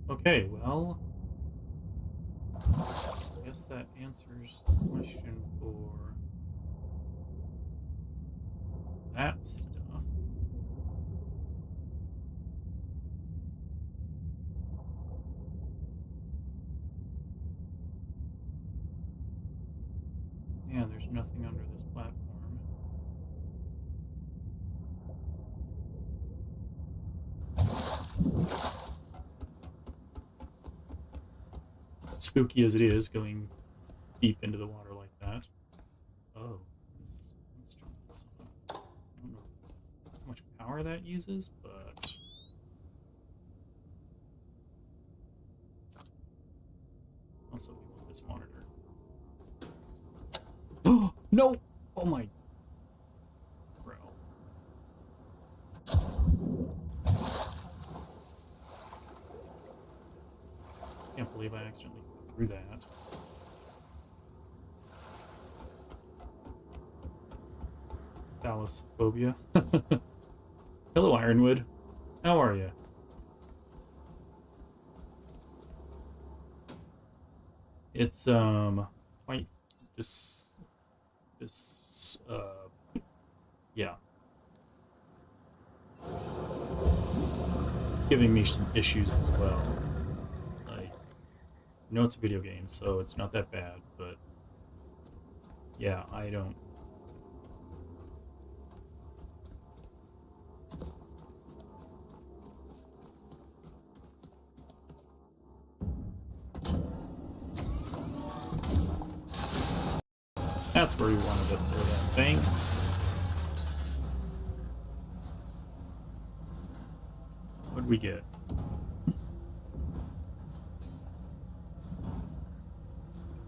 Okay, well, I guess that answers the question for that stuff. Yeah, there's nothing under this platform. Spooky as it is, going deep into the water like that. Oh, let's turn this on. I don't know how much power that uses, but also we want this monitor. Oh no! Oh my, bro! Can't believe I accidentally threw that. Thalassophobia. Hello, Ironwood. How are you? It's quite just yeah, giving me some issues as well. Like, it's a video game, so it's not that bad, but yeah, I don't. That's where we wanted to throw that thing. What'd we get?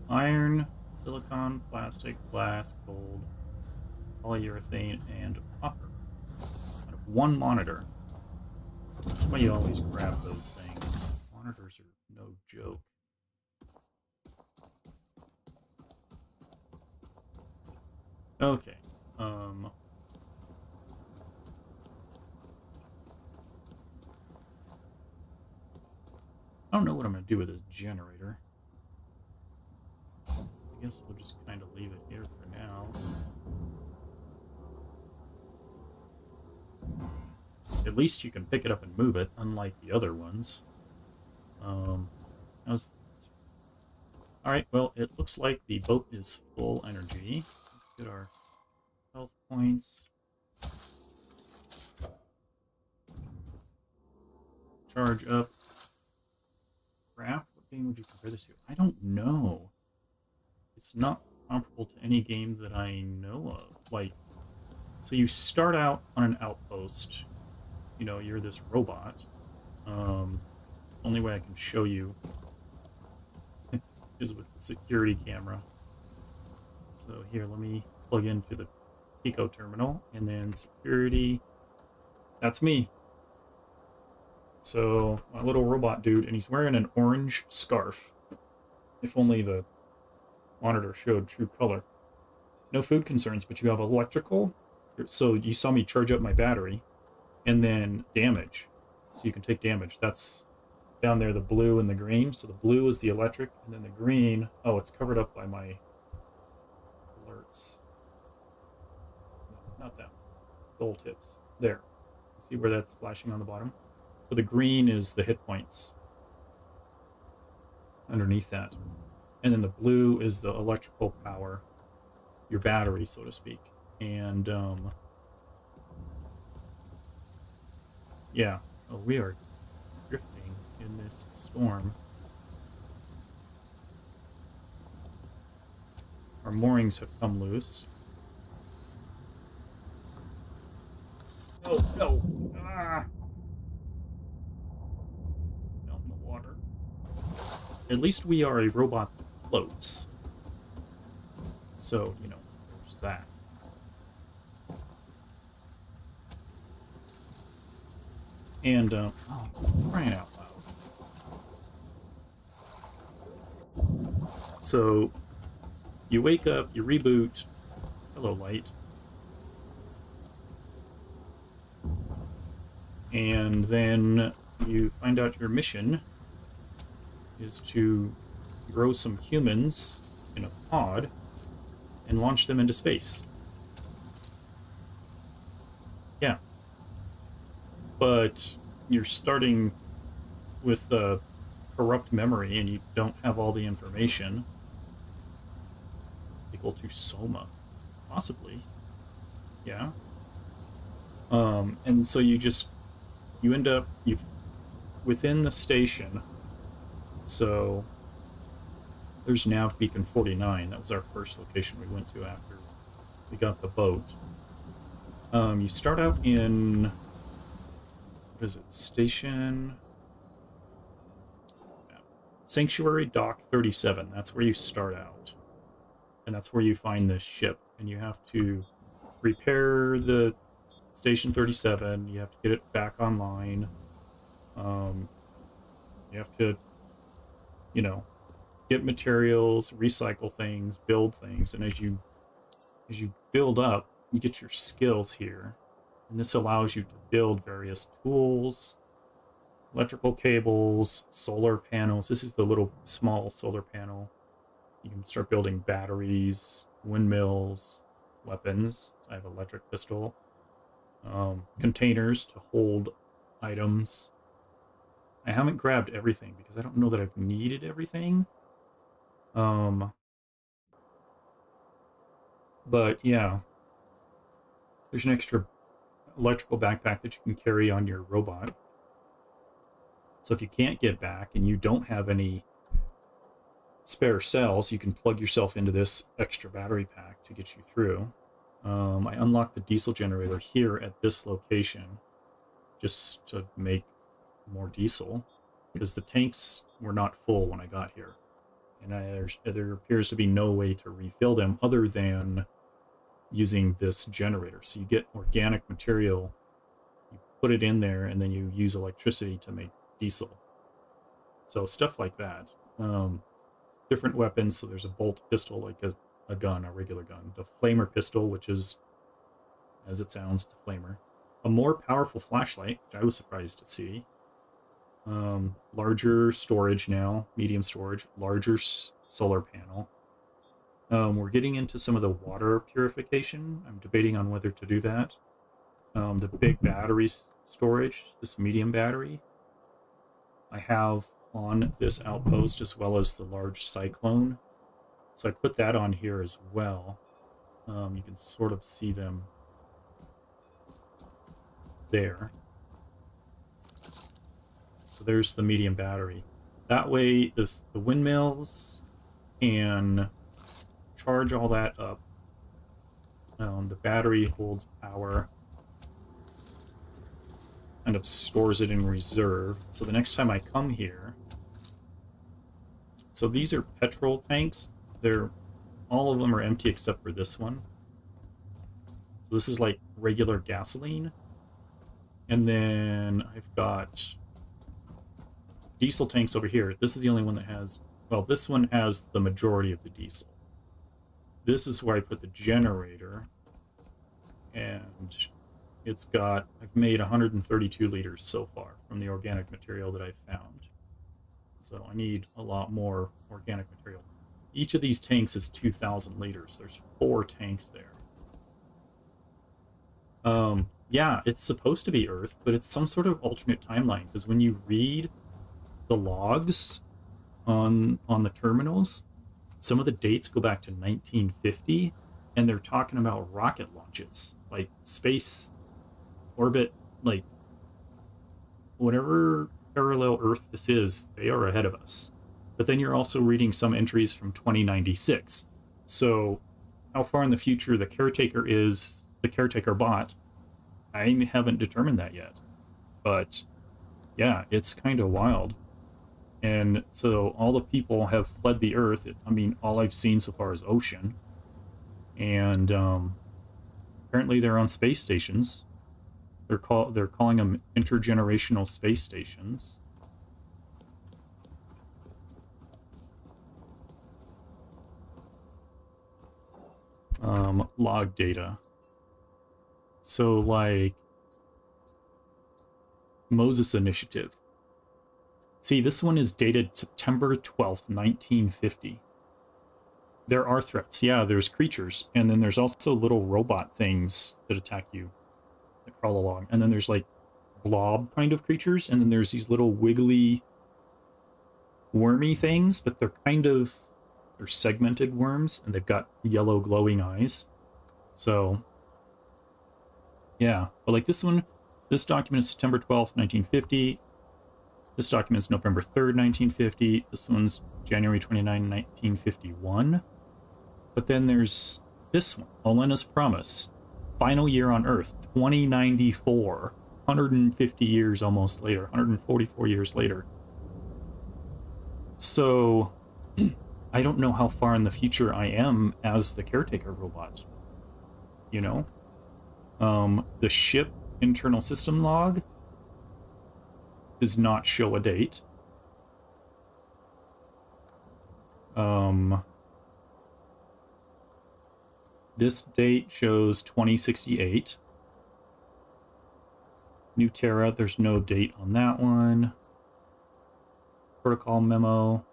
Iron, silicon, plastic, glass, gold, polyurethane, and copper. Out of one monitor. That's why you always grab those things. Monitors are no joke. Okay. I don't know what I'm going to do with this generator. I guess we'll just kind of leave it here for now. At least you can pick it up and move it, unlike the other ones. Alright, well, it looks like the boat is full energy. Let's get our health points. Charge up. Craft? What game would you compare this to? I don't know. It's not comparable to any game that I know of. Like, so you start out on an outpost. You're this robot. Only way I can show you is with the security camera. So here, let me plug into the Pico terminal, and then security. That's me. So, my little robot dude, and he's wearing an orange scarf. If only the monitor showed true color. No food concerns, but you have electrical. So you saw me charge up my battery, and then damage. So you can take damage. That's down there, the blue and the green. So the blue is the electric, and then the green, oh, it's covered up by my alerts. No, not that one. Gold tips. There. See where that's flashing on the bottom? So the green is the hit points underneath that. And then the blue is the electrical power, your battery, so to speak. And, yeah. Oh, we are drifting in this storm. Our moorings have come loose. Oh, no. Ah! Down in the water. At least we are a robot that floats. So, there's that. And, oh, crying out loud. So you wake up, you reboot. Hello, light. And then you find out your mission is to grow some humans in a pod and launch them into space. Yeah. But you're starting with a corrupt memory and you don't have all the information. Equal to Soma. Possibly. Yeah. And so you end up within the station. So there's now Beacon 49. That was our first location we went to after we got the boat. You start out in, what is it, Station Sanctuary Dock 37. That's where you start out. And that's where you find this ship. And you have to repair the Station 37. You have to get it back online. You have to, get materials, recycle things, build things. And as you build up, you get your skills here. And this allows you to build various tools, electrical cables, solar panels. This is the little small solar panel. You can start building batteries, windmills, weapons. I have an electric pistol. Containers to hold items. I haven't grabbed everything because I don't know that I've needed everything. But yeah, there's an extra electrical backpack that you can carry on your robot. So if you can't get back and you don't have any spare cells, you can plug yourself into this extra battery pack to get you through. I unlocked the diesel generator here at this location just to make more diesel because the tanks were not full when I got here. And there appears to be no way to refill them other than using this generator. So you get organic material, you put it in there, and then you use electricity to make diesel. So stuff like that. Different weapons. So there's a bolt pistol, like a gun, a regular gun. The flamer pistol, which is, as it sounds, it's a flamer. A more powerful flashlight, which I was surprised to see. Larger storage now, medium storage, larger solar panel. We're getting into some of the water purification. I'm debating on whether to do that. The big battery storage, this medium battery, I have on this outpost as well as the large cyclone. So I put that on here as well. You can sort of see them there. So there's the medium battery. That way, the windmills can charge all that up. The battery holds power, kind of stores it in reserve. So the next time I come here, so these are petrol tanks. All of them are empty except for this one. So this is like regular gasoline. And then I've got diesel tanks over here. This is the only one that has, well, this one has the majority of the diesel. This is where I put the generator. And it's got, I've made 132 liters so far from the organic material that I've found. So I need a lot more organic material. Each of these tanks is 2,000 liters. There's 4 tanks there. Yeah, it's supposed to be Earth, but it's some sort of alternate timeline, because when you read the logs on the terminals, some of the dates go back to 1950, and they're talking about rocket launches, like space orbit, like whatever parallel Earth this is, they are ahead of us. But then you're also reading some entries from 2096. So how far in the future the Caretaker is, the Caretaker bot, I haven't determined that yet. But yeah, it's kind of wild. And so all the people have fled the Earth. All I've seen so far is ocean. And apparently they're on space stations. They're calling them intergenerational space stations. log data. So, like, Moses Initiative. See, this one is dated September 12th, 1950. There are threats. Yeah, there's creatures. And then there's also little robot things that attack you, that crawl along. And then there's, like, blob kind of creatures. And then there's these little wiggly, wormy things, but they're segmented worms. And they've got yellow glowing eyes. So, yeah. But, like, this document is September 12th, 1950. This document is November 3rd, 1950. This one's January 29, 1951. But then there's this one, Olena's Promise. Final year on Earth, 2094. 150 years almost later, 144 years later. So, I don't know how far in the future I am as the Caretaker robot. You know? The ship internal system log does not show a date. This date shows 2068. New Terra, there's no date on that one. Protocol memo.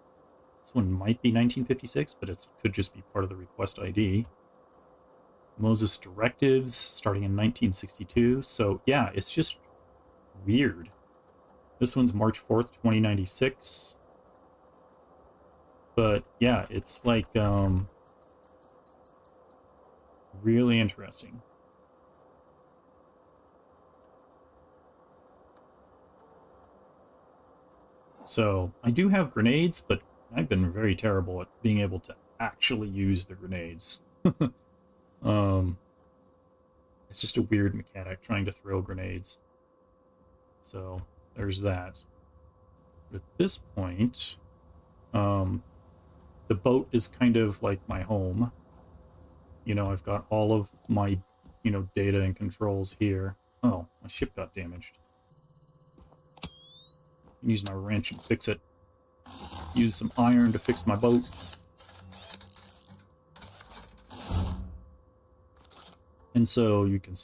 This one might be 1956, but it could just be part of the request ID. Moses directives starting in 1962. So yeah, it's just weird. This one's March 4th, 2096. But yeah, it's like really interesting. So I do have grenades, but I've been very terrible at being able to actually use the grenades. It's just a weird mechanic trying to throw grenades. So there's that. But at this point, the boat is kind of like my home. You know, I've got all of my, data and controls here. Oh, my ship got damaged. I can use my wrench and fix it. Use some iron to fix my boat. And so you can,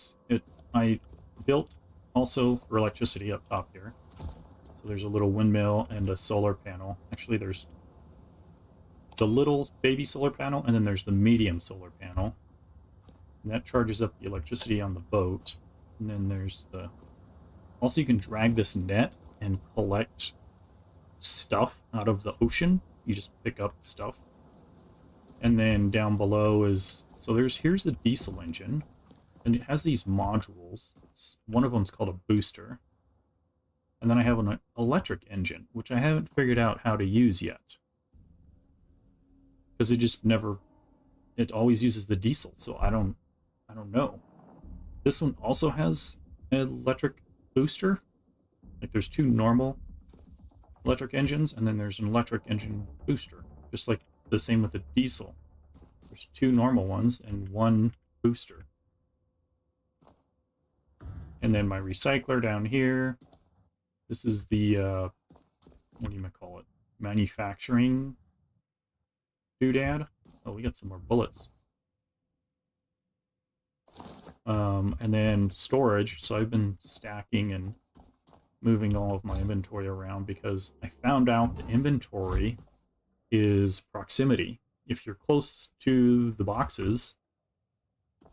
I built also for electricity up top here. So there's a little windmill and a solar panel. Actually, there's the little baby solar panel, and then there's the medium solar panel. And that charges up the electricity on the boat. And then there's the... Also, you can drag this net and collect stuff out of the ocean. You just pick up stuff. And then down below is... So here's the diesel engine. And it has these modules. One of them's called a booster. And then I have an electric engine, which I haven't figured out how to use yet. Because it just never... It always uses the diesel, so I don't know. This one also has an electric booster. Like, there's two normal electric engines, and then there's an electric engine booster. Just like the same with the diesel. There's two normal ones and one booster. And then my recycler down here. This is the, what do you call it? Manufacturing doodad. Oh, we got some more bullets. And then storage. So I've been stacking and moving all of my inventory around because I found out the inventory is proximity. If you're close to the boxes,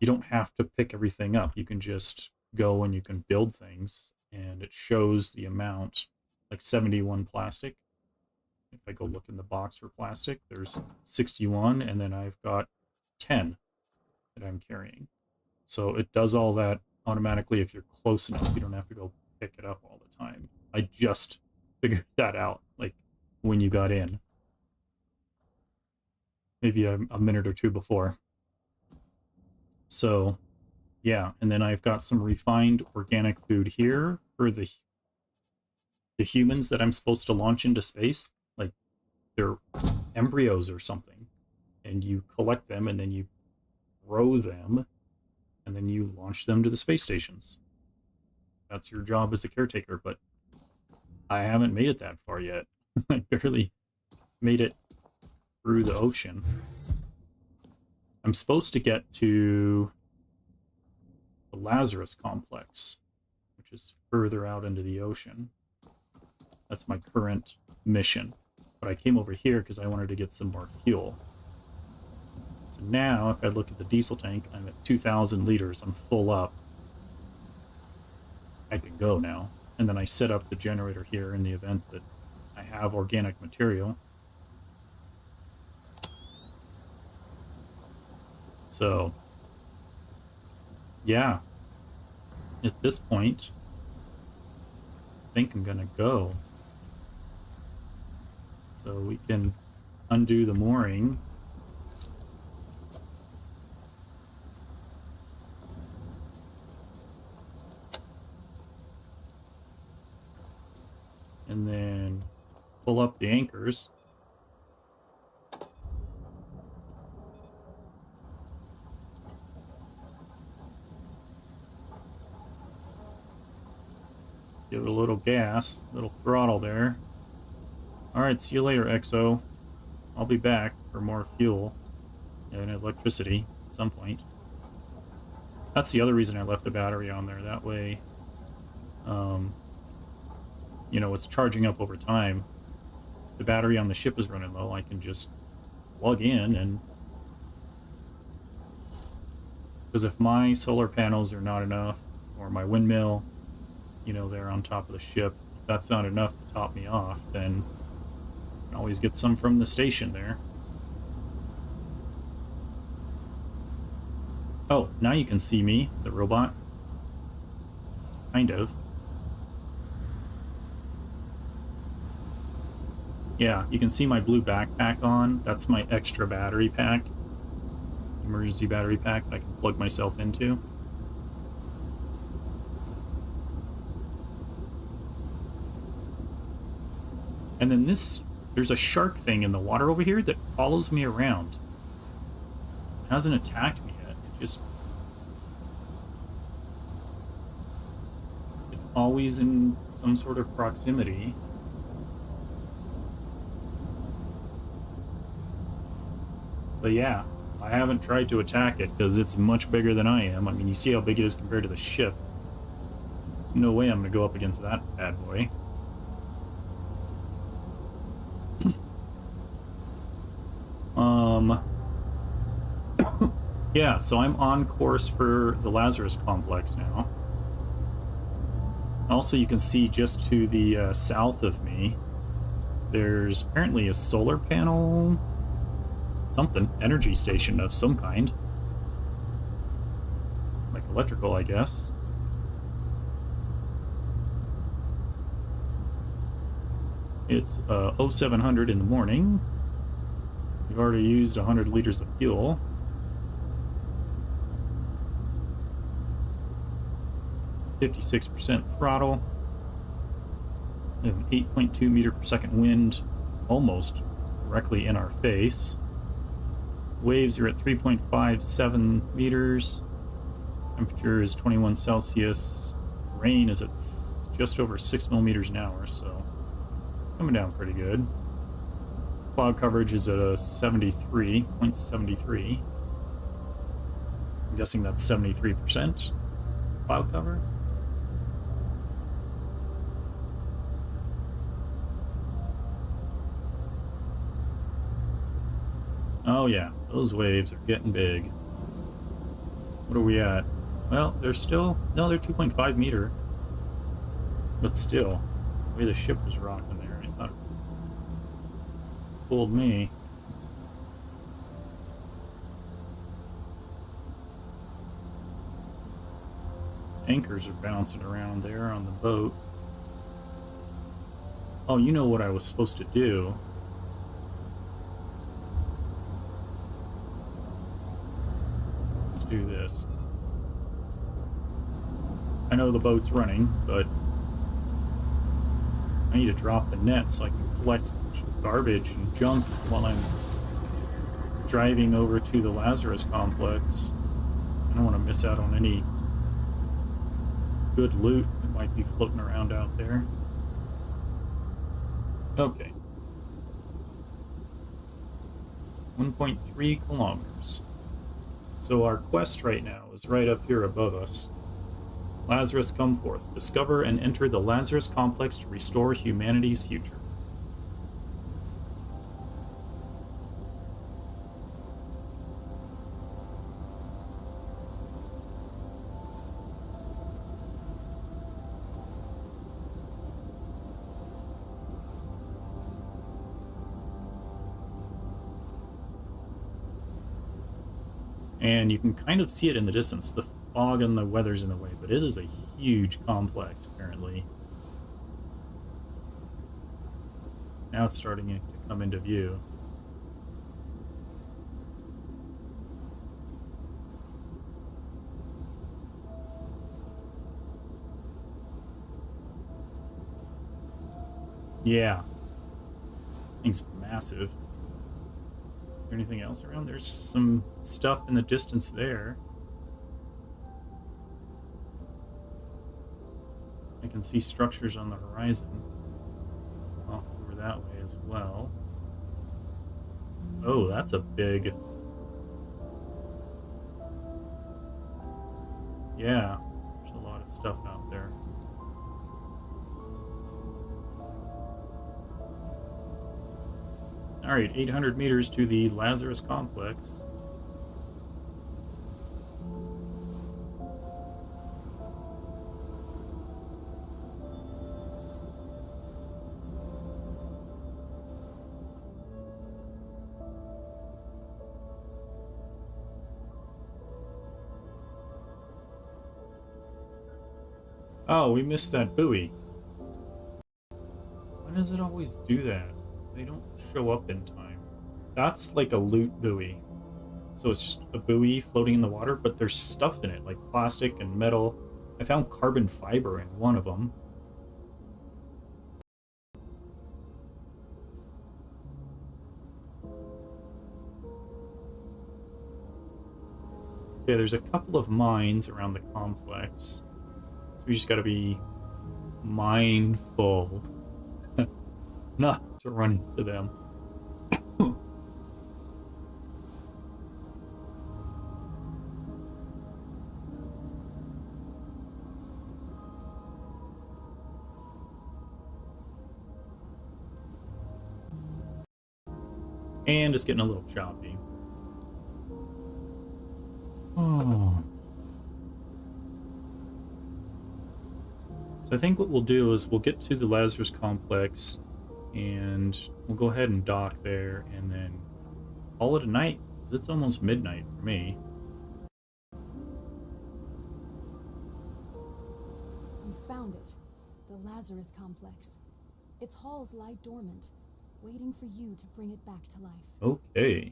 you don't have to pick everything up. You can just go and you can build things, and it shows the amount, like 71 plastic. If I go look in the box for plastic, there's 61, and then I've got 10 that I'm carrying. So it does all that automatically if you're close enough. You don't have to go pick it up all the time. I just figured that out, like, when you got in. Maybe a minute or two before. So, yeah, and then I've got some refined organic food here for the humans that I'm supposed to launch into space. Like, they're embryos or something. And you collect them, and then you grow them, and then you launch them to the space stations. That's your job as a caretaker, but I haven't made it that far yet. I barely made it through the ocean. I'm supposed to get to the Lazarus complex, which is further out into the ocean. That's my current mission. But I came over here because I wanted to get some more fuel. So now, if I look at the diesel tank, I'm at 2,000 liters. I'm full up. I can go now. And then I set up the generator here in the event that I have organic material. So, yeah. At this point, I think I'm gonna go. So we can undo the mooring. And then pull up the anchors. Give it a little gas, little throttle there. Alright, see you later, XO. I'll be back for more fuel and electricity at some point. That's the other reason I left the battery on there. That way, you know, it's charging up over time. The battery on the ship is running low. I can just plug in and... Because if my solar panels are not enough, or my windmill, you know, they're on top of the ship, if that's not enough to top me off, then I can always get some from the station there. Oh, now you can see me, the robot. Kind of. Yeah, you can see my blue backpack on. That's my extra battery pack. Emergency battery pack that I can plug myself into. And then there's a shark thing in the water over here that follows me around. It hasn't attacked me yet. It's always in some sort of proximity. But yeah, I haven't tried to attack it because it's much bigger than I am. I mean, you see how big it is compared to the ship. There's no way I'm going to go up against that bad boy. Yeah, so I'm on course for the Lazarus complex now. Also, you can see just to the south of me, there's apparently a solar panel, something, energy station of some kind. Like electrical, I guess. It's 0700 in the morning. We've already used 100 liters of fuel. 56% throttle. We have an 8.2 meter per second wind almost directly in our face. Waves are at 3.57 meters. Temperature is 21 Celsius. Rain is at just over 6 millimeters an hour, so coming down pretty good. Cloud coverage is at a 73.73. I'm guessing that's 73% cloud cover. Oh yeah, those waves are getting big. What are we at? Well, they're still... No, they're 2.5 meter. But still, the way the ship was rocking there, I thought it fooled me. Anchors are bouncing around there on the boat. Oh, you know what I was supposed to do. Let's do this. I know the boat's running, but I need to drop the net so I can collect garbage and junk while I'm driving over to the Lazarus complex. I don't want to miss out on any good loot that might be floating around out there. Okay. 1.3 kilometers. So our quest right now is right up here above us. Lazarus, come forth. Discover and enter the Lazarus complex to restore humanity's future. And you can kind of see it in the distance. The fog and the weather's in the way, but it is a huge complex, apparently. Now it's starting to come into view. Yeah. Thing's massive. Is there anything else around? There's some stuff in the distance there. I can see structures on the horizon. Off over that way as well. Oh, that's a big... Yeah, there's a lot of stuff out there. Alright, 800 meters to the Lazarus complex. Oh, we missed that buoy. Why does it always do that? They don't show up in time. That's like a loot buoy. So it's just a buoy floating in the water, but there's stuff in it, like plastic and metal. I found carbon fiber in one of them. Okay, there's a couple of mines around the complex. So we just gotta be mindful not to run into them. And it's getting a little choppy. Oh. So I think what we'll do is we'll get to the Lazarus complex and we'll go ahead and dock there and then call it a night, because it's almost midnight for me. You found it. The Lazarus complex. Its halls lie dormant, waiting for you to bring it back to life. Okay.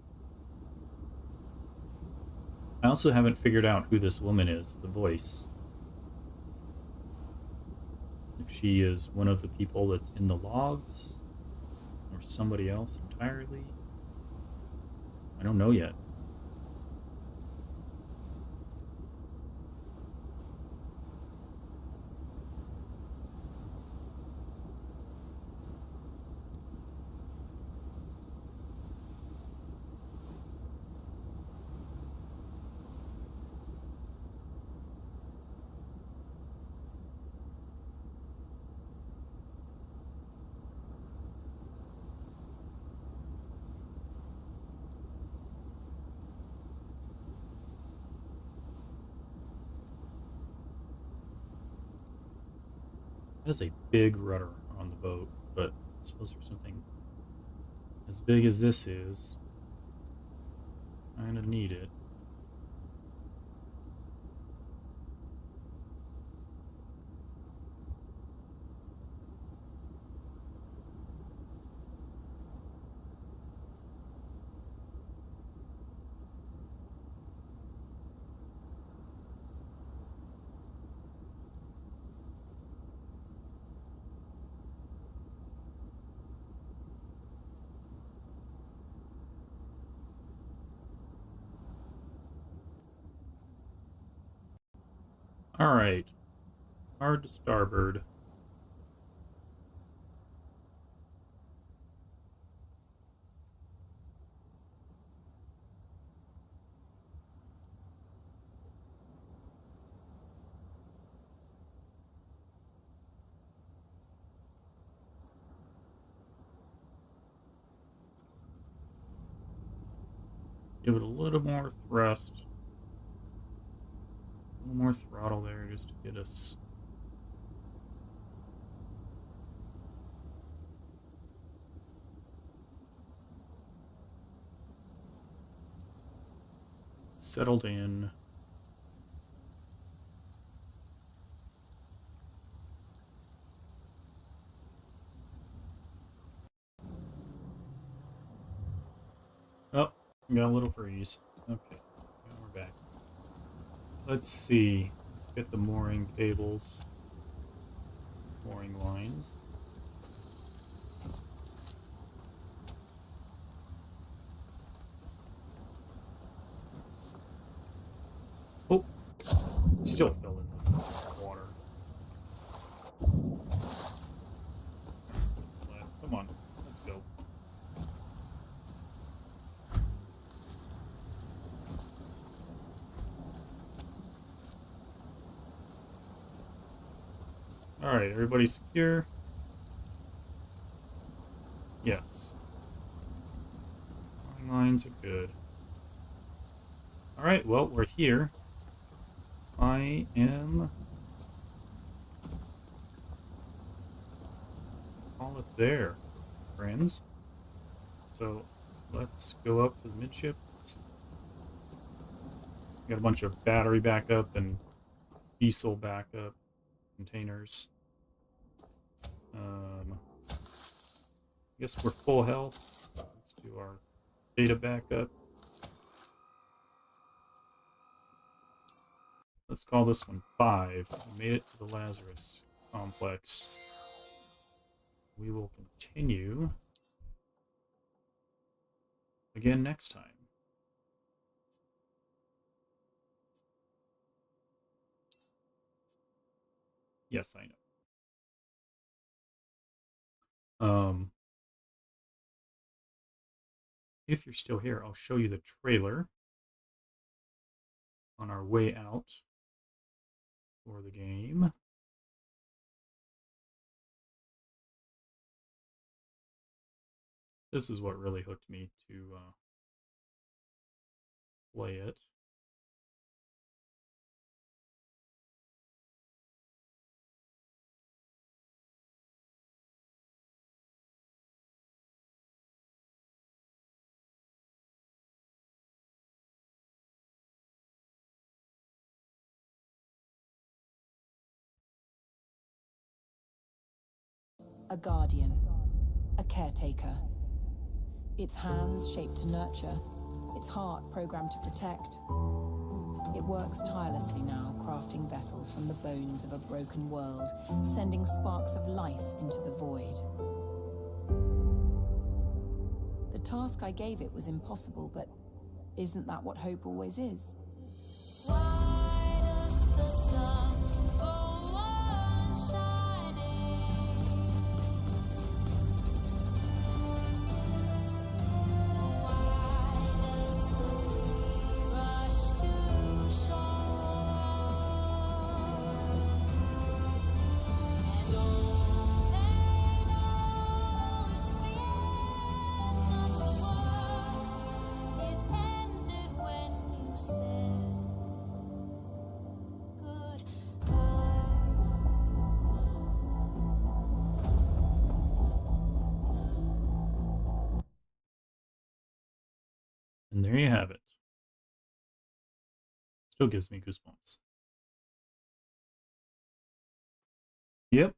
I also haven't figured out who this woman is, the voice. If she is one of the people that's in the logs, or somebody else entirely. I don't know yet. That is a big rudder on the boat, but I suppose for something as big as this is, kind of need it. Alright. Hard to starboard. Give it a little more thrust. A little more throttle there just to get us settled in. Oh, we got a little freeze. Okay, now we're back. Let's see. Let's get the mooring cables, mooring lines. Oh, still fell in the water. Come on, let's go. All right, everybody secure? Yes. Mooring lines are good. All right, well, we're here. I am... call it there, friends. So let's go up to the midships. Got a bunch of battery backup and diesel backup containers. I guess we're full health. Let's do our data backup. Let's call this one 5. We made it to the Lazarus complex. We will continue again next time. Yes, I know. If you're still here, I'll show you the trailer on our way out for the game. This is what really hooked me to play it. A guardian. A caretaker. Its hands shaped to nurture. Its heart programmed to protect. It works tirelessly now, crafting vessels from the bones of a broken world, sending sparks of life into the void. The task I gave it was impossible, but isn't that what hope always is? Why does the sun go on shining? Why does the sea rush to shore? And don't they know it's the end of the world? It ended when you said goodbye. And there you have it. Still gives me goosebumps. Yep.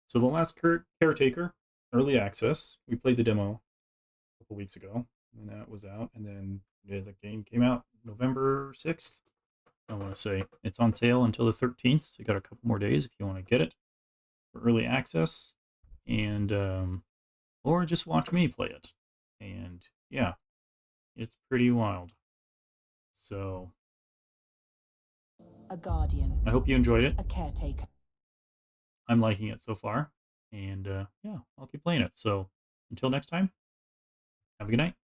So the last Caretaker, early access, we played the demo a couple weeks ago when that was out, and then the game came out November 6th. I want to say it's on sale until the 13th, so you got a couple more days if you want to get it for early access, and or just watch me play it. And yeah, it's pretty wild. So A guardian. I hope you enjoyed it. A caretaker. I'm liking it so far, and yeah, I'll keep playing it. So until next time, have a good night.